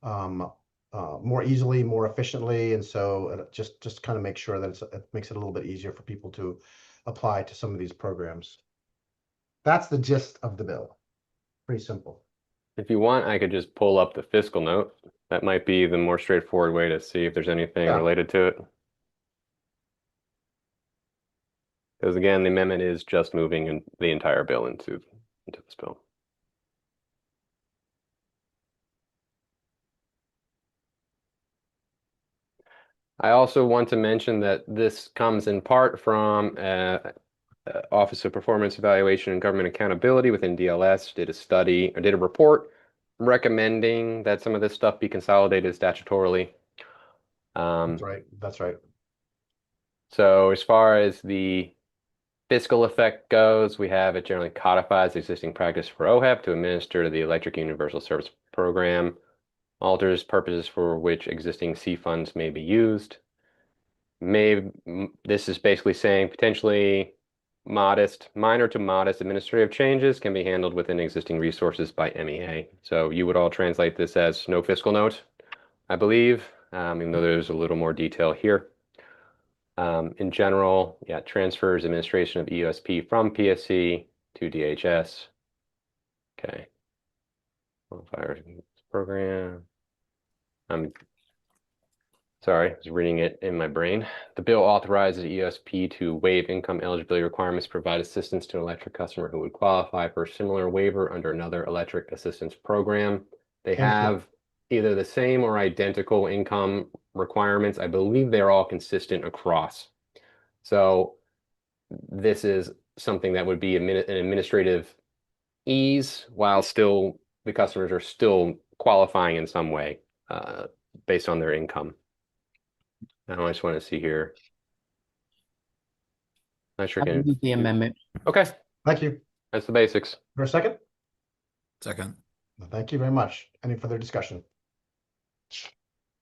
Speaker 1: more easily, more efficiently. And so it just kind of make sure that it makes it a little bit easier for people to apply to some of these programs. That's the gist of the bill. Pretty simple.
Speaker 3: If you want, I could just pull up the fiscal note. That might be the more straightforward way to see if there's anything related to it. Because again, the amendment is just moving the entire bill into this bill. I also want to mention that this comes in part from Office of Performance Evaluation and Government Accountability within DLS did a report recommending that some of this stuff be consolidated statutorily.
Speaker 1: That's right.
Speaker 3: So as far as the fiscal effect goes, we have it generally codifies existing practice for OHEP to administer the Electric Universal Service Program, alters purposes for which existing C funds may be used. This is basically saying potentially minor to modest administrative changes can be handled within existing resources by MEA. So you would all translate this as no fiscal note, I believe, even though there's a little more detail here. In general, transfers administration of EUSP from PSC to DHS. Okay. Modifiers program. I'm sorry, I was reading it in my brain. The bill authorizes EUSP to waive income eligibility requirements, provide assistance to an electric customer who would qualify for a similar waiver under another electric assistance program. They have either the same or identical income requirements. I believe they're all consistent across. So this is something that would be an administrative ease while still the customers are still qualifying in some way based on their income. Now I just want to see here. Not sure.
Speaker 9: I move the amendment.
Speaker 3: Okay.
Speaker 1: Thank you.
Speaker 3: That's the basics.
Speaker 1: For a second?
Speaker 13: Second.
Speaker 1: Well, thank you very much. Any further discussion?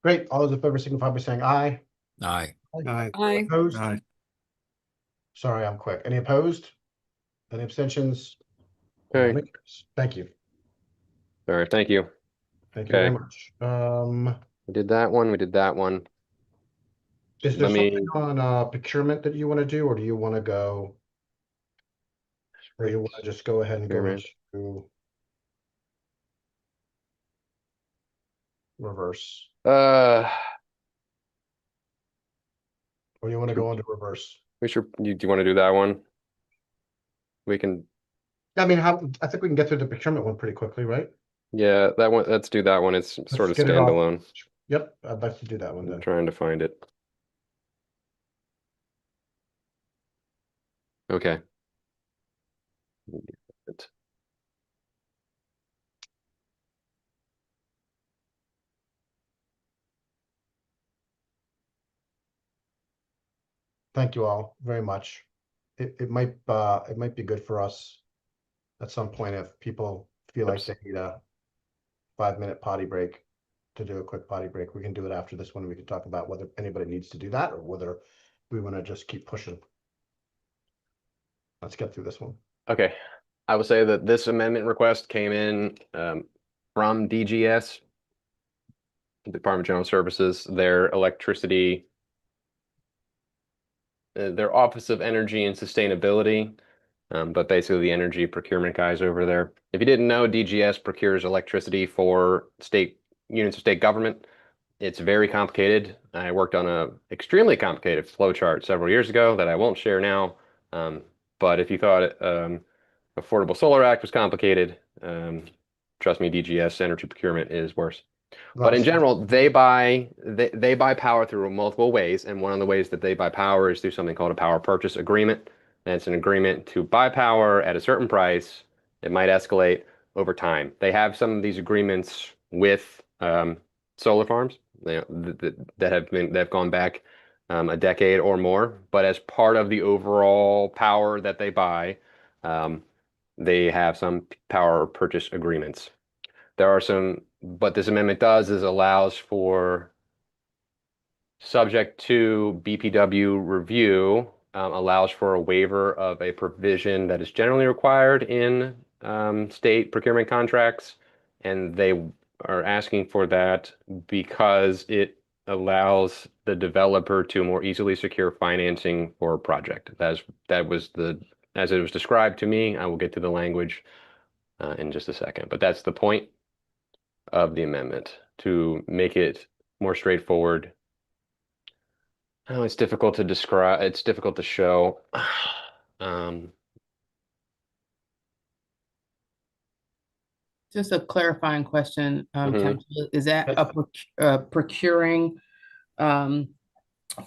Speaker 1: Great. All those in favor signify by saying aye.
Speaker 13: Aye.
Speaker 14: Aye.
Speaker 1: Opposed?
Speaker 4: Aye.
Speaker 1: Sorry, I'm quick. Any opposed? Any abstentions?
Speaker 3: Okay.
Speaker 1: Thank you.
Speaker 3: All right. Thank you.
Speaker 1: Thank you very much.
Speaker 3: We did that one. We did that one.
Speaker 1: Is there something on procurement that you want to do, or do you want to go, or you want to just go ahead and go into reverse?
Speaker 3: Or
Speaker 1: you want to go into reverse?
Speaker 3: we should. Do you want to do that one? We can.
Speaker 1: I mean, I think we can get through the procurement one pretty quickly, right?
Speaker 3: Yeah, that one. Let's do that one. It's sort of
Speaker 1: get it off.
Speaker 3: standalone.
Speaker 1: Yep, I'd like to do that one then.
Speaker 3: I'm trying to find it. Okay.
Speaker 1: Thank you all very much. It might be good for us at some point if people feel like they need a 5-minute potty break to do a quick potty break. We can do it after this one. We can talk about whether anybody needs to do that or whether we want to just keep pushing. Let's get through this one.
Speaker 3: Okay. I will say that this amendment request came in from DGS, Department of General Services, their electricity, their Office of Energy and Sustainability, but basically the energy procurement guys over there. If you didn't know, DGS procures electricity for state units of state government. It's very complicated. I worked on a extremely complicated flow chart several years ago that I won't share now. But if you thought Affordable Solar Act was complicated, trust me, DGS energy procurement is worse. But in general, they buy power through multiple ways, and one of the ways that they buy power is through something called a power purchase agreement. And it's an agreement to buy power at a certain price. It might escalate over time. They have some of these agreements with solar farms, you know, that have gone back a decade or more. But as part of the overall power that they buy, they have some power purchase agreements. There are some, what this amendment does is allows for, subject to BPW review, allows for a waiver of a provision that is generally required in state procurement contracts, and they are asking for that because it allows the developer to more easily secure financing for a project. That was as it was described to me. I will get to the language in just a second, but that's the point of the amendment, to make it more straightforward. Oh, it's difficult to describe. It's difficult to show.
Speaker 9: Just a clarifying question,
Speaker 3: Mhm.
Speaker 9: Councilor, is that a procuring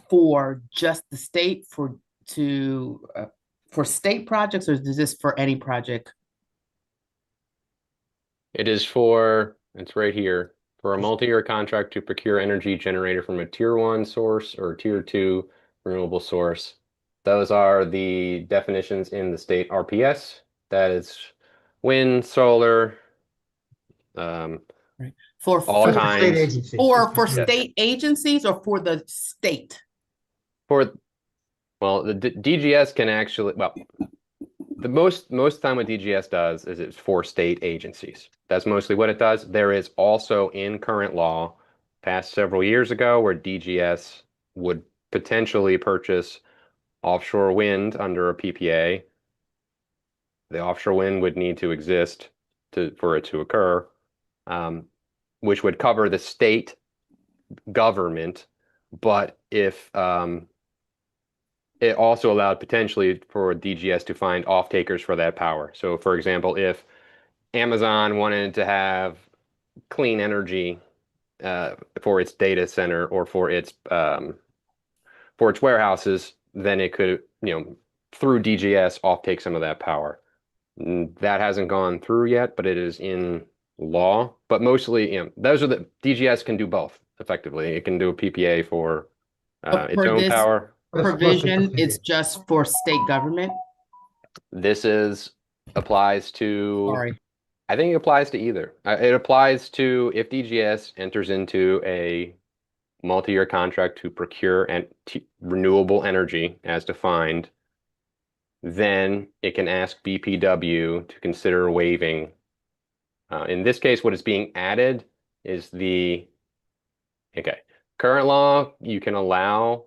Speaker 9: for just the state for state projects, or is this for any project?
Speaker 3: It is for, it's right here, for a multi-year contract to procure energy generated from a tier 1 source or tier 2 renewable source. Those are the definitions in the state RPS. That is wind, solar,
Speaker 9: For
Speaker 3: all kinds.
Speaker 1: State agencies.
Speaker 9: For
Speaker 3: Yes.
Speaker 9: state agencies or for the state?
Speaker 3: Well, the DGS can actually, well, the most time what DGS does is it's for state agencies. That's mostly what it does. There is also in current law, passed several years ago, where DGS would potentially purchase offshore wind under a PPA. The offshore wind would need to exist for it to occur, which would cover the state government. But if it also allowed potentially for DGS to find off-takers for that power. So for example, if Amazon wanted to have clean energy for its data center or for its warehouses, then it could, through DGS, off-take some of that power. That hasn't gone through yet, but it is in law. But mostly, those are the DGS can do both effectively. It can do a PPA for its own power.
Speaker 9: Provision, it's just for state government?
Speaker 3: This applies to,
Speaker 9: Sorry.
Speaker 3: I think it applies to either. It applies to if DGS enters into a multi-year contract to procure renewable energy as defined, then it can ask BPW to consider waiving. In this case, what is being added is current law, you can allow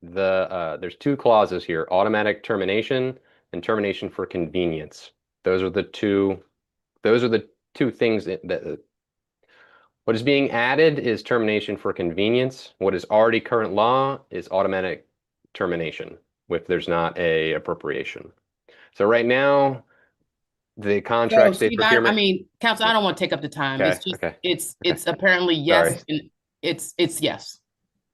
Speaker 3: there's 2 clauses here, automatic termination and termination for convenience. Those are the two things that what is being added is termination for convenience. What is already current law is automatic termination if there's not a appropriation. So right now, the contract state procurement.
Speaker 9: Council, I don't want to take up the time.
Speaker 3: Okay,
Speaker 9: it's just, it's apparently yes.
Speaker 3: Sorry.
Speaker 9: And it's yes.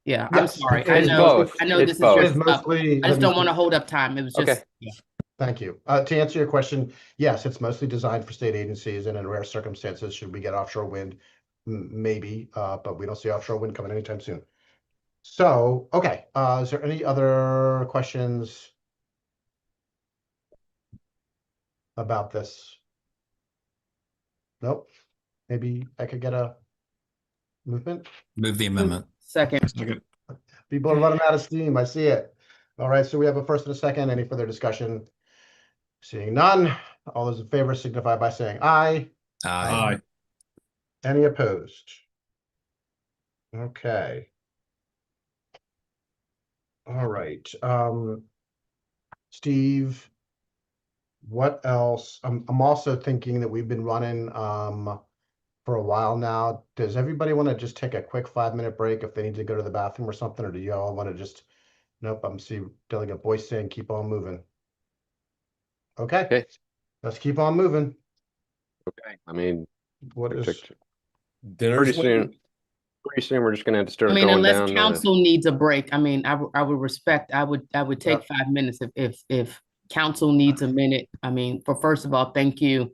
Speaker 9: Yeah,
Speaker 1: Yes,
Speaker 9: I'm sorry.
Speaker 1: it
Speaker 9: I
Speaker 1: is
Speaker 9: know.
Speaker 3: both.
Speaker 9: I know
Speaker 3: It's
Speaker 9: this
Speaker 3: both.
Speaker 9: is
Speaker 1: It is
Speaker 9: your stuff.
Speaker 1: mostly-
Speaker 9: I just don't want to hold up time. It was just.
Speaker 3: Okay.
Speaker 9: Yeah.
Speaker 1: Thank you. To answer your question, yes, it's mostly designed for state agencies, and in rare circumstances, should we get offshore wind, maybe, but we don't see offshore wind coming anytime soon. So, okay, is there any other questions about this? Nope. Maybe I could get a movement?
Speaker 13: Move the amendment.
Speaker 9: Second.
Speaker 1: People are running out of steam. I see it. All right, so we have a first and a second. Any further discussion? Seeing none. All those in favor signify by saying aye.
Speaker 13: Aye.
Speaker 1: Any opposed? Okay. All right. Steve, what else? I'm also thinking that we've been running for a while now. Does everybody want to just take a quick 5-minute break if they need to go to the bathroom or something, or do you all want to just? Nope, I'm seeing Delegate Boyce saying keep on moving. Okay. Let's keep on moving.
Speaker 3: Okay. I mean,
Speaker 1: What is?
Speaker 11: Dinner's
Speaker 3: pretty soon we're just gonna have to start going
Speaker 9: unless
Speaker 3: down.
Speaker 9: council needs a break, I would respect. I would take 5 minutes if council needs a minute. First of all, thank you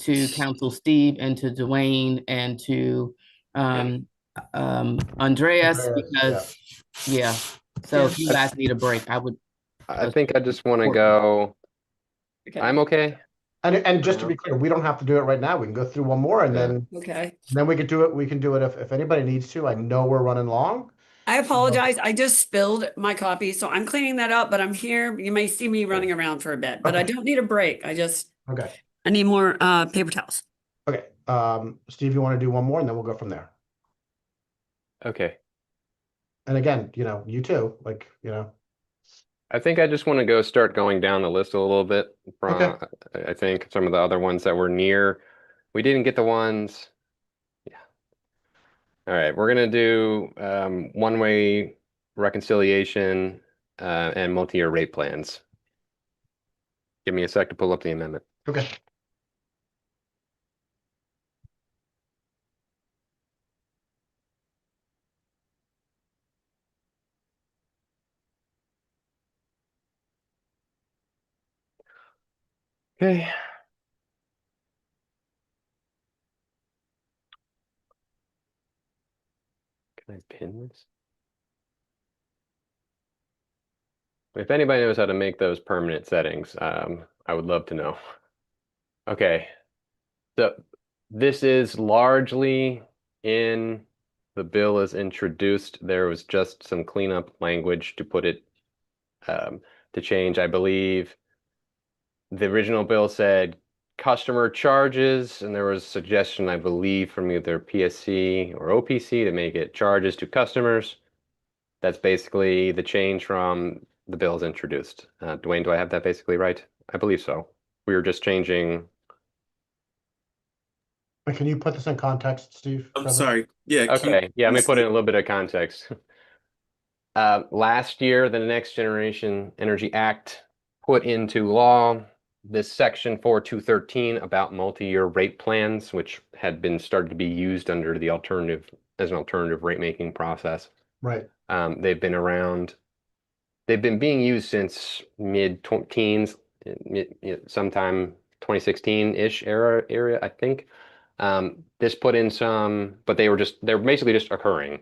Speaker 9: to Council Steve and to Dwayne and to Andreas, because yeah. So if you guys need a break, I would.
Speaker 3: I think I just want to go. I'm okay.
Speaker 1: And just to be clear, we don't have to do it right now. We can go through one more and then we could do it. We can do it if anybody needs to. I know we're running long.
Speaker 14: I apologize. I just spilled my coffee, so I'm cleaning that up, but I'm here. You may see me running around for a bit, but I don't need a break. I need more paper towels.
Speaker 1: Okay. Steve, you want to do one more and then we'll go from there.
Speaker 3: Okay.
Speaker 1: And again, you too,
Speaker 3: I think I just want to go start going down the list a little bit. I think some of the other ones that were near, we didn't get the ones. Yeah. All right, we're gonna do one-way reconciliation and multi-year rate plans. Give me a sec to pull up the amendment.
Speaker 1: Okay.
Speaker 3: Okay. Can I pin this? If anybody knows how to make those permanent settings, I would love to know. Okay. So this is largely in the bill as introduced. There was just some cleanup language to put it to change. I believe the original bill said customer charges, and there was a suggestion, I believe, from either PSC or OPC to make it charges to customers. That's basically the change from the bills introduced. Dwayne, do I have that basically right? I believe so. We were just changing.
Speaker 1: But can you put this in context, Steve?
Speaker 10: I'm sorry. Yeah.
Speaker 3: Okay. Yeah, let me put in a little bit of context. Last year, the Next Generation Energy Act put into law this section 4213 about multi-year rate plans, which had been started to be used under the alternative as an alternative rate making process.
Speaker 1: Right.
Speaker 3: They've been around. They've been being used since mid-teens, sometime 2016-ish area, I think. This put in some, but they're basically just occurring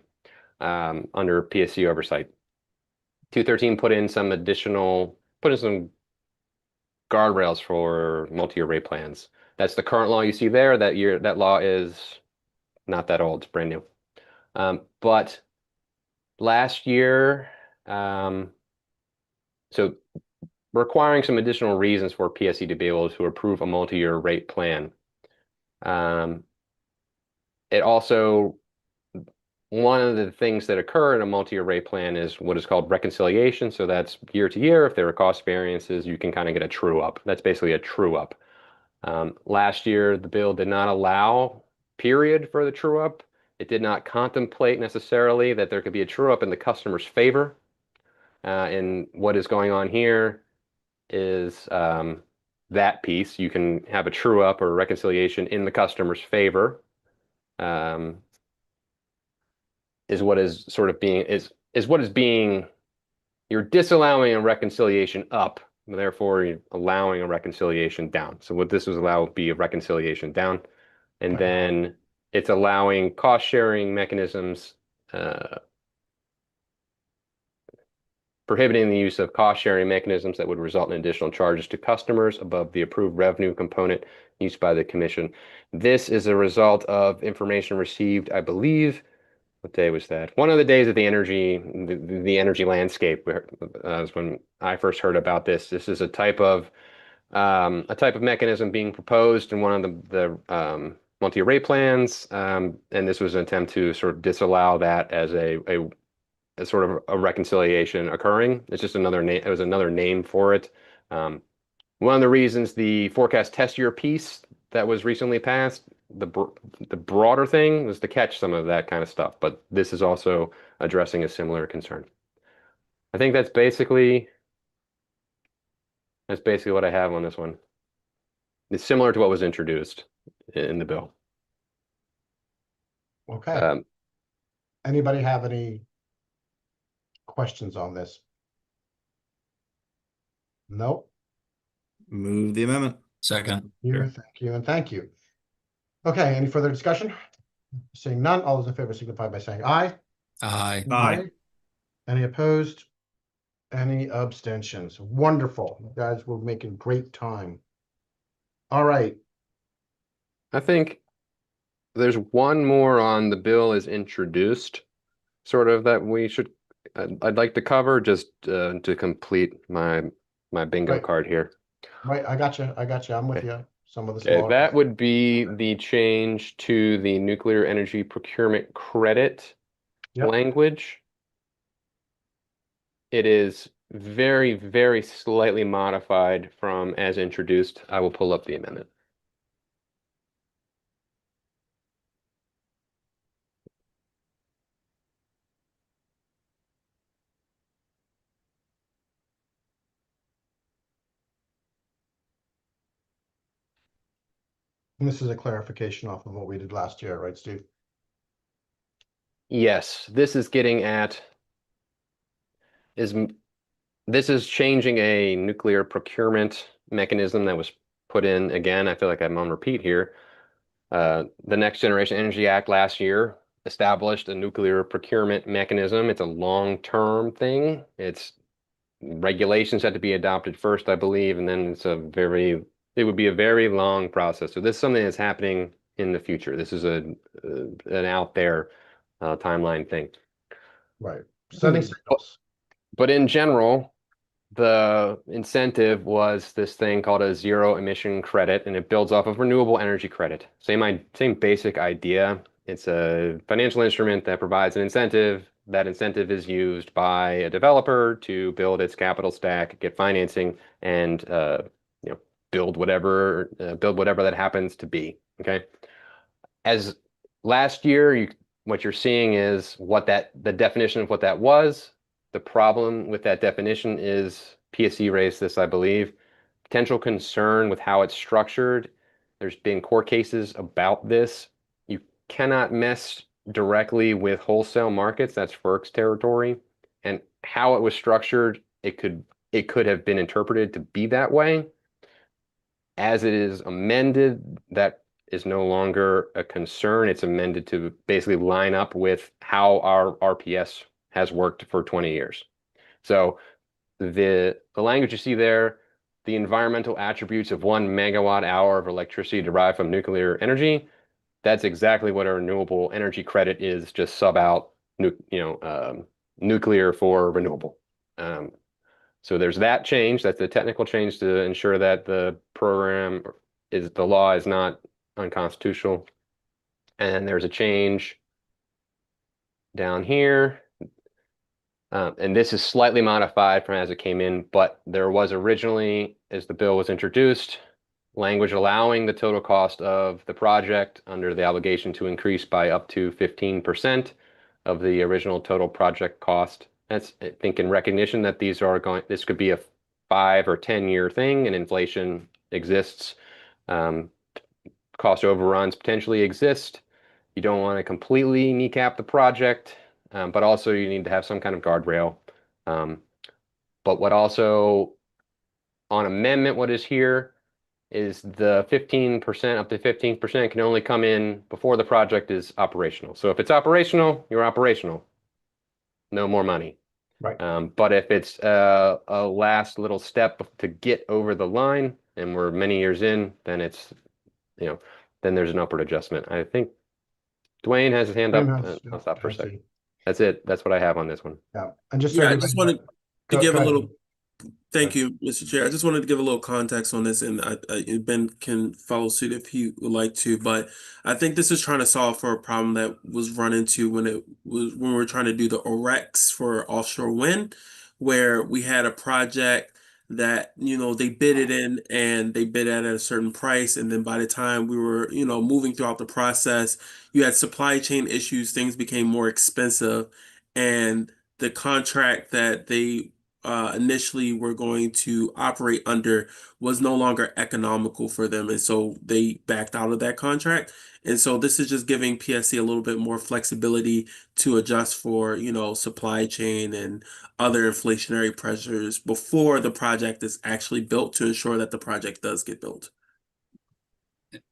Speaker 3: under PSC oversight. 213 put in some guardrails for multi-year rate plans. That's the current law you see there. That law is not that old, it's brand new. But last year, so requiring some additional reasons for PSC to be able to approve a multi-year rate plan. It also, one of the things that occur in a multi-year rate plan is what is called reconciliation. So that's year to year. If there are cost variances, you can kind of get a true up. That's basically a true up. Last year, the bill did not allow period for the true up. It did not contemplate necessarily that there could be a true up in the customer's favor. And what is going on here is that piece. You can have a true up or reconciliation in the customer's favor. Is what is sort of being you're disallowing a reconciliation up, therefore you're allowing a reconciliation down. So what this was allowed would be a reconciliation down, and then it's allowing cost sharing mechanisms, prohibiting the use of cost sharing mechanisms that would result in additional charges to customers above the approved revenue component used by the commission. This is a result of information received, I believe. What day was that? One of the days of the energy landscape was when I first heard about this. This is a type of mechanism being proposed in one of the multi-year rate plans, and this was an attempt to sort of disallow that as a sort of a reconciliation occurring. It's just another name. It was another name for it. One of the reasons the forecast test year piece that was recently passed, the broader thing was to catch some of that kind of stuff, but this is also addressing a similar concern. I think that's basically what I have on this one. It's similar to what was introduced in the bill.
Speaker 1: Okay. Anybody have any questions on this? Nope.
Speaker 4: Move the amendment.
Speaker 15: Second.
Speaker 1: Thank you, and thank you. Okay, any further discussion? Seeing none, all those in favor signify by saying aye.
Speaker 15: Aye.
Speaker 4: Aye.
Speaker 1: Any opposed? Any abstentions? Wonderful. You guys were making great time. All right.
Speaker 3: I think there's one more on the bill is introduced, sort of that I'd like to cover just to complete my bingo
Speaker 1: Right.
Speaker 3: card here.
Speaker 1: Right, I got you. I'm with
Speaker 3: Okay.
Speaker 1: you. Some of this
Speaker 3: Okay,
Speaker 1: law.
Speaker 3: that would be the change to the nuclear energy procurement credit
Speaker 1: Yep.
Speaker 3: language. It is very, very slightly modified from as introduced. I will pull up the amendment.
Speaker 1: And this is a clarification off of what we did last year, right, Steve?
Speaker 3: Yes, this is getting at this is changing a nuclear procurement mechanism that was put in again. I feel like I'm on repeat here. The Next Generation Energy Act last year established a nuclear procurement mechanism. It's a long-term thing. It's regulations had to be adopted first, I believe, and then it would be a very long process. So this is something that's happening in the future. This is an out there timeline thing.
Speaker 1: Right. Sending signals.
Speaker 3: But in general, the incentive was this thing called a zero emission credit, and it builds off of renewable energy credit. Same basic idea. It's a financial instrument that provides an incentive. That incentive is used by a developer to build its capital stack, get financing, and build whatever that happens to be. Okay. As last year, what you're seeing is the definition of what that was. The problem with that definition is PSC raised this, I believe, potential concern with how it's structured. There's been court cases about this. You cannot mess directly with wholesale markets. That's FERC's territory. And how it was structured, it could have been interpreted to be that way. As it is amended, that is no longer a concern. It's amended to basically line up with how our RPS has worked for 20 years. So the language you see there, the environmental attributes of 1 megawatt hour of electricity derived from nuclear energy, that's exactly what a renewable energy credit is, just sub out nuclear for renewable. So there's that change. That's the technical change to ensure that the law is not unconstitutional. And there's a change down here. And this is slightly modified from as it came in, but there was originally, as the bill was introduced, language allowing the total cost of the project under the obligation to increase by up to 15% of the original total project cost. That's, I think, in recognition that this could be a 5 or 10-year thing, and inflation exists. Cost overruns potentially exist. You don't want to completely kneecap the project, but also you need to have some kind of guardrail. But what also on amendment, what is here is the 15%, up to 15% can only come in before the project is operational. So if it's operational, you're operational. No more money.
Speaker 1: Right.
Speaker 3: But if it's a last little step to get over the line, and we're many years in, then it's, then there's an upward adjustment. I think Dwayne has his hand up. I'll stop for a second. That's it. That's what I have on this one.
Speaker 1: Yeah. And just
Speaker 10: I just wanted to give a little.
Speaker 1: ahead.
Speaker 10: Thank you, Mr. Chair. I just wanted to give a little context on this, and Ben can follow suit if he would like to. But I think this is trying to solve for a problem that was run into when we were trying to do the ORECs for offshore wind, where we had a project that they bid it in and they bid at a certain price, and then by the time we were moving throughout the process, you had supply chain issues. Things became more expensive, and the contract that they initially were going to operate under was no longer economical for them, and so they backed out of that contract. And so this is just giving PSC a little bit more flexibility to adjust for supply chain and other inflationary pressures before the project is actually built, to ensure that the project does get built.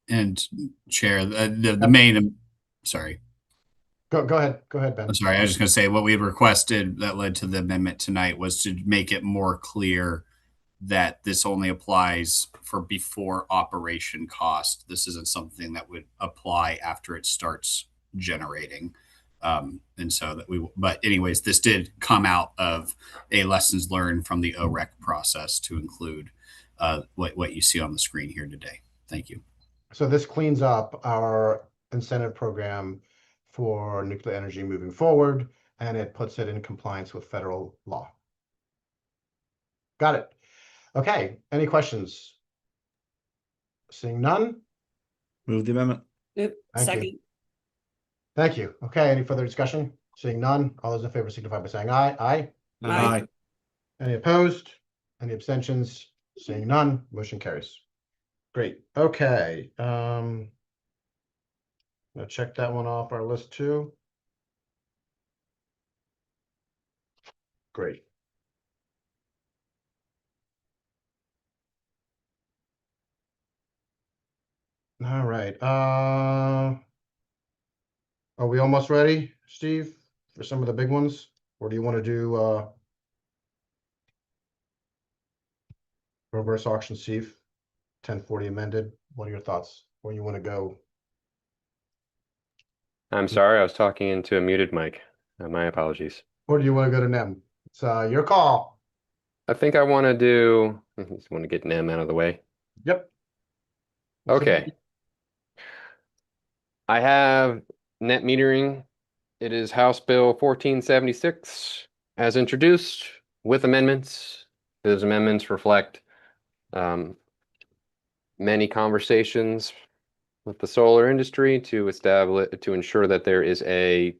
Speaker 13: And Chair, the main, sorry.
Speaker 1: Go ahead, Ben.
Speaker 13: I'm sorry, I was just going to say what we had requested that led to the amendment tonight was to make it more clear that this only applies for before operation cost. This isn't something that would apply after it starts generating. And so that but anyways, this did come out of a lessons learned from the OREC process to include what you see on the screen here today. Thank you.
Speaker 1: So this cleans up our incentive program for nuclear energy moving forward, and it puts it in compliance with federal law. Got it. Okay, any questions? Seeing none?
Speaker 4: Move the amendment.
Speaker 1: Thank
Speaker 14: Second.
Speaker 1: you. Thank you. Okay, any further discussion? Seeing none, all those in favor signify by saying aye. Aye.
Speaker 14: Aye.
Speaker 1: Any opposed? Any abstentions? Seeing none, motion carries. Great. Okay. I'll check that one off our list too. Great. All right. Are we almost ready, Steve, for some of the big ones? Or do you want to do reverse auction, Steve? 1040 amended. What are your thoughts? Where you want to go?
Speaker 3: I'm sorry, I was talking into a muted mic. My apologies.
Speaker 1: Or do you want to go to NEM? It's your call.
Speaker 3: I think I want to just want to get NEM out of the way.
Speaker 1: Yep.
Speaker 3: Okay. I have net metering. It is House Bill 1476 as introduced with amendments. Those amendments reflect many conversations with the solar industry to ensure that there is a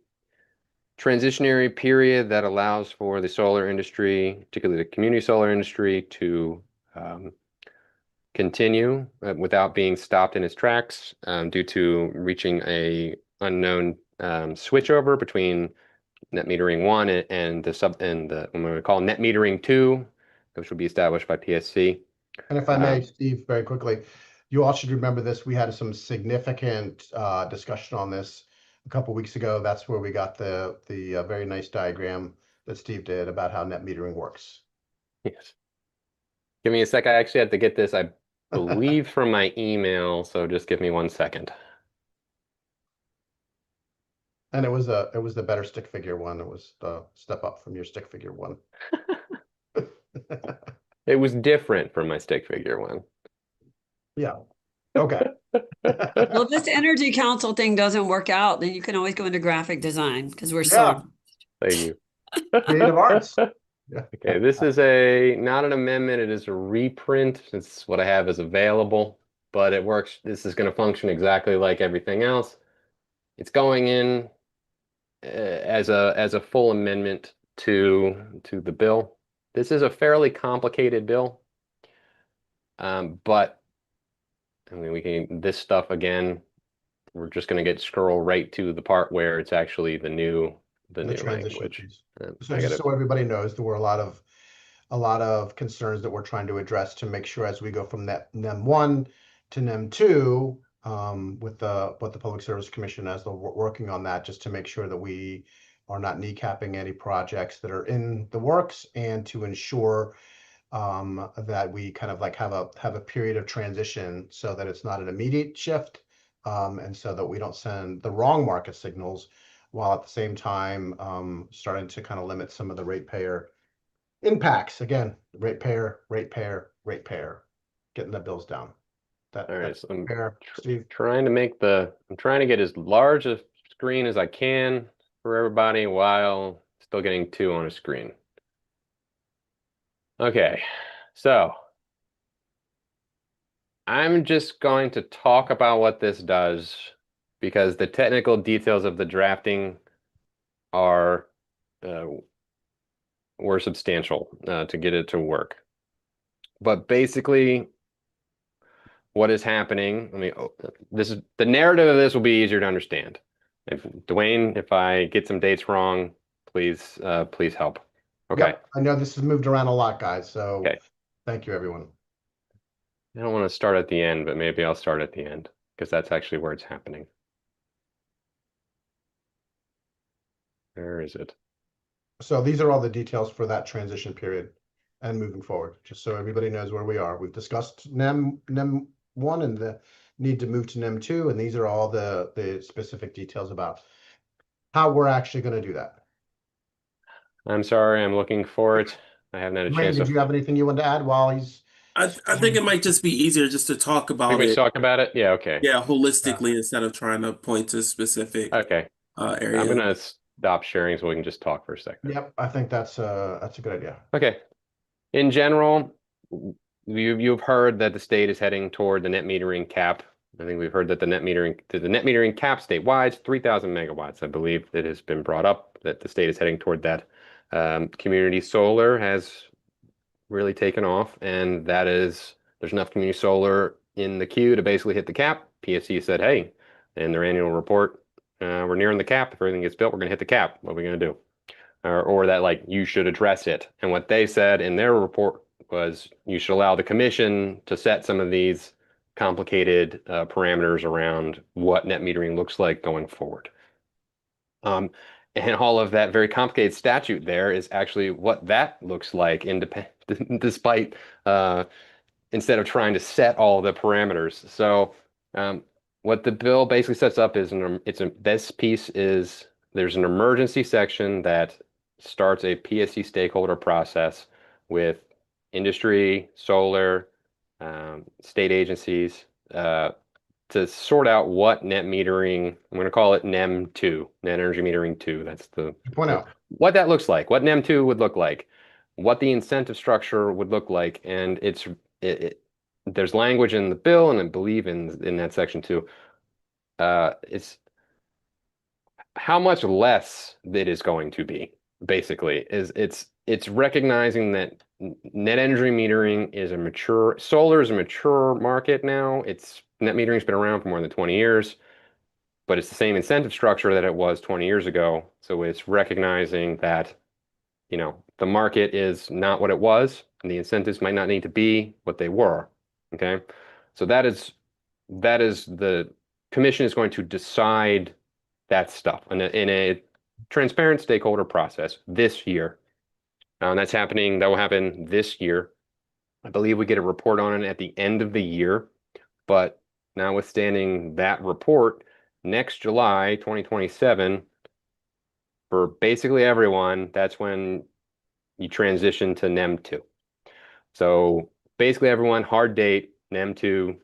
Speaker 3: transitionary period that allows for the solar industry, particularly the community solar industry, to continue without being stopped in its tracks due to reaching a unknown switchover between net metering 1 and what we call net metering 2, which will be established by PSC.
Speaker 1: And if I may, Steve, very quickly, you all should remember this. We had some significant discussion on this a couple weeks ago. That's where we got the very nice diagram that Steve did about how net metering works.
Speaker 3: Yes. Give me a sec. I actually had to get this, I believe, from my email. So just give me 1 second.
Speaker 1: And it was the better stick figure one. It was the step up from your stick figure one.
Speaker 3: It was different from my stick figure one.
Speaker 1: Yeah. Okay.
Speaker 14: Well, if this Energy Council thing doesn't work out, then you can always go into graphic design because we're
Speaker 1: Yeah.
Speaker 3: Thank you.
Speaker 1: Creative arts. Yeah.
Speaker 3: Okay, this is not an amendment, it is a reprint. It's what I have is available, but it works. This is going to function exactly like everything else. It's going in as a full amendment to the bill. This is a fairly complicated bill, but I mean, this stuff again, we're just going to scroll right to the part where it's actually the new language.
Speaker 1: So just so everybody knows, there were a lot of concerns that we're trying to address to make sure as we go from NEM 1 to NEM 2 with the Public Service Commission as they're working on that, just to make sure that we are not kneecapping any projects that are in the works, and to ensure that we kind of like have a period of transition so that it's not an immediate shift, and so that we don't send the wrong market signals, while at the same time starting to kind of limit some of the ratepayer impacts. Again, ratepayer, getting the bills down.
Speaker 3: All right, so I'm
Speaker 1: Steve.
Speaker 3: trying to get as large a screen as I can for everybody while still getting 2 on a screen. Okay, so I'm just going to talk about what this does because the technical details of the drafting were substantial to get it to work. But basically, what is happening? The narrative of this will be easier to understand. Dwayne, if I get some dates wrong, please help. Okay.
Speaker 1: Yep, I know this has moved around a lot, guys. So
Speaker 3: okay.
Speaker 1: Thank you, everyone.
Speaker 3: I don't want to start at the end, but maybe I'll start at the end because that's actually where it's happening. Where is it?
Speaker 1: So these are all the details for that transition period and moving forward, just so everybody knows where we are. We've discussed NEM 1 and the need to move to NEM 2, and these are all the specific details about how we're actually going to do that.
Speaker 3: I'm sorry, I'm looking for it. I haven't had a
Speaker 1: Wayne,
Speaker 3: chance
Speaker 1: did
Speaker 3: to.
Speaker 1: you have anything you wanted to add while he's?
Speaker 10: I think it might just be easier just to talk
Speaker 3: Think
Speaker 10: about
Speaker 3: we
Speaker 10: it,
Speaker 3: talk about it? Yeah, okay.
Speaker 10: yeah, holistically instead of trying to point to specific
Speaker 3: Okay.
Speaker 10: areas.
Speaker 3: I'm gonna stop sharing so we can just talk for a second.
Speaker 1: Yep, I think that's a good idea.
Speaker 3: Okay. In general, you've heard that the state is heading toward the net metering cap. I think we've heard that the net metering cap statewide is 3,000 megawatts. I believe it has been brought up that the state is heading toward that. Community solar has really taken off, and there's enough community solar in the queue to basically hit the cap. PSC said, hey, in their annual report, we're nearing the cap. If everything gets built, we're going to hit the cap. What are we going to do? Or that, like, you should address it. And what they said in their report was you should allow the commission to set some of these complicated parameters around what net metering looks like going forward. And all of that very complicated statute there is actually what that looks like, despite instead of trying to set all the parameters. So what the bill basically sets up is this piece is there's an emergency section that starts a PSC stakeholder process with industry, solar, state agencies, to sort out what net metering, I'm going to call it NEM 2, net energy metering 2. That's the
Speaker 1: Point out
Speaker 3: what that looks like, what NEM 2 would look like, what the incentive structure would look like. And there's language in the bill, and I believe in that section too. It's how much less it is going to be, basically, it's recognizing that net energy metering is solar is a mature market now. Net metering's been around for more than 20 years, but it's the same incentive structure that it was 20 years ago. So it's recognizing that, the market is not what it was, and the incentives might not need to be what they were. Okay. So that is the commission is going to decide that stuff in a transparent stakeholder process this year. And that will happen this year. I believe we get a report on it at the end of the year, but notwithstanding that report, next July 2027, for basically everyone, that's when you transition to NEM 2. So basically everyone, hard date, NEM 2,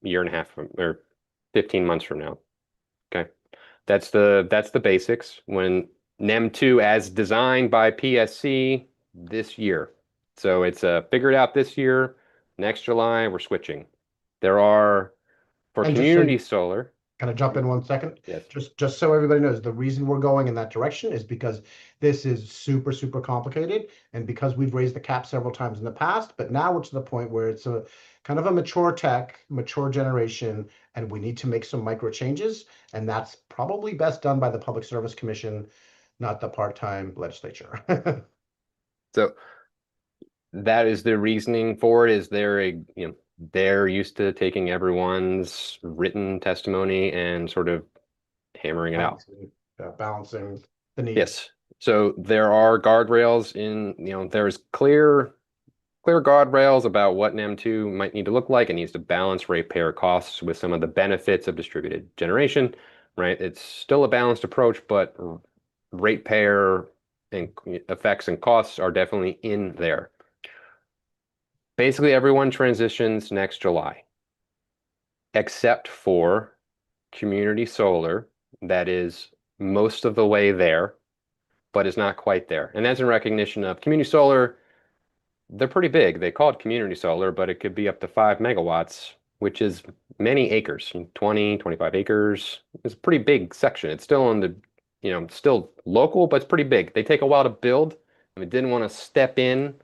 Speaker 3: year and a half or 15 months from now. Okay. That's the basics. When NEM 2 as designed by PSC this year. So it's figured out this year. Next July, we're switching. There are, for
Speaker 1: And
Speaker 3: community solar.
Speaker 1: Can I jump in 1 second?
Speaker 3: Yes.
Speaker 1: Just so everybody knows, the reason we're going in that direction is because this is super, super complicated, and because we've raised the cap several times in the past, but now we're to the point where it's a kind of a mature tech, mature generation, and we need to make some micro changes, and that's probably best done by the Public Service Commission, not the part-time legislature.
Speaker 3: So that is the reasoning for it. Is they're used to taking everyone's written testimony and sort of hammering it out.
Speaker 1: Balancing the needs.
Speaker 3: Yes. So there are guardrails there's clear guardrails about what NEM 2 might need to look like. It needs to balance ratepayer costs with some of the benefits of distributed generation, right? It's still a balanced approach, but ratepayer and effects and costs are definitely in there. Basically, everyone transitions next July, except for community solar, that is most of the way there, but is not quite there. And that's in recognition of community solar. They're pretty big. They call it community solar, but it could be up to 5 megawatts, which is many acres, 20, 25 acres. It's a pretty big section. It's still on the, still local, but it's pretty big. They take a while to build. If it didn't want to step in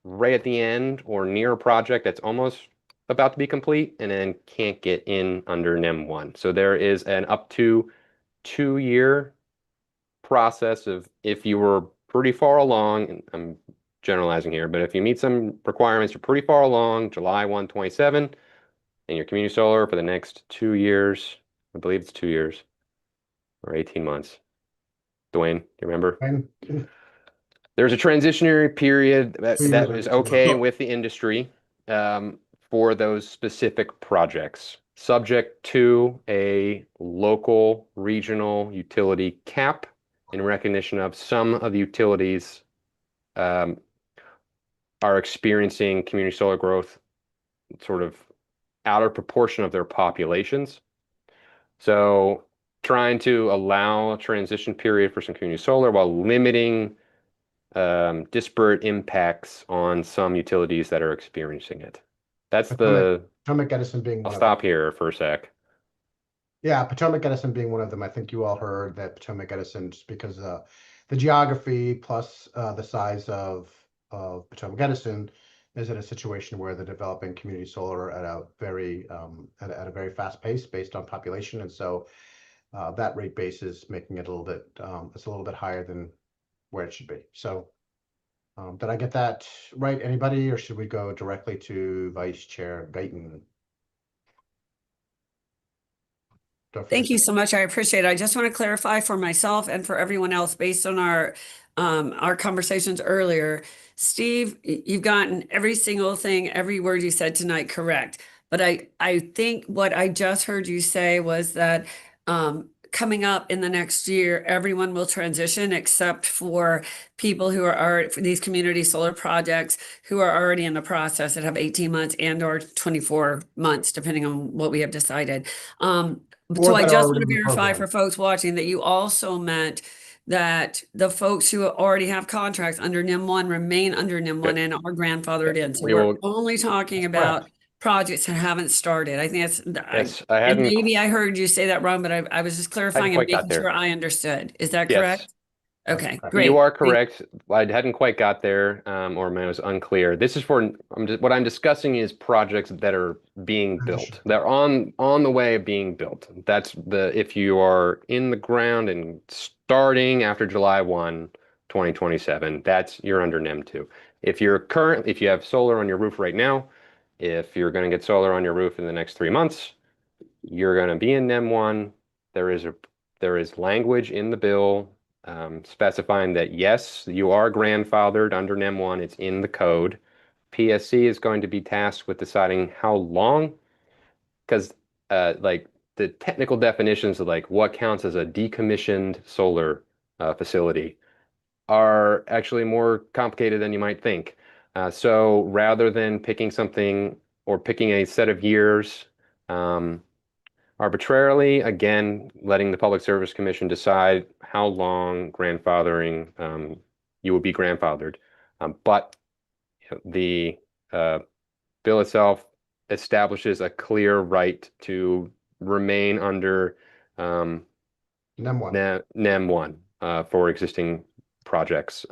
Speaker 3: right at the end or near a project that's almost about to be complete and then can't get in under NEM 1. So there is an up to 2-year process of, if you were pretty far along, and I'm generalizing here, but if you meet some requirements, you're pretty far along, July 1, 27, and your community solar for the next 2 years, I believe it's 2 years or 18 months. Dwayne, do you remember? There's a transitionary period that is okay with the industry for those specific projects, subject to a local regional utility cap in recognition of some of the utilities are experiencing community solar growth sort of out of proportion of their populations. So trying to allow a transition period for some community solar while limiting disparate impacts on some utilities that are experiencing it. That's
Speaker 1: Potomac Edison being one
Speaker 3: I'll
Speaker 1: of
Speaker 3: stop
Speaker 1: them.
Speaker 3: here for a sec.
Speaker 1: Yeah, Potomac Edison being one of them. I think you all heard that Potomac Edison, just because the geography plus the size of Potomac Edison is in a situation where they're developing community solar at a very fast pace based on population, and so that rate base is making it a little bit it's a little bit higher than where it should be. So did I get that right? Anybody, or should we go directly to Vice Chair Guyton?
Speaker 14: Thank you so much. I appreciate it. I just want to clarify for myself and for everyone else based on our conversations earlier. Steve, you've gotten every single thing, every word you said tonight correct. But I think what I just heard you say was that coming up in the next year, everyone will transition except for people who are for these community solar projects who are already in the process that have 18 months and or 24 months, depending on what we have decided. So I just want to verify for folks watching that you also meant that the folks who already have contracts under NIM 1 remain under NIM 1 and are grandfathered in. So we're only talking about projects that haven't started. I think that's, and maybe I heard you say that wrong, but I was just clarifying and making sure I understood. Is that correct? Okay, great.
Speaker 3: You are correct. I hadn't quite got there, or I was unclear. This is for what I'm discussing is projects that are being built. They're on the way of being built. That's if you are in the ground and starting after July 1, 2027, you're under NEM 2. If you have solar on your roof right now, if you're going to get solar on your roof in the next 3 months, you're going to be in NEM 1. There is language in the bill specifying that yes, you are grandfathered under NEM 1. It's in the code. PSC is going to be tasked with deciding how long, because like the technical definitions of like what counts as a decommissioned solar facility are actually more complicated than you might think. So rather than picking something or picking a set of years arbitrarily, again, letting the Public Service Commission decide how long grandfathering you will be grandfathered. But the bill itself establishes a clear right to remain under
Speaker 1: NEM
Speaker 3: 1 for existing projects.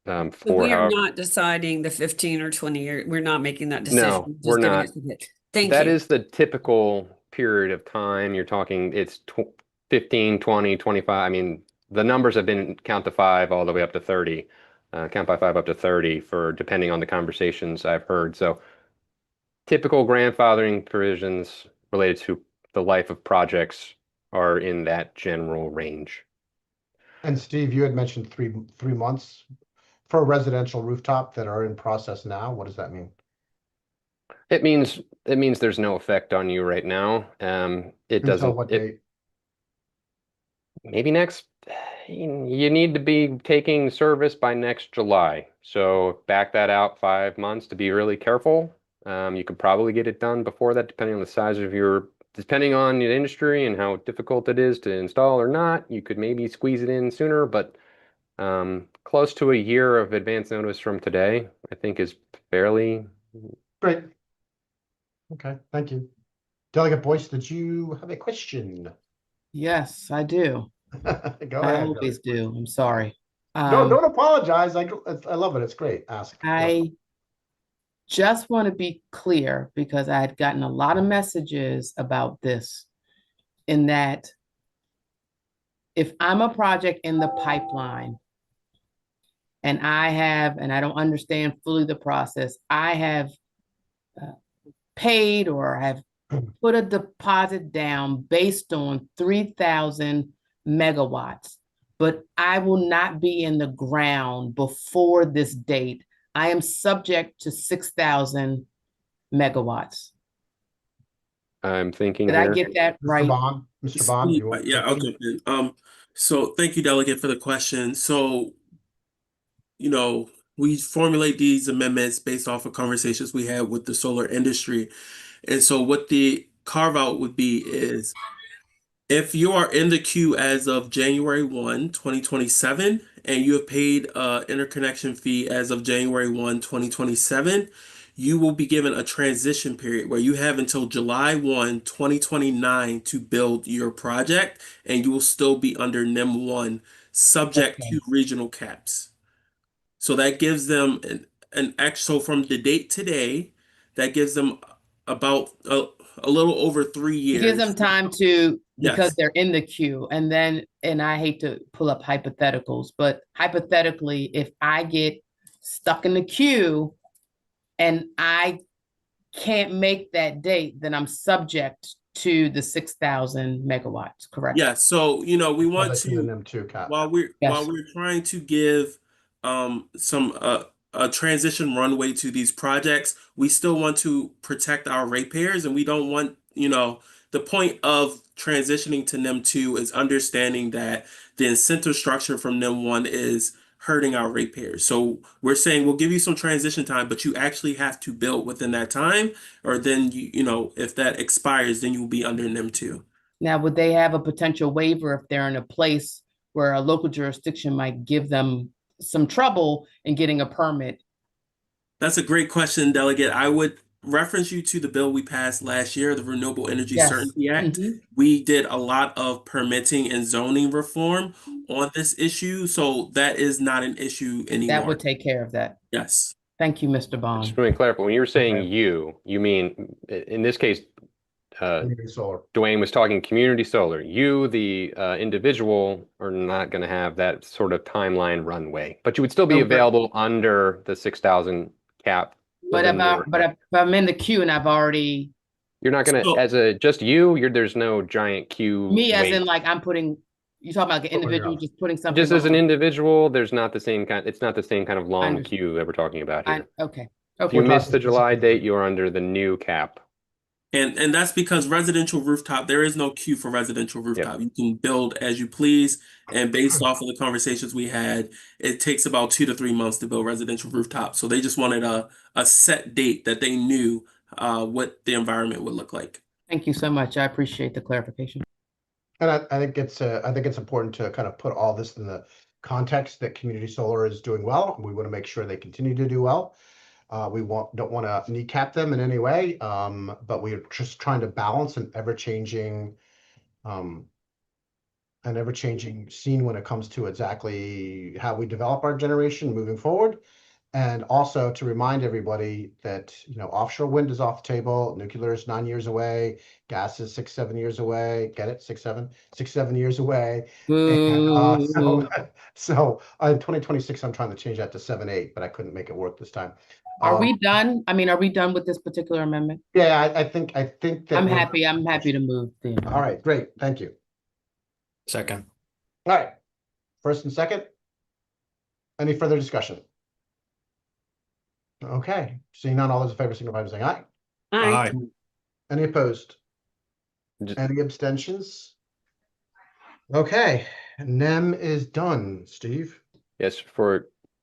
Speaker 14: So we are not deciding the 15 or 20 year. We're not making that decision.
Speaker 3: No, we're not.
Speaker 14: Thank you.
Speaker 3: That is the typical period of time. You're talking it's 15, 20, 25. I mean, the numbers have been count to 5 all the way up to 30. Count by 5 up to 30 for depending on the conversations I've heard. So typical grandfathering provisions related to the life of projects are in that general range.
Speaker 1: And Steve, you had mentioned three months for a residential rooftop that are in process now. What does that mean?
Speaker 3: It means there's no effect on you right now. It doesn't.
Speaker 1: Until what date?
Speaker 3: Maybe next. You need to be taking service by next July. So back that out 5 months to be really careful. You could probably get it done before that, depending on the size of depending on the industry and how difficult it is to install or not. You could maybe squeeze it in sooner, but close to a year of advance notice from today, I think is fairly
Speaker 1: great. Okay, thank you. Delegate Boyce, did you have a question?
Speaker 9: Yes, I do.
Speaker 1: Go ahead.
Speaker 9: I always do. I'm sorry.
Speaker 1: No, don't apologize. I love it. It's great. Ask.
Speaker 9: I just want to be clear because I had gotten a lot of messages about this, in that if I'm a project in the pipeline and I don't understand fully the process, I have paid or have put a deposit down based on 3,000 megawatts, but I will not be in the ground before this date. I am subject to 6,000 megawatts.
Speaker 3: I'm thinking
Speaker 9: Did I
Speaker 3: here.
Speaker 9: get that right?
Speaker 1: Mr. Bond, you want
Speaker 10: Yeah, I'll jump in. So thank you, Delegate, for the question. So, you know, we formulate these amendments based off of conversations we had with the solar industry. And so what the carve out would be is if you are in the queue as of January 1, 2027, and you have paid interconnection fee as of January 1, 2027, you will be given a transition period where you have until July 1, 2029 to build your project, and you will still be under NEM 1, subject to regional caps. So that gives them so from the date today, that gives them about a little over 3 years.
Speaker 9: It gives them time to, because
Speaker 10: Yes.
Speaker 9: they're in the queue. And then, and I hate to pull up hypotheticals, but hypothetically, if I get stuck in the queue and I can't make that date, then I'm subject to the 6,000 megawatts, correct?
Speaker 10: Yeah, so we want
Speaker 1: That's in
Speaker 10: to,
Speaker 1: them too, Cap.
Speaker 10: while we're trying to give some a transition runway to these projects, we still want to protect our ratepayers, and we don't want, the point of transitioning to NEM 2 is understanding that the incentive structure from NEM 1 is hurting our ratepayers. So we're saying we'll give you some transition time, but you actually have to build within that time, or then if that expires, then you'll be under NEM 2.
Speaker 9: Now, would they have a potential waiver if they're in a place where a local jurisdiction might give them some trouble in getting a permit?
Speaker 10: That's a great question, Delegate. I would reference you to the bill we passed last year, the Renewable Energy
Speaker 9: Yes.
Speaker 10: Certainty Act. We did a lot of permitting and zoning reform on this issue, so that is not an issue anymore.
Speaker 9: That would take care of that.
Speaker 10: Yes.
Speaker 9: Thank you, Mr.
Speaker 3: Just
Speaker 9: Bond.
Speaker 3: want to clarify, when you were saying you mean, in this case,
Speaker 1: Community solar.
Speaker 3: Dwayne was talking community solar. You, the individual, are not going to have that sort of timeline runway, but you would still be available under the 6,000 cap.
Speaker 9: But if I'm in the queue and I've already,
Speaker 3: you're not going to, as a just there's no giant queue.
Speaker 9: me as in like I'm putting, you talking about like an individual just putting something.
Speaker 3: Just as an
Speaker 9: on.
Speaker 3: individual, there's not the same kind. It's not the same kind of long queue that we're talking about here.
Speaker 9: Okay.
Speaker 3: If you missed the July date, you're under the new cap.
Speaker 10: And that's because residential rooftop, there is no queue for residential rooftop. You can build as you please. And based off of the conversations we had, it takes about 2 to 3 months to build residential rooftop. So they just wanted a set date that they knew what the environment would look like.
Speaker 9: Thank you so much. I appreciate the clarification.
Speaker 1: And I think it's important to kind of put all this in the context that community solar is doing well. We want to make sure they continue to do well. We don't want to kneecap them in any way, but we're just trying to balance an ever-changing scene when it comes to exactly how we develop our generation moving forward. And also to remind everybody that, offshore wind is off the table, nuclear is 9 years away, gas is 6-7 years away. Get it? 6-7 years away. And, so in 2026, I'm trying to change that to 7-8, but I couldn't make it work this time.
Speaker 9: Are we done? I mean, are we done with this particular amendment?
Speaker 1: Yeah, I think that
Speaker 9: I'm happy to move the.
Speaker 1: All right, great. Thank you.
Speaker 12: Second.
Speaker 1: All right. First and second. Any further discussion? Okay. Seeing none, all those in favor signify by saying aye.
Speaker 14: Aye.
Speaker 1: Any opposed? Any abstentions? Okay. NEM is done, Steve.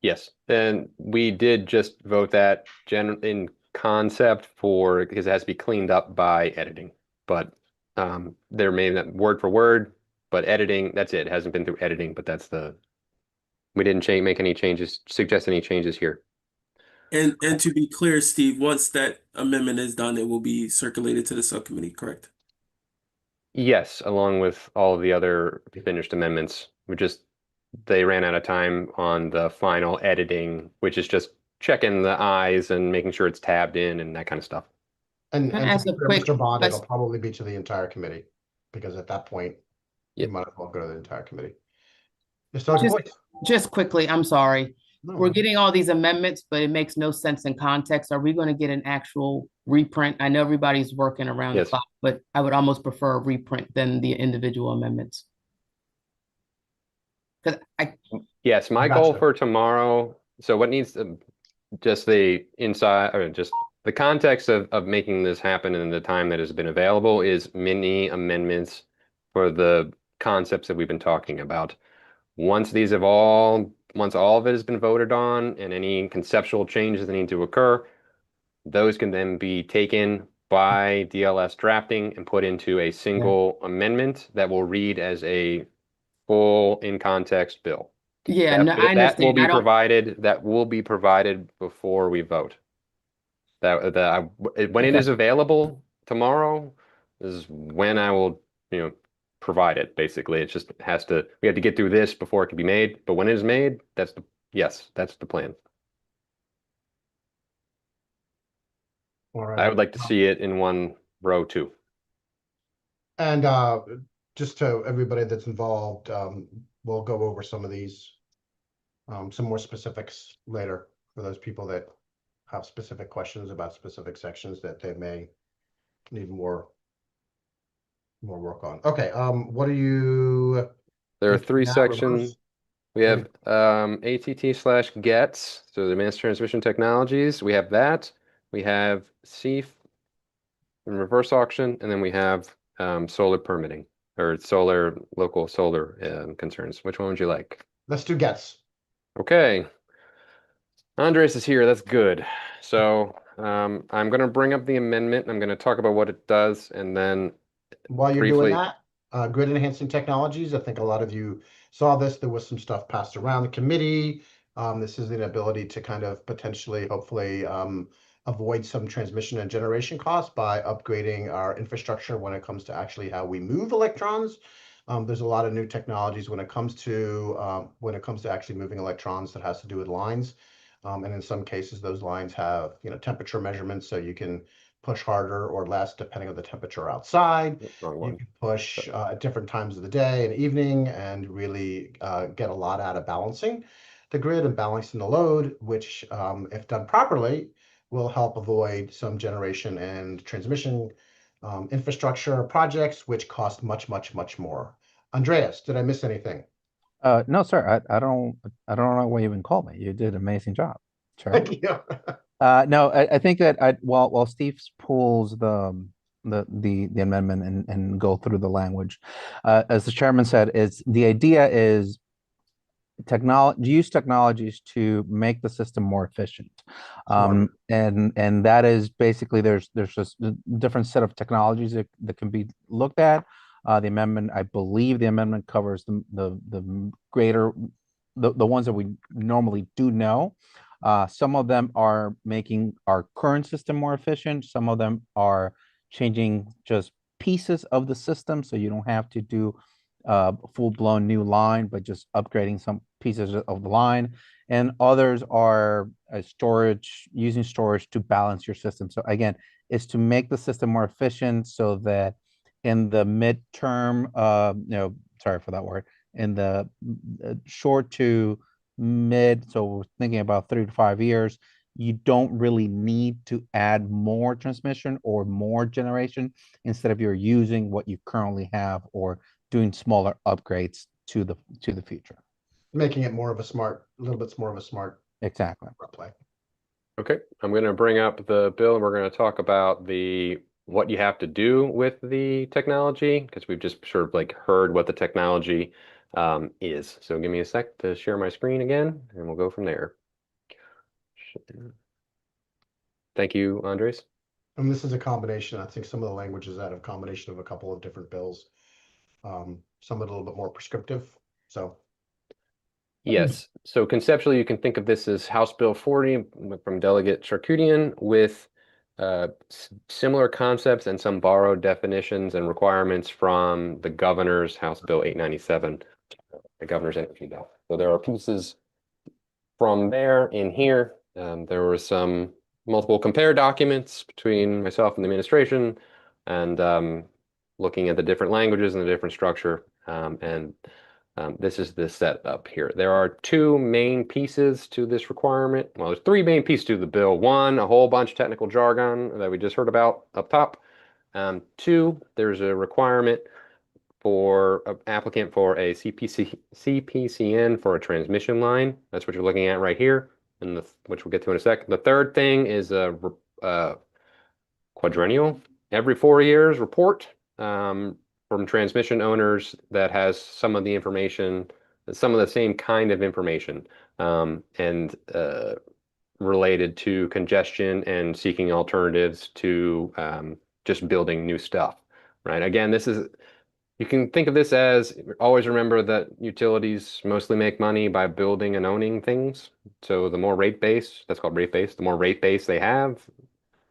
Speaker 3: Yes, and we did just vote that in concept because it has to be cleaned up by editing. But there may not word for word, but editing, that's it. It hasn't been through editing, but we didn't make any changes, suggest any changes here.
Speaker 10: And to be clear, Steve, once that amendment is done, it will be circulated to the subcommittee, correct?
Speaker 3: Yes, along with all of the other finished amendments. They ran out of time on the final editing, which is just checking the I's and making sure it's tabbed in and that kind of stuff.
Speaker 1: And
Speaker 9: as a quick,
Speaker 1: Mr. Bond, it'll probably be to the entire committee, because at that point, you might as well go to the entire committee.
Speaker 9: Just quickly, I'm sorry. we're getting all these amendments, but it makes no sense in context. Are we going to get an actual reprint? I know everybody's working around the
Speaker 3: Yes.
Speaker 9: clock, but I would almost prefer a reprint than the individual amendments. Because
Speaker 3: Yes, my goal
Speaker 1: Gotcha.
Speaker 3: for tomorrow, so what needs to, just the inside, or just the context of making this happen in the time that has been available is mini amendments for the concepts that we've been talking about. Once all of it has been voted on and any conceptual changes that need to occur, those can then be taken by DLS drafting and put into a single amendment that will read as a full in context bill.
Speaker 9: yeah,
Speaker 3: That
Speaker 9: no, I
Speaker 3: that will
Speaker 9: understand.
Speaker 3: be
Speaker 9: I don't.
Speaker 3: provided. That will be provided before we vote. When it is available tomorrow is when I will, provide it. Basically, it just has to. We have to get through this before it can be made. But when it is made, that's the plan.
Speaker 1: All right.
Speaker 3: I would like to see it in one row too.
Speaker 1: And just to everybody that's involved, we'll go over some of these, some more specifics later for those people that have specific questions about specific sections that they may need more work on. Okay, what are you?
Speaker 3: There are
Speaker 1: If
Speaker 3: three
Speaker 1: not,
Speaker 3: sections.
Speaker 1: reverse.
Speaker 3: We have ATT/GETS, so the Advanced Transmission Technologies. We have that. We have SEAF and reverse auction, and then we have solar permitting or local solar concerns. Which one would you like?
Speaker 1: Let's do gets.
Speaker 3: Okay. Andres is here. That's good. So I'm going to bring up the amendment. I'm going to talk about what it does, and then
Speaker 1: While you're
Speaker 3: briefly.
Speaker 1: doing that, grid enhancing technologies, I think a lot of you saw this. There was some stuff passed around the committee. This is the ability to kind of potentially, hopefully, avoid some transmission and generation costs by upgrading our infrastructure when it comes to actually how we move electrons. There's a lot of new technologies when it comes to actually moving electrons that has to do with lines. And in some cases, those lines have, temperature measurements, so you can push harder or less depending on the temperature outside. You can push at different times of the day and evening and really get a lot out of balancing the grid and balancing the load, which if done properly, will help avoid some generation and transmission infrastructure projects, which cost much, much, much more. Andreas, did I miss anything?
Speaker 7: No, sir. I don't know why you even called me. You did an amazing job. Sure.
Speaker 1: Thank you.
Speaker 7: No, I think that while Steve pulls the amendment and go through the language, as the chairman said, the idea is use technologies to make the system more efficient. And that is basically there's just a different set of technologies that can be looked at. The amendment, I believe the amendment covers the greater the ones that we normally do know. Some of them are making our current system more efficient. Some of them are changing just pieces of the system, so you don't have to do a full-blown new line, but just upgrading some pieces of the line. And others are using storage to balance your system. So again, it's to make the system more efficient so that in the midterm, sorry for that word, in the short to mid, so we're thinking about 3 to 5 years, you don't really need to add more transmission or more generation. Instead of you're using what you currently have or doing smaller upgrades to the future.
Speaker 1: Making it more of a little bit more of a smart
Speaker 7: Exactly.
Speaker 1: play.
Speaker 3: Okay, I'm going to bring up the bill and we're going to talk about what you have to do with the technology, because we've just sort of like heard what the technology is. So give me a sec to share my screen again and we'll go from there. Thank you, Andres.
Speaker 1: And this is a combination. I think some of the language is out of combination of a couple of different bills. Some a little bit more prescriptive. So
Speaker 3: yes. So conceptually, you can think of this as House Bill 40 from Delegate Charkoudian with similar concepts and some borrowed definitions and requirements from the governor's House Bill 897, the governor's energy bill. So there are pieces from there in here. There were some multiple compare documents between myself and the administration and looking at the different languages and the different structure. And This is the setup here. There are two main pieces to this requirement. Well, there's three main pieces to the bill. One, a whole bunch of technical jargon that we just heard about up top. Two, there's a requirement for an applicant for a CPCN for a transmission line. That's what you're looking at right here, and which we'll get to in a second. The third thing is a quadrennial, every 4 years report from transmission owners that has some of the information, some of the same kind of information, and related to congestion and seeking alternatives to just building new stuff, right? Again, you can think of this as, always remember that utilities mostly make money by building and owning things. So the more rate base, that's called rate base, the more rate base they have,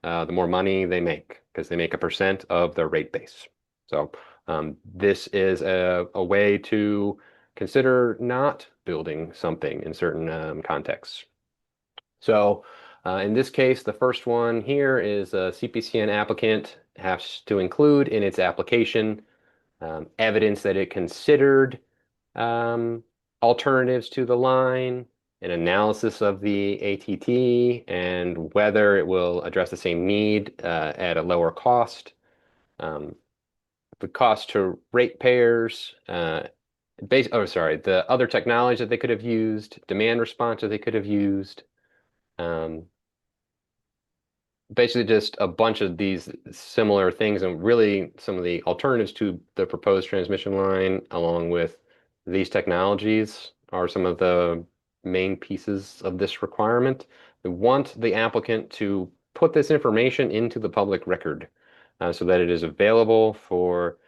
Speaker 3: the more money they make, because they make a percent of their rate base. So this is a way to consider not building something in certain contexts. So in this case, the first one here is a CPCN applicant has to include in its application evidence that it considered alternatives to the line, an analysis of the ATT, and whether it will address the same need at a lower cost. The cost to ratepayers, the other technology that they could have used, demand response that they could have used. Basically just a bunch of these similar things, and really some of the alternatives to the proposed transmission line along with these technologies are some of the main pieces of this requirement. We want the applicant to put this information into the public record so that it is available for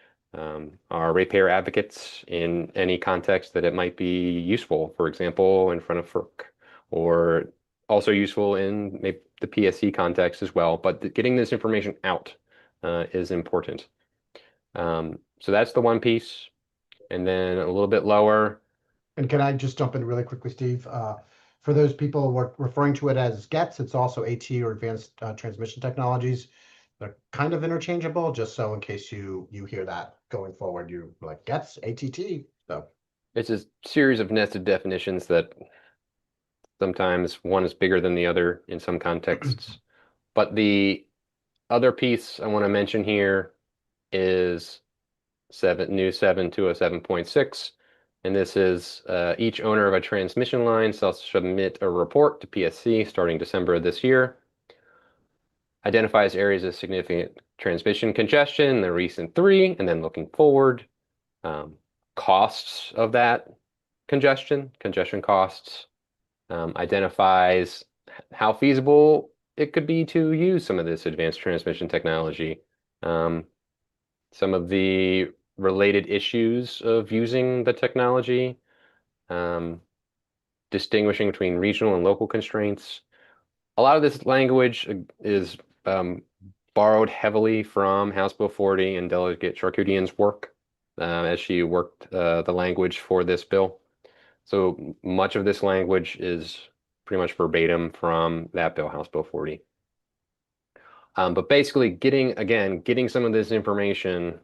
Speaker 3: our ratepayer advocates in any context that it might be useful, for example, in front of FERC, or also useful in maybe the PSC context as well, but getting this information out is important. So that's the one piece. And then a little bit lower.
Speaker 1: And can I just jump in really quickly, Steve? For those people who are referring to it as GETS, it's also AT or Advanced Transmission Technologies. They're kind of interchangeable, just so in case you hear that going forward, you're like GETS, ATT. So
Speaker 3: it's a series of nested definitions that sometimes one is bigger than the other in some contexts. But the other piece I want to mention here is new 7207.6. And this is each owner of a transmission line shall submit a report to PSC starting December of this year. Identifies areas of significant transmission congestion in the recent 3, and then looking forward, costs of that congestion costs. Identifies how feasible it could be to use some of this advanced transmission technology. Some of the related issues of using the technology, distinguishing between regional and local constraints. A lot of this language is borrowed heavily from House Bill 40 and Delegate Charkoudian's work as she worked the language for this bill. So much of this language is pretty much verbatim from that bill, House Bill 40. But basically getting some of this information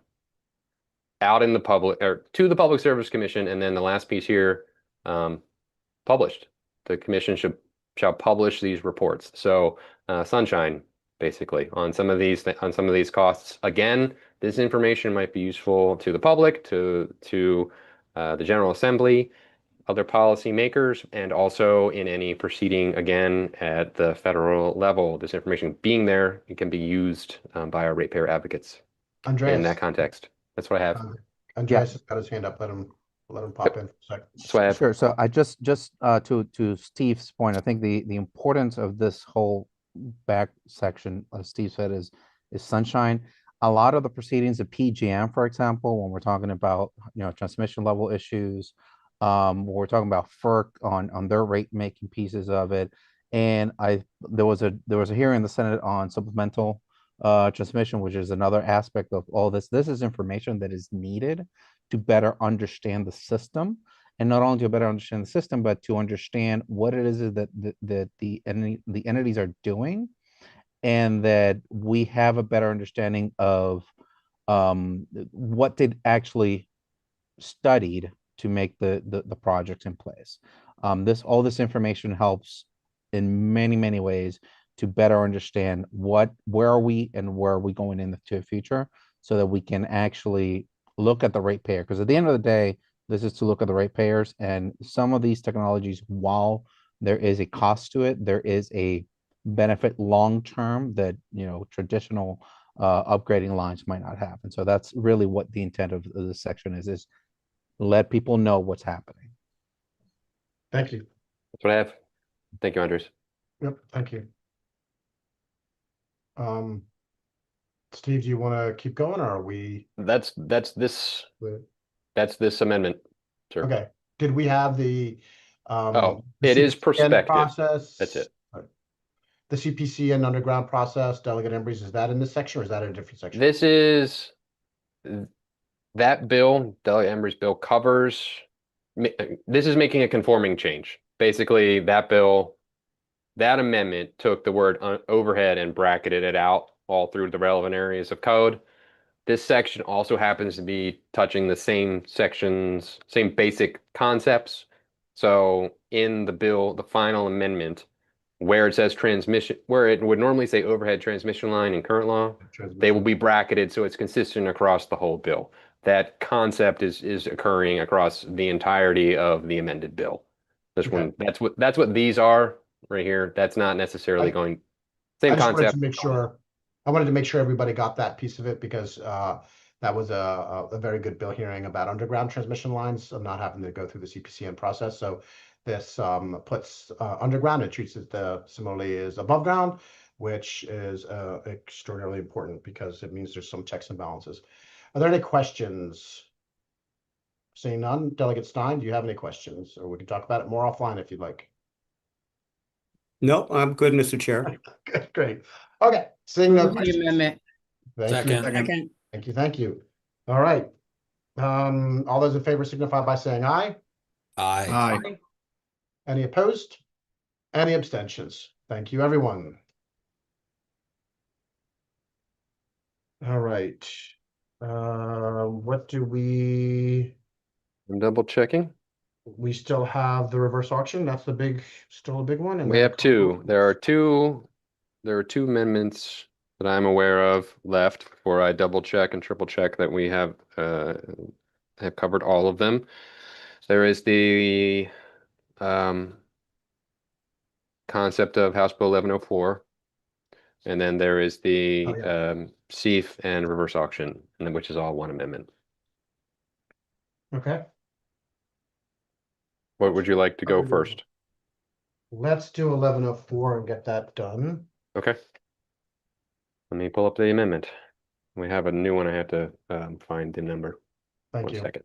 Speaker 3: out in the public, or to the Public Service Commission, and then the last piece here, published. The commission shall publish these reports. So sunshine, basically, on some of these costs. Again, this information might be useful to the public, to the General Assembly, other policy makers, and also in any proceeding, again, at the federal level. This information being there, it can be used by our ratepayer advocates in that context. That's what I have.
Speaker 1: Andreas has got his hand up. Let him pop in for a second.
Speaker 3: That's what I have.
Speaker 7: Sure. So I just to Steve's point, I think the importance of this whole back section, as Steve said, is sunshine. A lot of the proceedings of PJM, for example, when we're talking about transmission level issues, when we're talking about FERC on their rate making pieces of it, and there was a hearing in the Senate on supplemental transmission, which is another aspect of all this. This is information that is needed to better understand the system, and not only to better understand the system, but to understand what it is that the entities are doing, and that we have a better understanding of what they actually studied to make the projects in place. All this information helps in many ways to better understand where are we and where are we going into the future, so that we can actually look at the ratepayer. Because at the end of the day, this is to look at the ratepayers, and some of these technologies, while there is a cost to it, there is a benefit long term that traditional upgrading lines might not have. And so that's really what the intent of this section is let people know what's happening.
Speaker 1: Thank you.
Speaker 3: That's what I have. Thank you, Andres.
Speaker 1: Yep, thank you. Steve, do you want to keep going, or are we?
Speaker 3: That's this amendment, sir.
Speaker 1: Okay. Did we have the?
Speaker 3: Oh,
Speaker 1: the
Speaker 3: it is
Speaker 1: CPCN
Speaker 3: prospective.
Speaker 1: Process?
Speaker 3: That's it.
Speaker 1: The CPC and underground process, Delegate Embreeze, is that in this section or is that in a different section?
Speaker 3: This is that bill, Delegate Embree's bill covers. This is making a conforming change. Basically, that bill, that amendment took the word overhead and bracketed it out all through the relevant areas of code. This section also happens to be touching the same sections, same basic concepts. So in the bill, the final amendment, where it says transmission, where it would normally say overhead transmission line in current law, they will be bracketed so it's consistent across the whole bill. That concept is occurring across the entirety of the amended bill. This one, that's what these are right here. That's not necessarily going same
Speaker 1: I just
Speaker 3: concept.
Speaker 1: wanted to make sure. I wanted to make sure everybody got that piece of it, because that was a very good bill hearing about underground transmission lines and not having to go through the CPCN process. So this puts underground and treats it similarly as above ground, which is extraordinarily important because it means there's some checks and balances. Are there any questions? Seeing none, Delegate Stein, do you have any questions? Or we can talk about it more offline if you'd like.
Speaker 2: No, I'm good, Mr. Chair.
Speaker 1: Good, great. Okay, seeing no
Speaker 9: Move the
Speaker 1: questions.
Speaker 9: amendment.
Speaker 1: Thank you.
Speaker 14: Second.
Speaker 1: Thank you, thank you. All right. All those in favor signify by saying aye.
Speaker 4: Aye.
Speaker 1: Any opposed? Any abstentions? Thank you, everyone. All right. What do we?
Speaker 3: I'm double checking.
Speaker 1: We still have the reverse auction. That's still a big one. And
Speaker 3: We
Speaker 1: then
Speaker 3: have two. There are two amendments that I'm aware of left before I double check and triple check that we have covered all of them. There is the concept of House Bill 1104, and then there is the CEF and reverse auction, and then which is all one amendment.
Speaker 1: Okay.
Speaker 3: What would you like to go first?
Speaker 1: Let's do 1104 and get that done.
Speaker 3: Okay. Let me pull up the amendment. We have a new one. I have to find the number.
Speaker 1: Thank you.
Speaker 3: 1 second.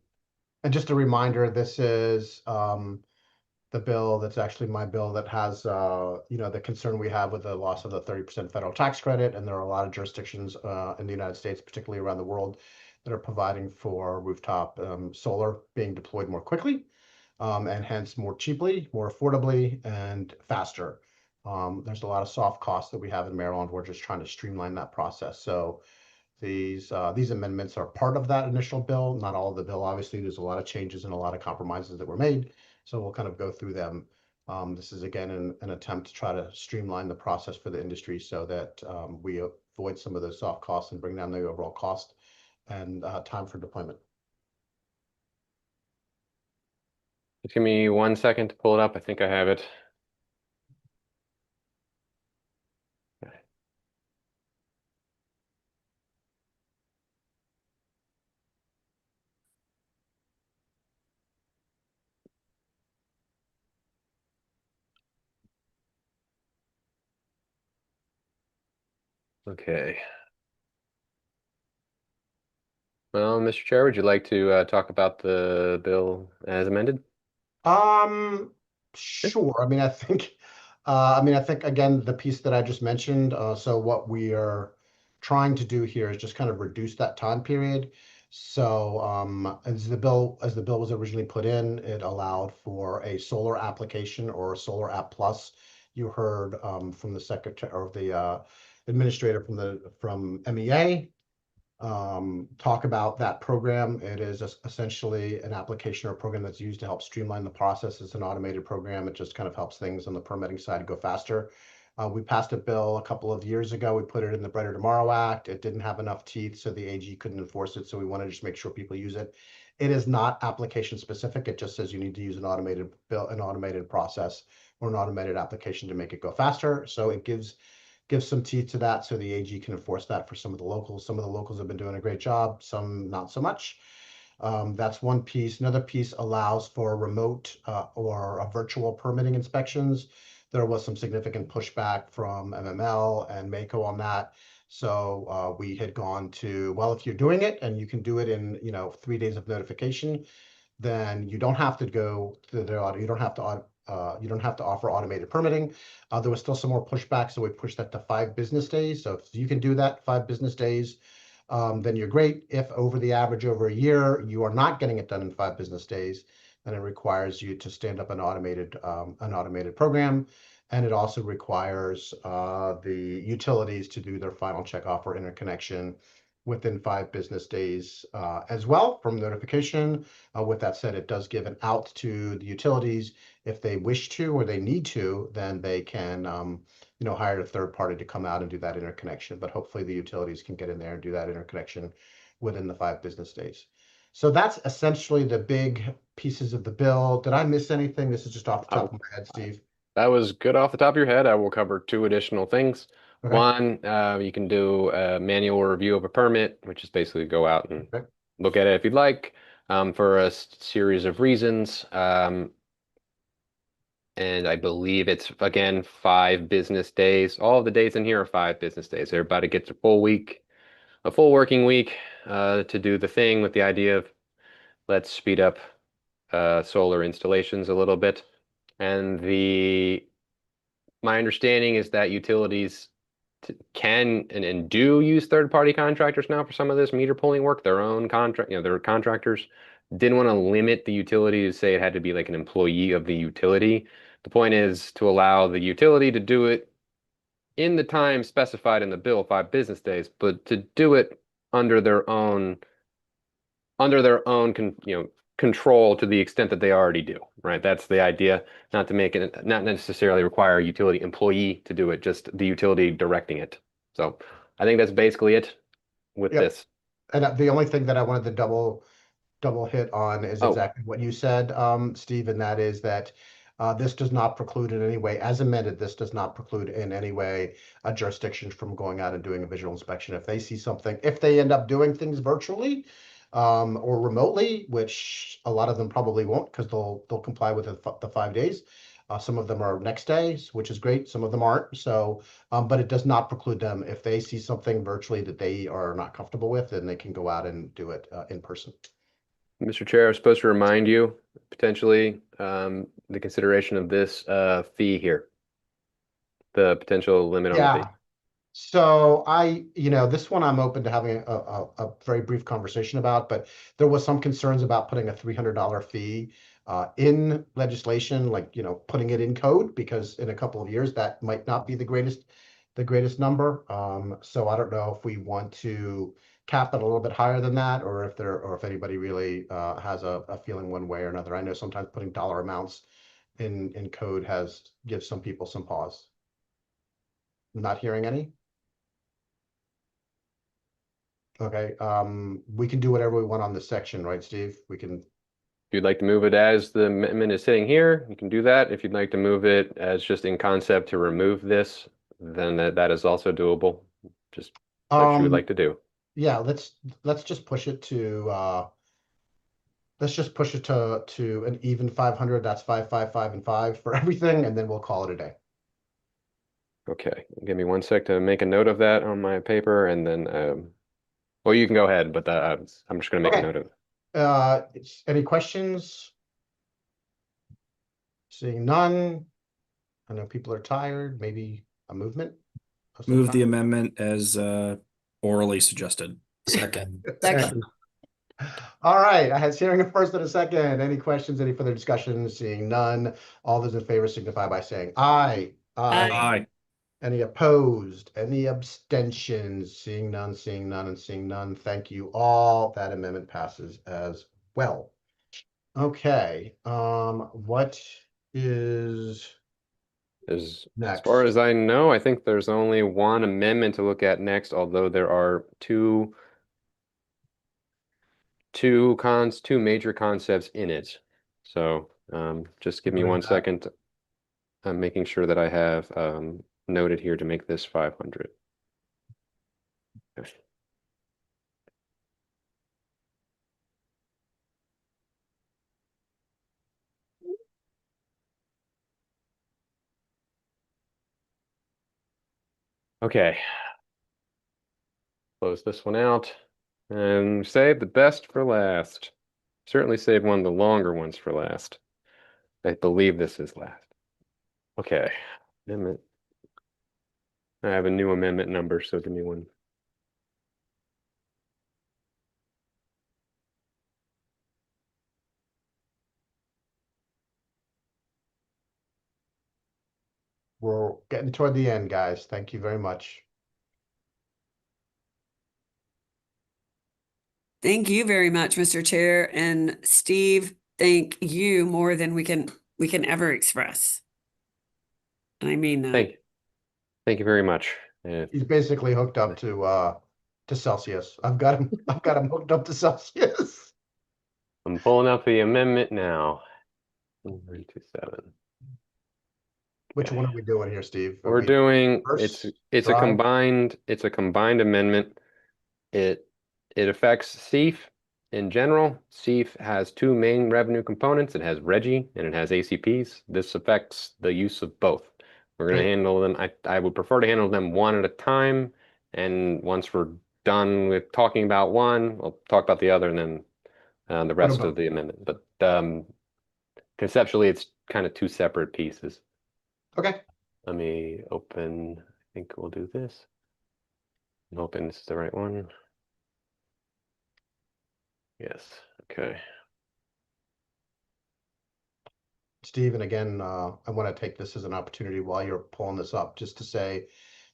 Speaker 1: And just a reminder, this is the bill that's actually my bill that has the concern we have with the loss of the 30% federal tax credit. And there are a lot of jurisdictions in the United States, particularly around the world, that are providing for rooftop solar being deployed more quickly and hence more cheaply, more affordably, and faster. There's a lot of soft costs that we have in Maryland. We're just trying to streamline that process. So these amendments are part of that initial bill, not all of the bill. Obviously, there's a lot of changes and a lot of compromises that were made. So we'll kind of go through them. This is, again, an attempt to try to streamline the process for the industry so that we avoid some of those soft costs and bring down the overall cost and time for deployment.
Speaker 3: Just give me 1 second to pull it up. I think I have it. Okay. Well, Mr. Chair, would you like to talk about the bill as amended?
Speaker 1: Sure. I mean, I think again, the piece that I just mentioned. So what we are trying to do here is just kind of reduce that time period. So as the bill was originally put in, it allowed for a solar application or a solar app plus. You heard from the secretary or the administrator from MEA. talk about that program. It is essentially an application or a program that's used to help streamline the process. It's an automated program. It just kind of helps things on the permitting side go faster. We passed a bill a couple of years ago. We put it in the Brighter Tomorrow Act. It didn't have enough teeth, so the AG couldn't enforce it. So we want to just make sure people use it. It is not application specific. It just says you need to use an automated process or an automated application to make it go faster. So it gives some teeth to that, so the AG can enforce that for some of the locals. Some of the locals have been doing a great job, some not so much. That's one piece. Another piece allows for remote or a virtual permitting inspections. There was some significant pushback from MML and MACO on that. So we had gone to, well, if you're doing it and you can do it in 3 days of notification, then you don't have to go to the audit. You don't have to offer automated permitting. There was still some more pushback, so we pushed that to 5 business days. So if you can do that 5 business days, then you're great. If over the average over a year, you are not getting it done in 5 business days, then it requires you to stand up an automated program. And it also requires the utilities to do their final checkoff or interconnection within 5 business days as well from notification. With that said, it does give an out to the utilities. If they wish to or they need to, then they can hire a third party to come out and do that interconnection. But hopefully the utilities can get in there and do that interconnection within the 5 business days. So that's essentially the big pieces of the bill. Did I miss anything? This is just off the top of my head, Steve.
Speaker 3: That was good off the top of your head. I will cover 2 additional things.
Speaker 1: Okay.
Speaker 3: One, you can do a manual review of a permit, which is basically go out and look at it if you'd like, for a series of reasons. And I believe it's, again, 5 business days. All of the days in here are 5 business days. Everybody gets a full working week to do the thing, with the idea of let's speed up solar installations a little bit. And my understanding is that utilities can and do use third-party contractors now for some of this meter pulling work. Their own their contractors didn't want to limit the utility to say it had to be like an employee of the utility. The point is to allow the utility to do it in the time specified in the bill, 5 business days, but to do it under their own control to the extent that they already do, right? That's the idea, not to make it, not necessarily require a utility employee to do it, just the utility directing it. So I think that's basically it with this.
Speaker 1: And the only thing that I wanted to double hit on is exactly what you said, Steve, and that is that this does not preclude in any way, as amended, this does not preclude in any way a jurisdiction from going out and doing a visual inspection. If they see something, if they end up doing things virtually, or remotely, which a lot of them probably won't, because they'll comply with the 5 days. Some of them are next days, which is great. Some of them aren't. So, but it does not preclude them. If they see something virtually that they are not comfortable with, then they can go out and do it in person.
Speaker 3: Mr. Chair, I was supposed to remind you potentially the consideration of this fee here, the potential limit on the fee.
Speaker 1: So this one I'm open to having a very brief conversation about, but there was some concerns about putting a $300 fee in legislation, like, putting it in code, because in a couple of years that might not be the greatest number. So I don't know if we want to cap it a little bit higher than that, or if anybody really has a feeling one way or another. I know sometimes putting dollar amounts in code gives some people some pause. Not hearing any. Okay, we can do whatever we want on this section, right, Steve? We can.
Speaker 3: If you'd like to move it as the amendment is sitting here, you can do that. If you'd like to move it as just in concept to remove this, then that is also doable. Just what you would like to do.
Speaker 1: Yeah, let's just push it to to an even 500. That's 5, 5, 5, and 5 for everything, and then we'll call it a day.
Speaker 3: Okay, give me 1 sec to make a note of that on my paper, and then well, you can go ahead, but I'm just going to make a note of it.
Speaker 1: Any questions? Seeing none. I know people are tired. Maybe a movement.
Speaker 4: Move the amendment as orally suggested.
Speaker 13: Second.
Speaker 1: All right. I had hearing a first and a second. Any questions? Any further discussion? Seeing none. All those in favor signify by saying aye.
Speaker 4: Aye.
Speaker 1: Any opposed? Any abstentions? Seeing none, seeing none, and seeing none. Thank you all. That amendment passes as well. Okay, what is
Speaker 3: As
Speaker 1: next?
Speaker 3: far as I know, I think there's only one amendment to look at next, although there are two major concepts in it. So just give me
Speaker 1: Agree
Speaker 3: one
Speaker 1: with that.
Speaker 3: second. I'm making sure that I have noted here to make this 500. Okay. Close this one out and save the best for last. Certainly save one of the longer ones for last. I believe this is last. Okay. Amendment. I have a new amendment number, so give me one.
Speaker 1: We're getting toward the end, guys. Thank you very much.
Speaker 14: Thank you very much, Mr. Chair. And Steve, thank you more than we can ever express. And I mean that.
Speaker 3: Thank you very much.
Speaker 1: He's basically hooked up to Celsius. I've got him hooked up to Celsius.
Speaker 3: I'm pulling up the amendment now. 327.
Speaker 1: Which one are we doing here, Steve?
Speaker 3: We're doing
Speaker 1: first
Speaker 3: it's a combined amendment. It affects CEF in general. CEF has two main revenue components. It has REGGI and it has ACPs. This affects the use of both. We're going to handle them. I would prefer to handle them one at a time. And once we're done with talking about one, we'll talk about the other and then the rest of the amendment. But conceptually, it's kind of two separate pieces.
Speaker 1: Okay.
Speaker 3: Let me open. I think we'll do this. I'm hoping this is the right one. Yes. Okay.
Speaker 1: Steve, and again, I want to take this as an opportunity while you're pulling this up, just to say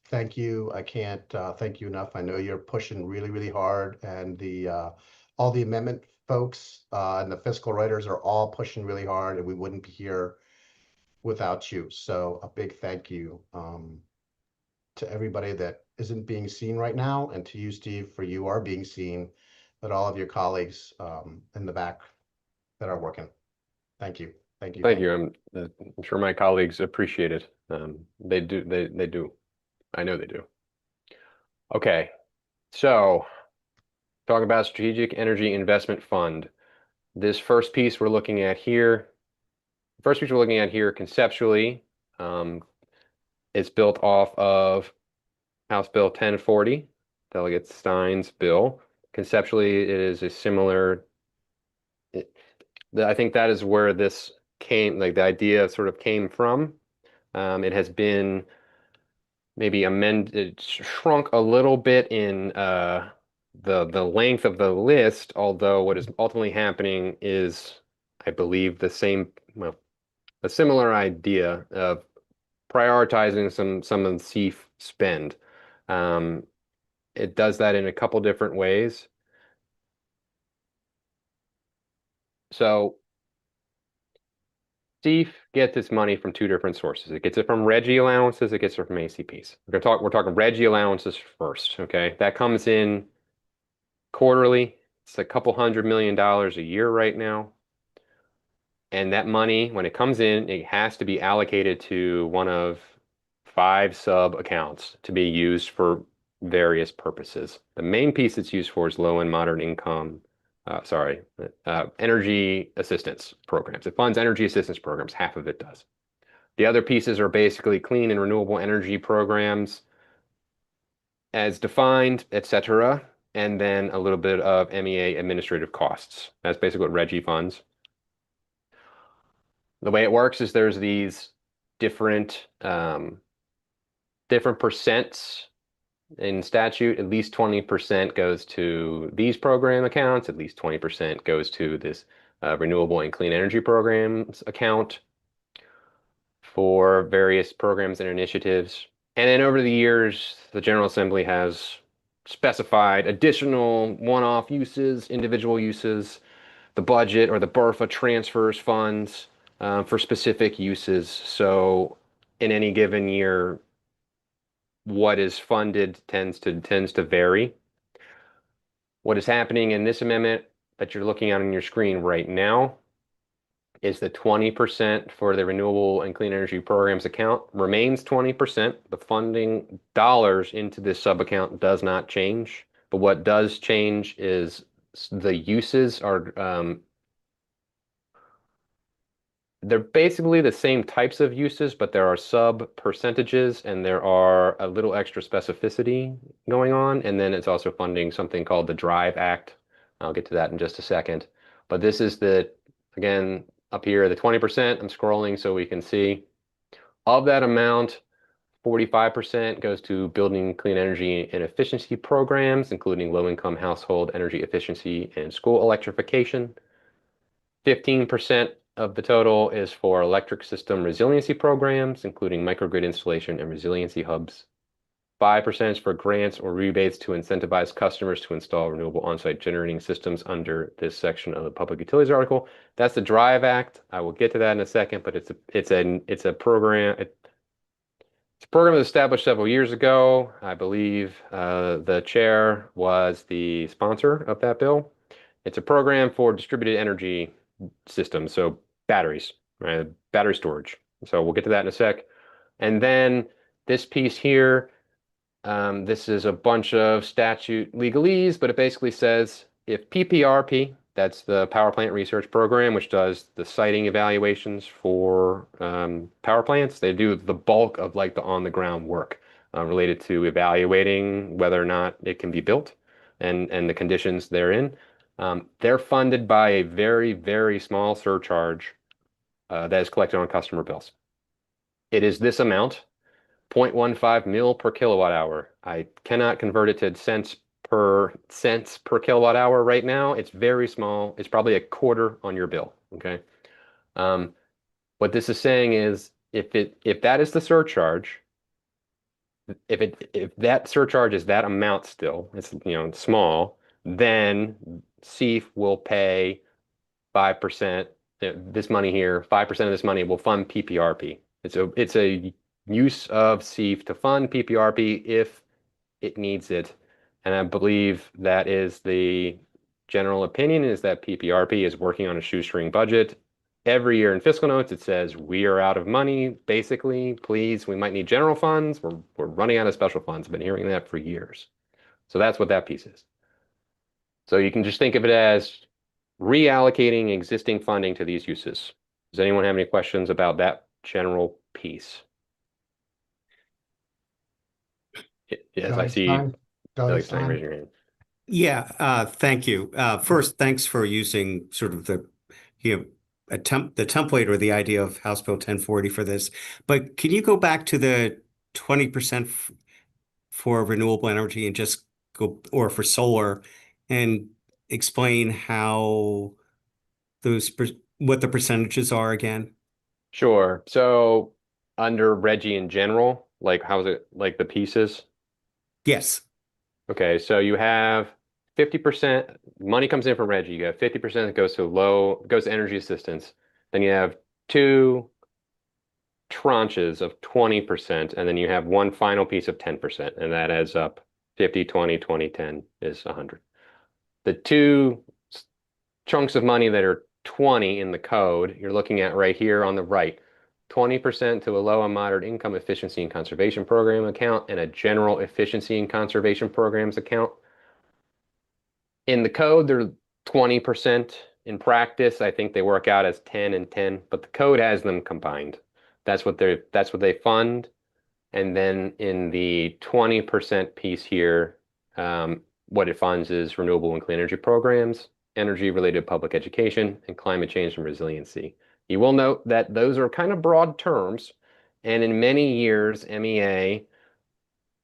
Speaker 1: thank you. I can't thank you enough. I know you're pushing really, really hard, and the all the amendment folks and the fiscal writers are all pushing really hard, and we wouldn't be here without you. So a big thank you to everybody that isn't being seen right now, and to you, Steve, for you are being seen, but all of your colleagues in the back that are working. Thank you. Thank you.
Speaker 3: Thank you. I'm sure my colleagues appreciate it. They do. They do. I know they do. Okay. So talk about Strategic Energy Investment Fund. This first piece we're looking at here, conceptually, it's built off of House Bill 1040, Delegate Stein's bill. Conceptually, it is a similar. I think that is where this came, like the idea sort of came from. It has been maybe amended, shrunk a little bit in the length of the list, although what is ultimately happening is, I believe, the same, well, a similar idea of prioritizing some of the CEF spend. It does that in a couple different ways. So CEF gets its money from two different sources. It gets it from REGGI allowances, it gets it from ACPs. We're talking REGGI allowances first, okay? That comes in quarterly. It's a couple $100 million a year right now. And that money, when it comes in, it has to be allocated to one of 5 sub accounts to be used for various purposes. The main piece it's used for is low and moderate income, energy assistance programs. It funds energy assistance programs, half of it does. The other pieces are basically clean and renewable energy programs as defined, etc., and then a little bit of MEA administrative costs. That's basically what REGGI funds. The way it works is there's these different percents in statute. At least 20% goes to these program accounts. At least 20% goes to this renewable and clean energy programs account for various programs and initiatives. And then over the years, the General Assembly has specified additional one-off uses, individual uses, the budget or the BRFA transfers funds for specific uses. So in any given year, what is funded tends to vary. What is happening in this amendment that you're looking at on your screen right now is the 20% for the renewable and clean energy programs account remains 20%. The funding dollars into this sub account does not change. But what does change is the uses are they're basically the same types of uses, but there are sub percentages and there are a little extra specificity going on. And then it's also funding something called the Drive Act. I'll get to that in just a second. But this is again, up here, the 20%. I'm scrolling so we can see. Of that amount, 45% goes to building clean energy and efficiency programs, including low-income household energy efficiency and school electrification. 15% of the total is for electric system resiliency programs, including microgrid installation and resiliency hubs. 5% is for grants or rebates to incentivize customers to install renewable on-site generating systems under this section of the Public Utilities article. That's the Drive Act. I will get to that in a second, but it's a program. It's a program that was established several years ago. I believe the chair was the sponsor of that bill. It's a program for distributed energy systems, so batteries, right? Battery storage. So we'll get to that in a sec. And then this piece here, this is a bunch of statute legalese, but it basically says if PPRP, that's the Power Plant Research Program, which does the siting evaluations for power plants, they do the bulk of like the on-the-ground work related to evaluating whether or not it can be built and the conditions therein. They're funded by a very, very small surcharge that is collected on customer bills. It is this amount, 0.15 mil per kilowatt hour. I cannot convert it to cents per kilowatt hour right now. It's very small. It's probably a quarter on your bill. Okay. What this is saying is if that is the surcharge, if that surcharge is that amount still, it's small, then CEF will pay 5%. This money here, 5% of this money will fund PPRP. It's a use of CEF to fund PPRP if it needs it. And I believe that is the general opinion, is that PPRP is working on a shoestring budget. Every year in fiscal notes, it says we are out of money, basically. Please, we might need general funds. We're running out of special funds. I've been hearing that for years. So that's what that piece is. So you can just think of it as reallocating existing funding to these uses. Does anyone have any questions about that general piece? Yes, I see. Doug Stein, raise your hand.
Speaker 2: Yeah, thank you. First, thanks for using sort of the template or the idea of House Bill 1040 for this. But can you go back to the 20% for renewable energy and just go, or for solar, and explain how what the percentages are again?
Speaker 3: Sure. So under REGGI in general, like how's it like the pieces?
Speaker 2: Yes.
Speaker 3: Okay, so you have 50% money comes in from REGGI. You have 50% that goes to energy assistance. Then you have two tranches of 20%, and then you have one final piece of 10%, and that adds up 50, 20, 20, 10 is 100. The two chunks of money that are 20 in the code, you're looking at right here on the right. 20% to a low and moderate income efficiency and conservation program account and a general efficiency and conservation programs account. In the code, they're 20%. In practice, I think they work out as 10 and 10, but the code has them combined. That's what they fund. And then in the 20% piece here, what it funds is renewable and clean energy programs, energy-related public education, and climate change and resiliency. You will note that those are kind of broad terms, and in many years, MEA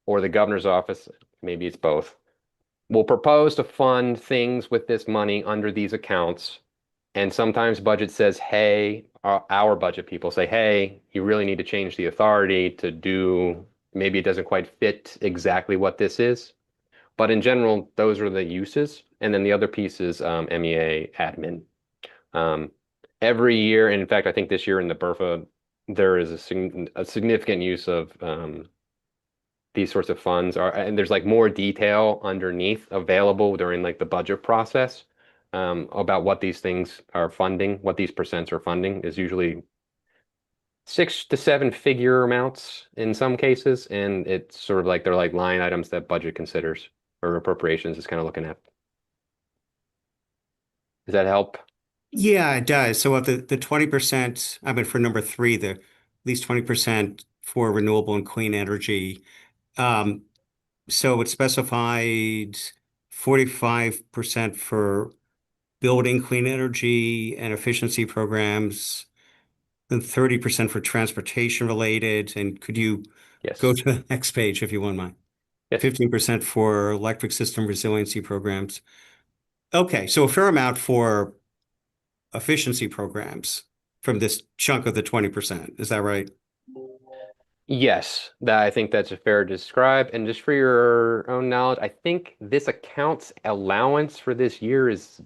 Speaker 3: or the governor's office, maybe it's both, will propose to fund things with this money under these accounts. And sometimes budget says, hey, our budget people say, hey, you really need to change the authority to do maybe it doesn't quite fit exactly what this is. But in general, those are the uses. And then the other piece is MEA admin. Every year, and in fact, I think this year in the BRFA, there is a significant use of these sorts of funds, and there's like more detail underneath available during like the budget process about what these things are funding, what these percents are funding is usually 6 to 7 figure amounts in some cases, and it's sort of like they're like line items that budget considers or appropriations is kind of looking at. Does that help?
Speaker 2: Yeah, it does. So of the 20%, I mean, for number 3, the at least 20% for renewable and clean energy. So it specified 45% for building clean energy and efficiency programs, and 30% for transportation related. And could you go to the next page if you wouldn't mind? 15% for electric system resiliency programs. Okay, so a fair amount for efficiency programs from this chunk of the 20%. Is that right?
Speaker 3: Yes, I think that's a fair describe. And just for your own knowledge, I think this account's allowance for this year is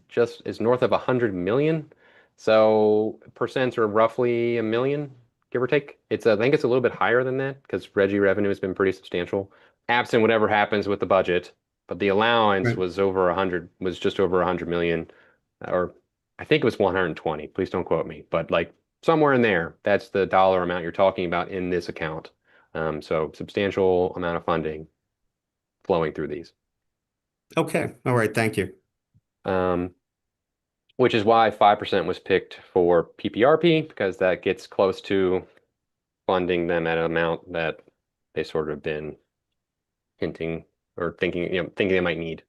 Speaker 3: north of 100 million. So percents are roughly a million, give or take. I think it's a little bit higher than that because REGGI revenue has been pretty substantial, absent whatever happens with the budget. But the allowance was just over 100 million, or I think it was 120. Please don't quote me, but like somewhere in there, that's the dollar amount you're talking about in this account. So substantial amount of funding flowing through these.
Speaker 2: Okay. All right. Thank you.
Speaker 3: Which is why 5% was picked for PPRP, because that gets close to funding them at an amount that they sort of been hinting or thinking they might need.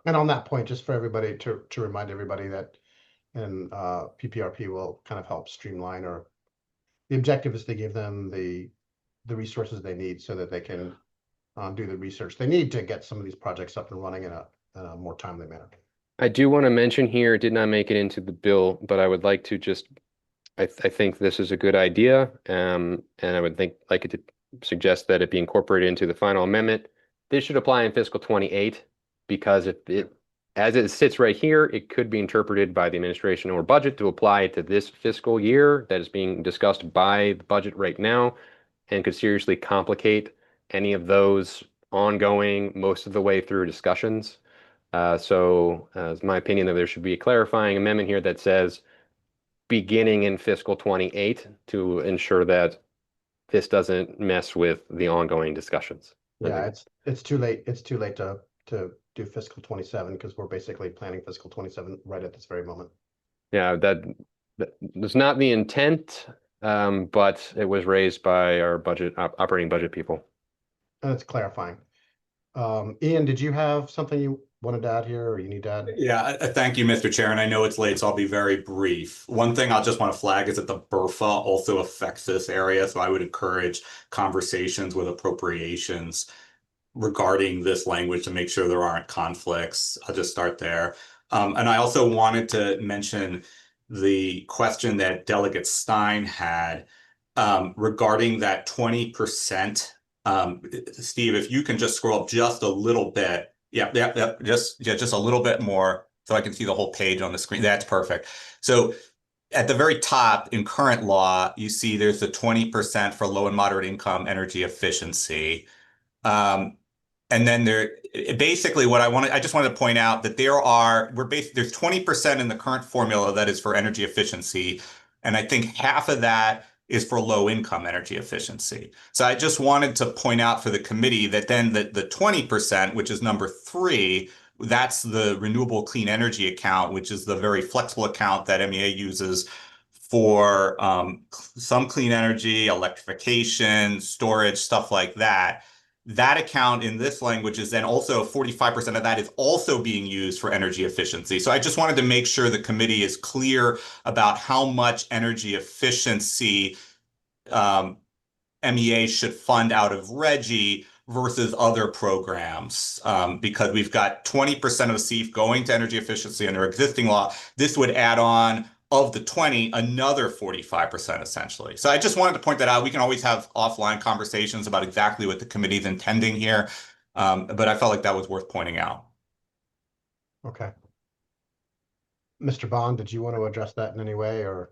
Speaker 1: And on that point, just for everybody to remind everybody that and PPRP will kind of help streamline, or the objective is to give them the resources they need so that they can do the research they need to get some of these projects up and running in a more timely manner.
Speaker 3: I do want to mention here, it did not make it into the bill, but I would like to just, I think this is a good idea, and I would like it to suggest that it be incorporated into the final amendment. This should apply in fiscal 28, because as it sits right here, it could be interpreted by the administration or budget to apply to this fiscal year that is being discussed by the budget right now, and could seriously complicate any of those ongoing most of the way through discussions. So it's my opinion that there should be a clarifying amendment here that says beginning in fiscal 28 to ensure that this doesn't mess with the ongoing discussions.
Speaker 1: Yeah, it's too late. It's too late to do fiscal 27 because we're basically planning fiscal 27 right at this very moment.
Speaker 3: Yeah, that was not the intent, but it was raised by our operating budget people.
Speaker 1: And it's clarifying. Ian, did you have something you wanted to add here, or you need to add?
Speaker 8: Yeah, thank you, Mr. Chair. And I know it's late, so I'll be very brief. One thing I'll just want to flag is that the BRFA also affects this area. So I would encourage conversations with appropriations regarding this language to make sure there aren't conflicts. I'll just start there. And I also wanted to mention the question that Delegate Stein had regarding that 20%. Steve, if you can just scroll up just a little bit. Just a little bit more so I can see the whole page on the screen. That's perfect. So at the very top in current law, you see there's the 20% for low and moderate income energy efficiency. And then basically I just wanted to point out that there's 20% in the current formula that is for energy efficiency. And I think half of that is for low income energy efficiency. So I just wanted to point out for the committee that then the 20%, which is number 3, that's the renewable clean energy account, which is the very flexible account that MEA uses for some clean energy, electrification, storage, stuff like that. That account in this language is then also 45% of that is also being used for energy efficiency. So I just wanted to make sure the committee is clear about how much energy efficiency MEA should fund out of REGGI versus other programs, because we've got 20% of the CEF going to energy efficiency under existing law. This would add on of the 20, another 45% essentially. So I just wanted to point that out. We can always have offline conversations about exactly what the committee's intending here. But I felt like that was worth pointing out.
Speaker 1: Okay. Mr. Bond, did you want to address that in any way, or?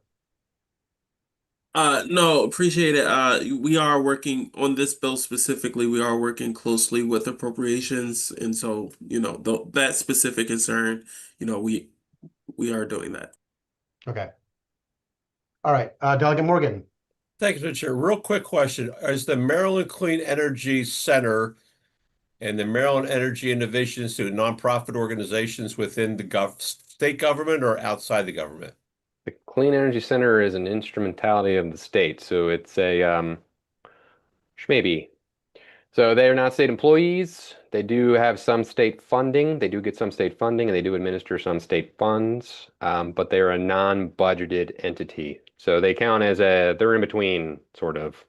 Speaker 10: No, appreciate it. We are working on this bill specifically. We are working closely with appropriations, and so that specific concern, we are doing that.
Speaker 1: Okay. All right, Delegate Morgan.
Speaker 11: Thank you, Mr. Chair. Real quick question. Is the Maryland Clean Energy Center and the Maryland Energy Innovation Institute nonprofit organizations within the state government or outside the government?
Speaker 3: The Clean Energy Center is an instrumentality of the state, so it's a maybe. So they are not state employees. They do have some state funding. They do get some state funding, and they do administer some state funds, but they're a non-budgeted entity. So they count as they're in between, sort of.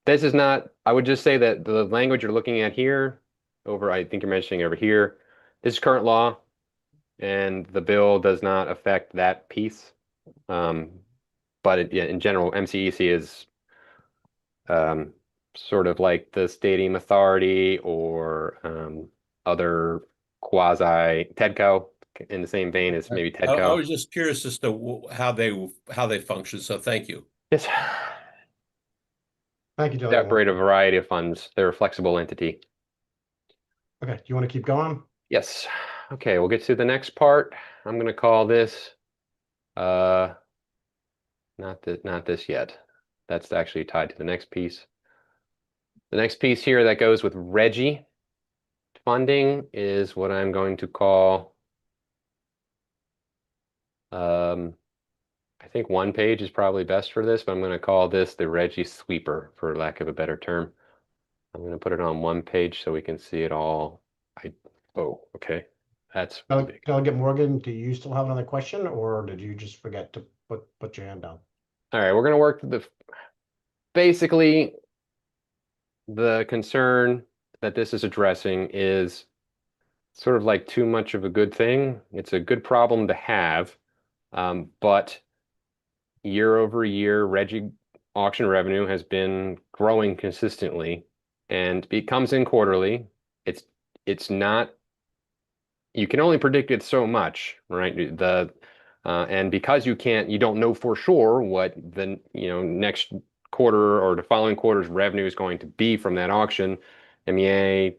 Speaker 3: This is not, I would just say that the language you're looking at here, I think you're mentioning over here, this is current law, and the bill does not affect that piece. But in general, MCEC is sort of like the stating authority or other quasi TEDCO in the same vein as maybe TEDCO.
Speaker 11: I was just curious as to how they function. So thank you.
Speaker 3: Yes.
Speaker 1: Thank you,
Speaker 3: They
Speaker 1: Delegate.
Speaker 3: operate a variety of funds. They're a flexible entity.
Speaker 1: Okay, do you want to keep going?
Speaker 3: Yes. Okay, we'll get to the next part. I'm going to call this not this yet. That's actually tied to the next piece. The next piece here that goes with REGGI funding is what I'm going to call I think one page is probably best for this, but I'm going to call this the REGGI sweeper, for lack of a better term. I'm going to put it on one page so we can see it all. Oh, okay. That's big.
Speaker 1: Delegate Morgan, do you still have another question, or did you just forget to put your hand down?
Speaker 3: All right, we're going to work basically the concern that this is addressing is sort of like too much of a good thing. It's a good problem to have, but year over year, REGGI auction revenue has been growing consistently, and it comes in quarterly. It's not, you can only predict it so much, right? And because you don't know for sure what the next quarter or the following quarter's revenue is going to be from that auction, MEA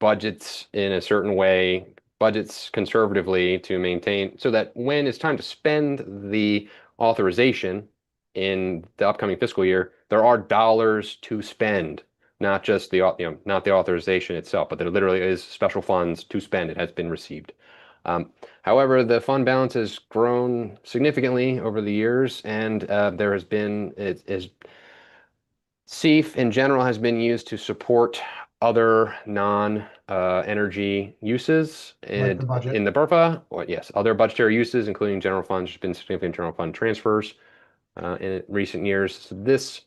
Speaker 3: budgets in a certain way, budgets conservatively to maintain, so that when it's time to spend the authorization in the upcoming fiscal year, there are dollars to spend, not just not the authorization itself, but there literally is special funds to spend. It has been received. However, the fund balance has grown significantly over the years, and there has been CEF in general has been used to support other non-energy uses in the BRFA, or yes, other budgetary uses, including general funds. There's been significant general fund transfers in recent years. So this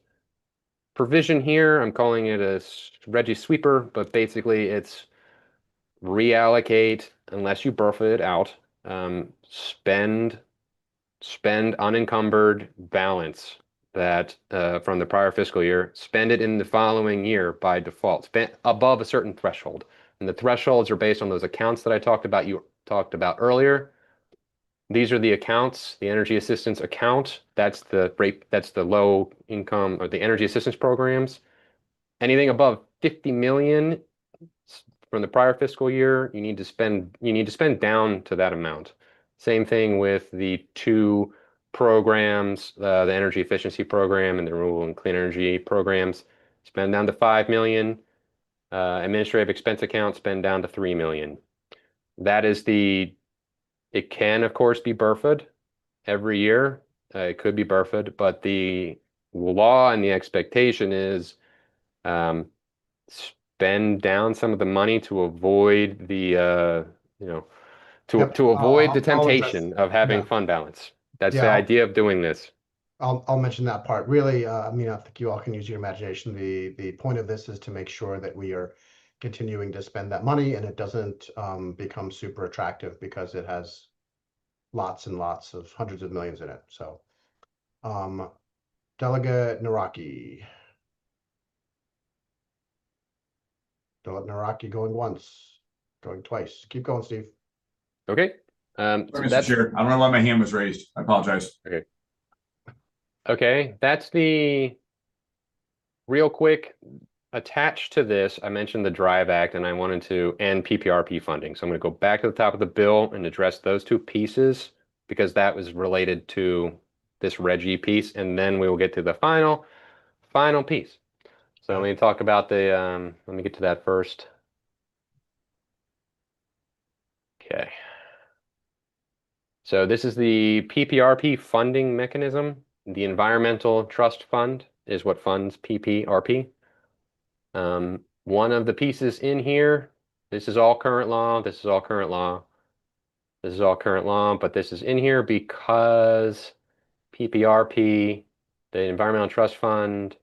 Speaker 3: provision here, I'm calling it a REGGI sweeper, but basically it's reallocate, unless you BRFA it out, spend unencumbered balance that from the prior fiscal year, spend it in the following year by default, spent above a certain threshold. And the thresholds are based on those accounts that I talked about earlier. These are the accounts, the energy assistance account, that's the rate, that's the low income or the energy assistance programs. Anything above 50 million from the prior fiscal year, you need to spend down to that amount. Same thing with the two programs, the energy efficiency program and the renewable and clean energy programs. Spend down to 5 million. Administrative expense account, spend down to 3 million. That is it can, of course, be BRFA'd every year. It could be BRFA'd, but the law and the expectation is spend down some of the money to avoid the, to avoid the temptation of having fund balance. That's the idea of doing this.
Speaker 1: I'll mention that part. Really, I think you all can use your imagination. The point of this is to make sure that we are continuing to spend that money and it doesn't become super attractive because it has lots and lots of hundreds of millions in it. So, Delegate Naraki. Delegate Naraki going once, going twice. Keep going, Steve.
Speaker 3: Okay.
Speaker 5: Sorry,
Speaker 3: So
Speaker 5: Mr.
Speaker 3: that's
Speaker 5: Chair. I don't know why my hand was raised. I apologize.
Speaker 3: okay. That's the real quick. Attached to this, I mentioned the Drive Act, and I wanted to end PPRP funding. So I'm going to go back to the top of the bill and address those two pieces because that was related to this REGGI piece, and then we will get to the final piece. So let me talk about the. Let me get to that first. Okay. So this is the PPRP funding mechanism. The Environmental Trust Fund is what funds PPRP. One of the pieces in here, this is all current law, this is all current law, this is all current law, but this is in here because PPRP, the Environmental Trust Fund,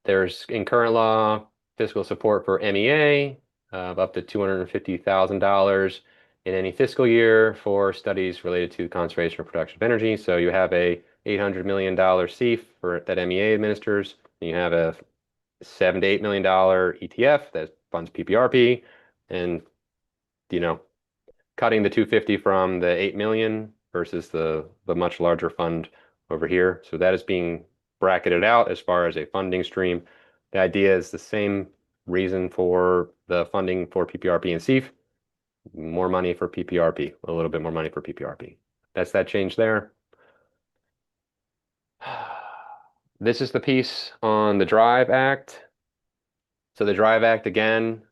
Speaker 3: there's in current law fiscal support for MEA of up to $250,000 in any fiscal year for studies related to conservation or production of energy. So you have a $800 million CEF for that MEA administers, and you have a $7 to $8 million ETF that funds PPRP, and cutting the 250 from the 8 million versus the much larger fund over here. So that is being bracketed out as far as a funding stream. The idea is the same reason for the funding for PPRP and CEF, more money for PPRP, a little bit more money for PPRP. That's that change there. This is the piece on the Drive Act. So the Drive Act, again,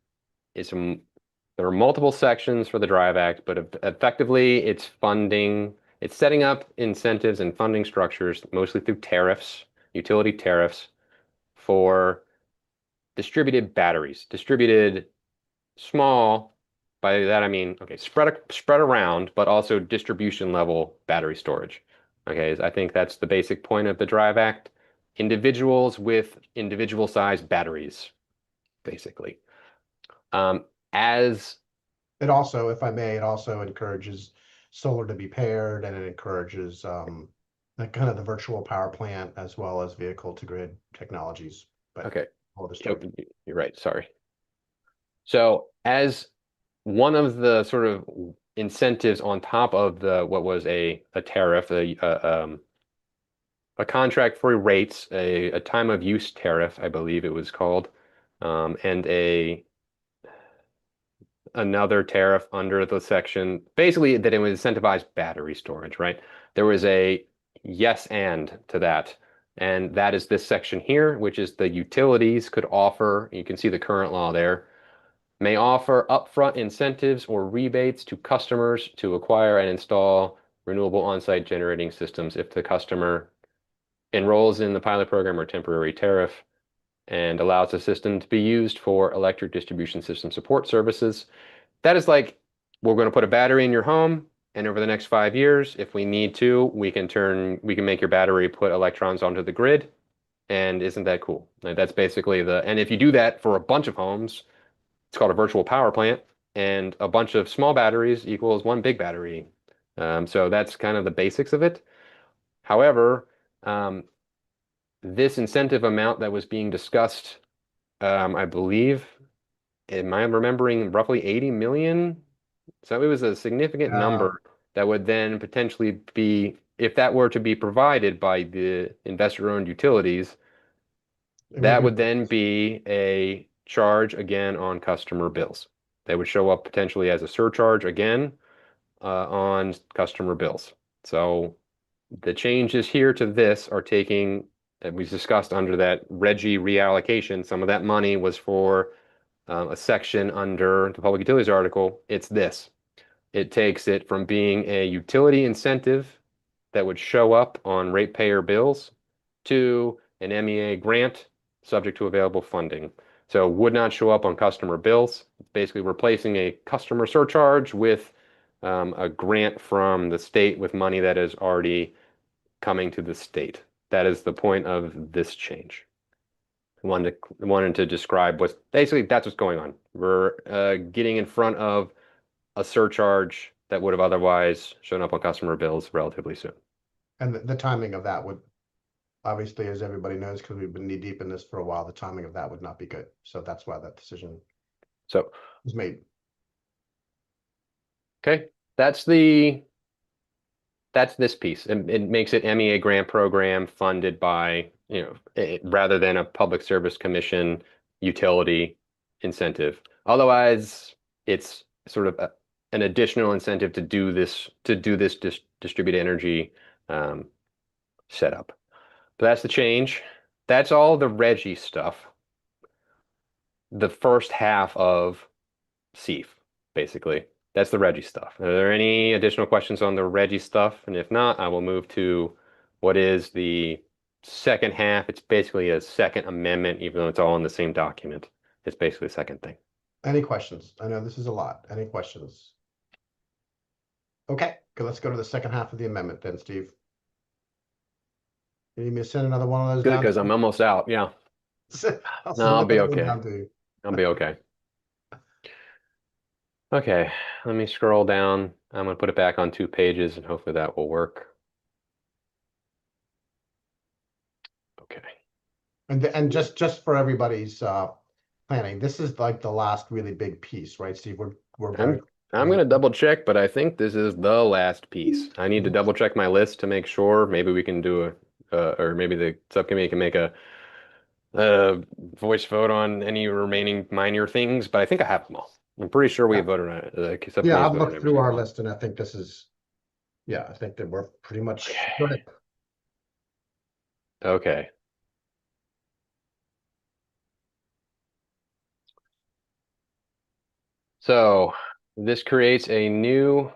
Speaker 3: there are multiple sections for the Drive Act, but effectively it's funding, it's setting up incentives and funding structures, mostly through tariffs, utility tariffs, for distributed batteries, distributed small, by that I mean, okay, spread around, but also distribution level battery storage. Okay, I think that's the basic point of the Drive Act. Individuals with individual sized batteries, basically. As
Speaker 1: it also, if I may, it also encourages solar to be paired, and it encourages the kind of the virtual power plant as well as vehicle to grid technologies. But
Speaker 3: okay,
Speaker 1: you're
Speaker 3: right. Sorry. So as one of the sort of incentives on top of the what was a tariff, a contract for rates, a time of use tariff, I believe it was called, and another tariff under the section, basically that it would incentivize battery storage, right? There was a yes and to that. And that is this section here, which is the utilities could offer, you can see the current law there, may offer upfront incentives or rebates to customers to acquire and install renewable on-site generating systems if the customer enrolls in the pilot program or temporary tariff and allows the system to be used for electric distribution system support services. That is like, we're going to put a battery in your home, and over the next 5 years, if we need to, we can make your battery put electrons onto the grid. And isn't that cool? That's basically and if you do that for a bunch of homes, it's called a virtual power plant, and a bunch of small batteries equals one big battery. So that's kind of the basics of it. However, this incentive amount that was being discussed, I believe, am I remembering roughly 80 million? So it was a significant number that would then potentially be, if that were to be provided by the investor-owned utilities, that would then be a charge again on customer bills. They would show up potentially as a surcharge again on customer bills. So the changes here to this are taking, as we discussed under that REGGI reallocation, some of that money was for a section under the Public Utilities article. It's this. It takes it from being a utility incentive that would show up on ratepayer bills to an MEA grant subject to available funding. So would not show up on customer bills. It's basically replacing a customer surcharge with a grant from the state with money that is already coming to the state. That is the point of this change. Wanted to describe that's what's going on. We're getting in front of a surcharge that would have otherwise shown up on customer bills relatively soon.
Speaker 1: And the timing of that would, obviously, as everybody knows, because we've been knee deep in this for a while, the timing of that would not be good. So that's why that decision
Speaker 3: So
Speaker 1: was made.
Speaker 3: okay, that's this piece. It makes it MEA grant program funded by, rather than a public service commission utility incentive. Otherwise, it's sort of an additional incentive to do this distributed energy setup. But that's the change. That's all the REGGI stuff. The first half of SEEF, basically. That's the REGGI stuff. Are there any additional questions on the REGGI stuff? And if not, I will move to what is the second half. It's basically a second amendment, even though it's all in the same document. It's basically the second thing.
Speaker 1: Any questions? I know this is a lot. Any questions? Okay, good. Let's go to the second half of the amendment then, Steve. You need me to send another one of those
Speaker 3: Good,
Speaker 1: down?
Speaker 3: because I'm almost out. Yeah.
Speaker 1: I'll
Speaker 3: No, I'll be
Speaker 1: another one
Speaker 3: okay.
Speaker 1: down to you.
Speaker 3: I'll be okay. Okay, let me scroll down. I'm going to put it back on 2 pages, and hopefully that will work. Okay.
Speaker 1: And just for everybody's planning, this is like the last really big piece, right, Steve? We're very.
Speaker 3: I'm going to double check, but I think this is the last piece. I need to double check my list to make sure. Maybe we can do or maybe the subcommittee can make a voice vote on any remaining minor things, but I think I have them all. I'm pretty sure we voted on it.
Speaker 1: Yeah, I've looked through our list and I think this is, I think that we're pretty much good.
Speaker 3: Okay. So this creates the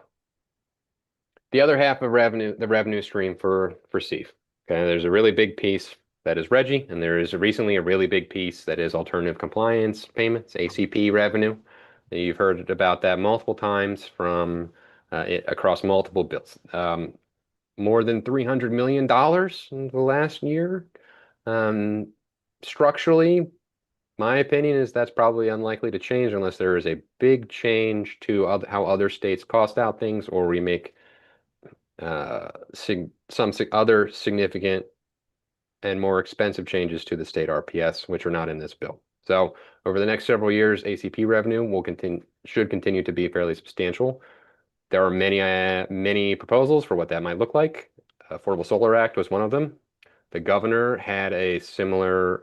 Speaker 3: other half of the revenue stream for SEEF. Okay, there's a really big piece that is REGGI, and there is recently a really big piece that is alternative compliance payments, ACP revenue. You've heard about that multiple times from across multiple bills. More than $300 million in the last year. Structurally, my opinion is that's probably unlikely to change unless there is a big change to how other states cost out things, or we make some other significant and more expensive changes to the state RPS, which are not in this bill. So over the next several years, ACP revenue should continue to be fairly substantial. There are many proposals for what that might look like. Affordable Solar Act was one of them. The governor had a similar.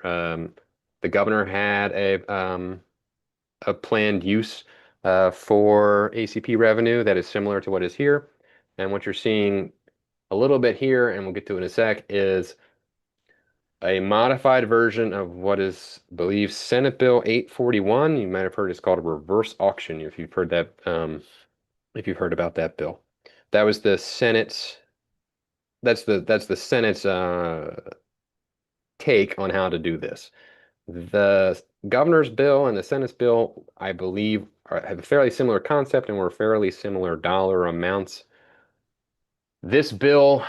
Speaker 3: The governor had a planned use for ACP revenue that is similar to what is here. And what you're seeing a little bit here, and we'll get to it in a sec, is a modified version of what is, I believe, Senate Bill 841. You might have heard it's called a reverse auction, if you've heard that, if you've heard about that bill. That was the Senate's, that's the Senate's take on how to do this. The governor's bill and the Senate's bill, I believe, have a fairly similar concept and were fairly similar dollar amounts. This bill,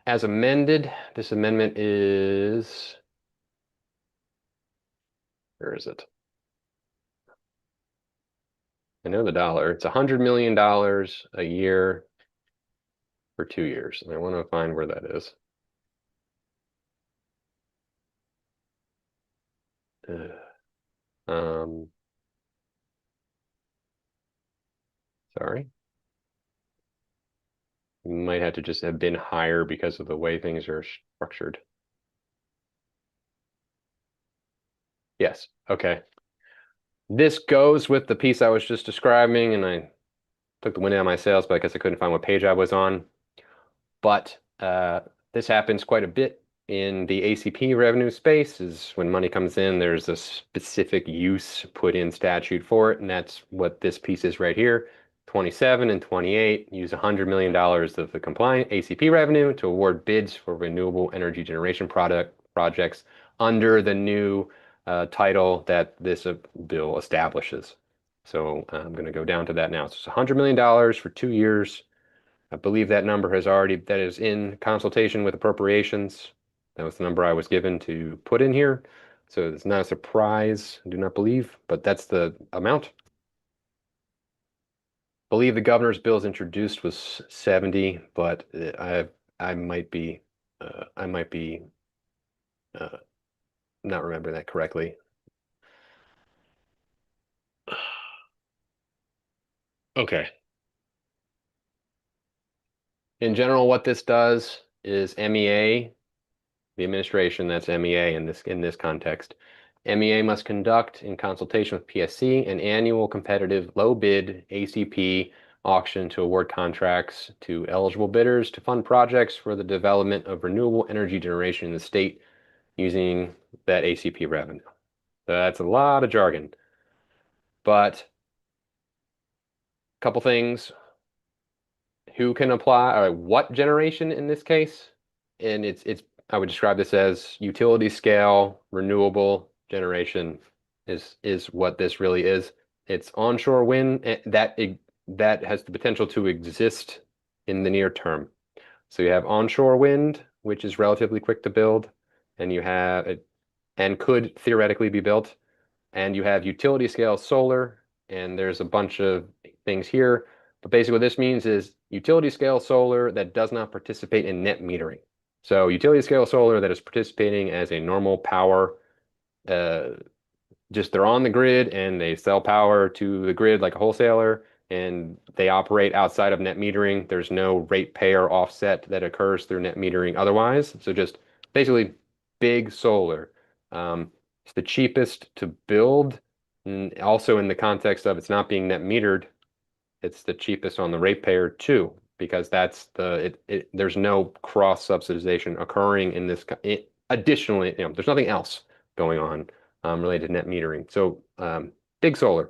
Speaker 3: as amended, this amendment is, where is it? I know the dollar. It's $100 million a year for 2 years. And I want to find where that is. Sorry. Might have to just have been higher because of the way things are structured. Yes, okay. This goes with the piece I was just describing, and I took the wind out of my sails, but I guess I couldn't find what page I was on. But this happens quite a bit in the ACP revenue space. Is when money comes in, there's a specific use put in statute for it, and that's what this piece is right here. 27 and 28 use $100 million of the compliant ACP revenue to award bids for renewable energy generation projects under the new title that this bill establishes. So I'm going to go down to that now. So it's $100 million for 2 years. I believe that number that is in consultation with appropriations. That was the number I was given to put in here. So it's not a surprise, I do not believe, but that's the amount. believe the governor's bills introduced was 70, but I might be not remembering that correctly. Okay. In general, what this does is MEA, the administration, that's MEA in this context. MEA must conduct, in consultation with PSC, an annual competitive low bid ACP auction to award contracts to eligible bidders to fund projects for the development of renewable energy generation in the state using that ACP revenue. So that's a lot of jargon. But a couple things. Who can apply, or what generation in this case? And it's I would describe this as utility scale renewable generation is what this really is. It's onshore wind that has the potential to exist in the near term. So you have onshore wind, which is relatively quick to build, and you have it, and could theoretically be built, and you have utility scale solar, and there's a bunch of things here. But basically what this means is utility scale solar that does not participate in net metering. So utility scale solar that is participating as a normal power, just they're on the grid and they sell power to the grid like a wholesaler, and they operate outside of net metering. There's no ratepayer offset that occurs through net metering otherwise. So just basically big solar. It's the cheapest to build. And also in the context of it's not being net metered, it's the cheapest on the ratepayer too, because that's there's no cross subsidization occurring in this. Additionally, there's nothing else going on related to net metering. So big solar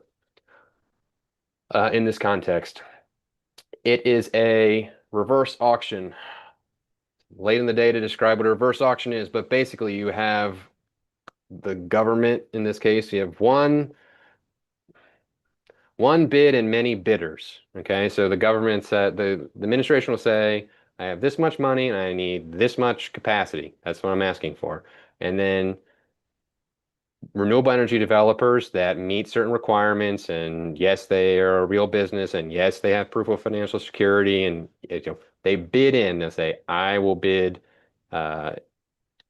Speaker 3: in this context. It is a reverse auction. Late in the day to describe what a reverse auction is, but basically you have the government, in this case, you have one bid and many bidders. Okay, so the government said, the administration will say, I have this much money and I need this much capacity. That's what I'm asking for. And then renewable energy developers that meet certain requirements, and yes, they are a real business, and yes, they have proof of financial security, and they bid in. They'll say, I will bid at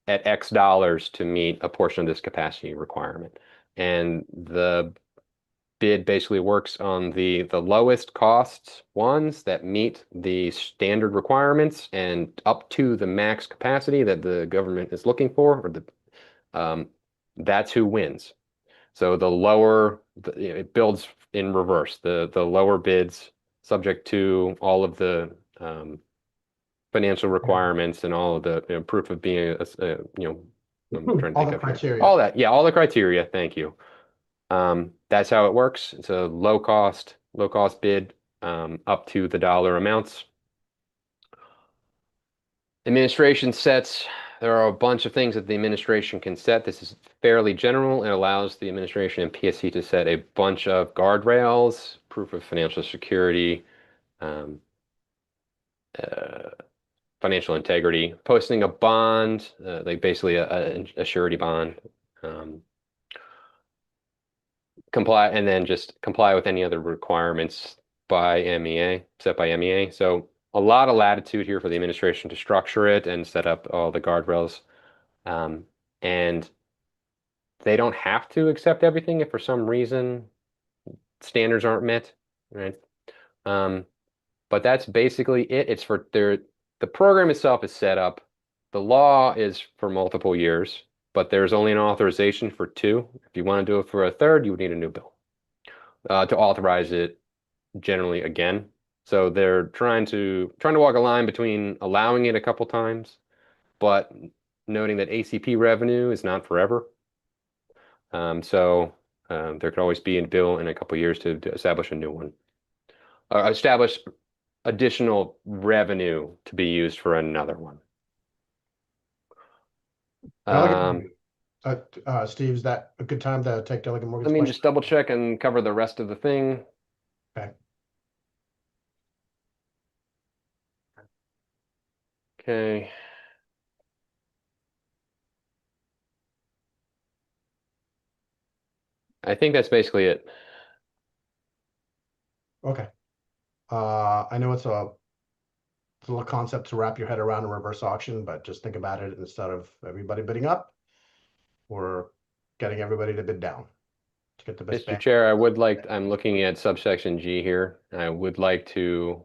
Speaker 3: X dollars to meet a portion of this capacity requirement. And the bid basically works on the lowest costs ones that meet the standard requirements and up to the max capacity that the government is looking for, or that's who wins. So the lower, it builds in reverse. The lower bids, subject to all of the financial requirements and all of the proof of being I'm trying to
Speaker 1: All
Speaker 3: think
Speaker 1: the
Speaker 3: of
Speaker 1: criteria.
Speaker 3: all that. Yeah, all the criteria. Thank you. That's how it works. It's a low cost bid up to the dollar amounts. Administration sets, there are a bunch of things that the administration can set. This is fairly general. It allows the administration and PSC to set a bunch of guardrails, proof of financial security, financial integrity, posting a bond, like basically a surety bond, comply, and then just comply with any other requirements by MEA, set by MEA. So a lot of latitude here for the administration to structure it and set up all the guardrails. And they don't have to accept everything if for some reason standards aren't met, right? But that's basically it. It's for the program itself is set up. The law is for multiple years, but there's only an authorization for 2. If you want to do it for a third, you would need a new bill to authorize it generally again. So they're trying to walk a line between allowing it a couple times, but noting that ACP revenue is not forever. So there could always be a bill in a couple years to establish a new one, establish additional revenue to be used for another one.
Speaker 1: Steve, is that a good time to take Delegate Morgan's
Speaker 3: Let me
Speaker 1: question?
Speaker 3: just double check and cover the rest of the thing.
Speaker 1: Okay.
Speaker 3: Okay. I think that's basically it.
Speaker 1: Okay. I know it's a little concept to wrap your head around a reverse auction, but just think about it instead of everybody bidding up, we're getting everybody to bid down to get the best
Speaker 3: Mr.
Speaker 1: bang.
Speaker 3: Chair, I'm looking at subsection G here. I would like to,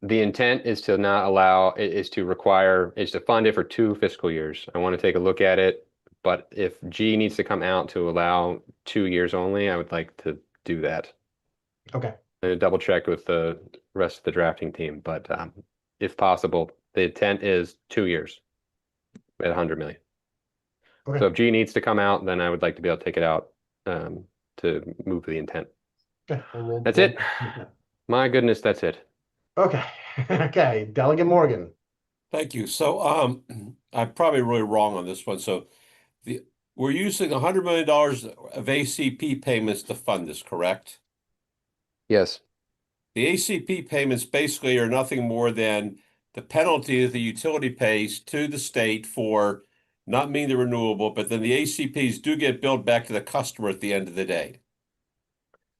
Speaker 3: the intent is to not allow, is to fund it for 2 fiscal years. I want to take a look at it, but if G needs to come out to allow 2 years only, I would like to do that.
Speaker 1: Okay.
Speaker 3: I double checked with the rest of the drafting team, but if possible, the intent is 2 years at 100 million.
Speaker 1: Okay.
Speaker 3: So if G needs to come out, then I would like to be able to take it out to move the intent.
Speaker 1: Okay. Well,
Speaker 3: That's it. My goodness, that's it.
Speaker 1: Okay. Okay. Delegate Morgan.
Speaker 11: Thank you. So I'm probably really wrong on this one. So we're using $100 million of ACP payments to fund this, correct?
Speaker 3: Yes.
Speaker 11: The ACP payments basically are nothing more than the penalty that the utility pays to the state for not meeting the renewable, but then the ACPs do get billed back to the customer at the end of the day.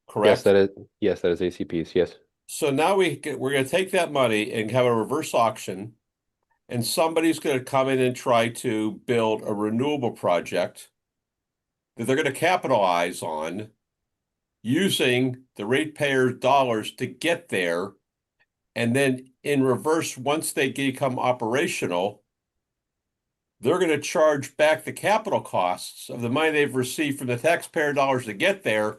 Speaker 11: Correct?
Speaker 3: Yes, that is ACPs, yes.
Speaker 11: So now we're going to take that money and have a reverse auction, and somebody's going to come in and try to build a renewable project that they're going to capitalize on using the ratepayers' dollars to get there. And then in reverse, once they become operational, they're going to charge back the capital costs of the money they've received from the taxpayer dollars to get there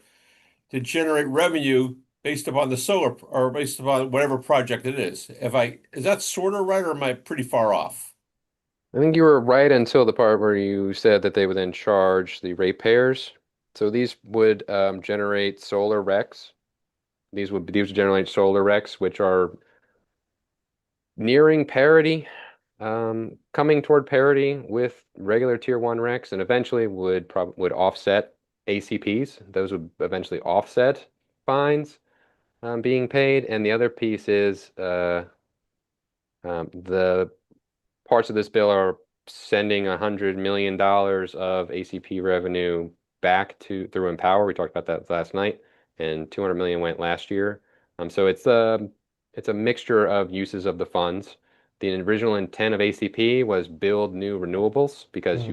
Speaker 11: to generate revenue based upon the solar or based upon whatever project it is. Is that sort of right, or am I pretty far off?
Speaker 3: I think you were right until the part where you said that they would then charge the ratepayers. So these would generate solar RECs. These would generate solar RECs, which are nearing parity, coming toward parity with regular tier 1 RECs, and eventually would offset ACPs. Those would eventually offset fines being paid. And the other piece is the parts of this bill are sending $100 million of ACP revenue back through Empower. We talked about that last night, and 200 million went last year. So it's a mixture of uses of the funds. The original intent of ACP was build new renewables because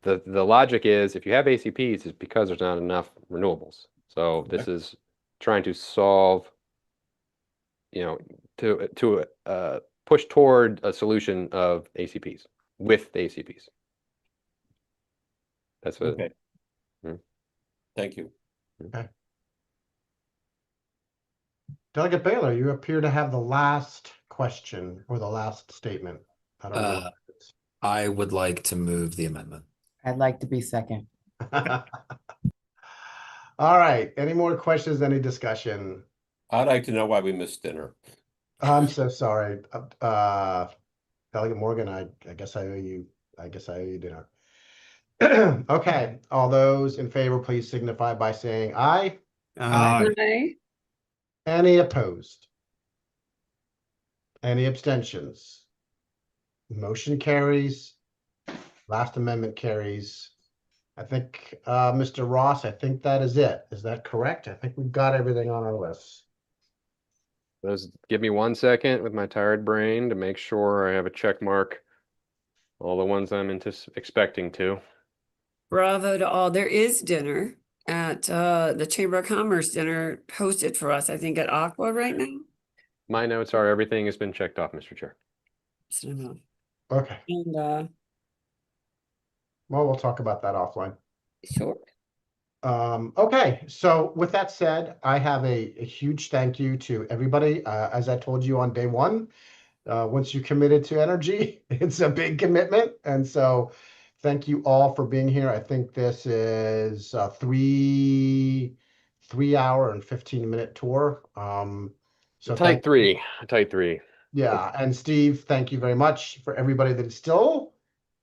Speaker 3: the logic is if you have ACPs, it's because there's not enough renewables. So this is trying to solve, to push toward a solution of ACPs with the ACPs. That's what.
Speaker 11: Okay. Thank you.
Speaker 1: Okay. Delegate Baylor, you appear to have the last question or the last statement. I don't know.
Speaker 15: I would like to move the amendment.
Speaker 9: I'd like to be second.
Speaker 1: All right. Any more questions? Any discussion?
Speaker 11: I'd like to know why we missed dinner.
Speaker 1: I'm so sorry. Delegate Morgan, I guess I owe you. I guess I owe you dinner. Okay. All those in favor, please signify by saying aye.
Speaker 14: Aye.
Speaker 1: Any opposed? Any abstentions? Motion carries. Last amendment carries. I think, Mr. Ross, I think that is it. Is that correct? I think we've got everything on our list.
Speaker 3: Give me 1 second with my tired brain to make sure I have a check mark. All the ones I'm expecting to.
Speaker 14: Bravo to all. There is dinner at the Chamber of Commerce dinner hosted for us, I think at Aqua right now.
Speaker 3: My notes are everything has been checked off, Mr. Chair.
Speaker 14: So,
Speaker 1: Okay.
Speaker 14: and
Speaker 1: Well, we'll talk about that offline.
Speaker 14: sure.
Speaker 1: Okay, so with that said, I have a huge thank you to everybody. As I told you on day one, once you're committed to energy, it's a big commitment. And so thank you all for being here. I think this is a 3 hour and 15-minute tour. So
Speaker 3: Type 3.
Speaker 1: Yeah, and Steve, thank you very much. For everybody that is still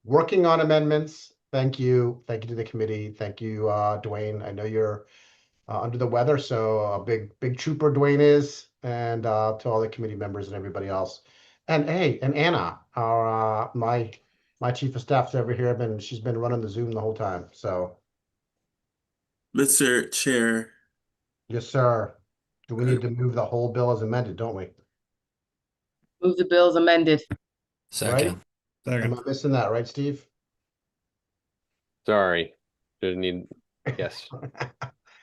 Speaker 1: working on amendments, thank you. Thank you to the committee. Thank you, Dwayne. I know you're under the weather, so a big trooper Dwayne is, and to all the committee members and everybody else. And hey, and Anna, our my chief of staff's over here. She's been running the Zoom the whole time. So,
Speaker 10: Mr. Chair,
Speaker 1: yes, sir. Do we need to move the whole bill as amended, don't we?
Speaker 9: Move the bills amended.
Speaker 15: Second.
Speaker 1: Am I missing that, right, Steve?
Speaker 3: Sorry, didn't need, yes.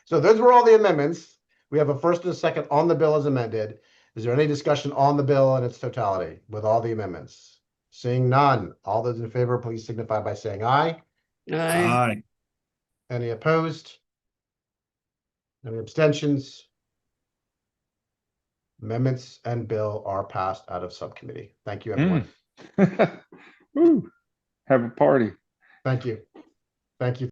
Speaker 1: So those were all the amendments. We have a first and a second on the bill as amended. Is there any discussion on the bill in its totality with all the amendments? Seeing none, all those in favor, please signify by saying aye.
Speaker 4: Aye.
Speaker 1: Any opposed? Any abstentions? Amendments and bill are passed out of subcommittee. Thank you, everyone.
Speaker 16: Woo. Have a party.
Speaker 1: Thank you. Thank you.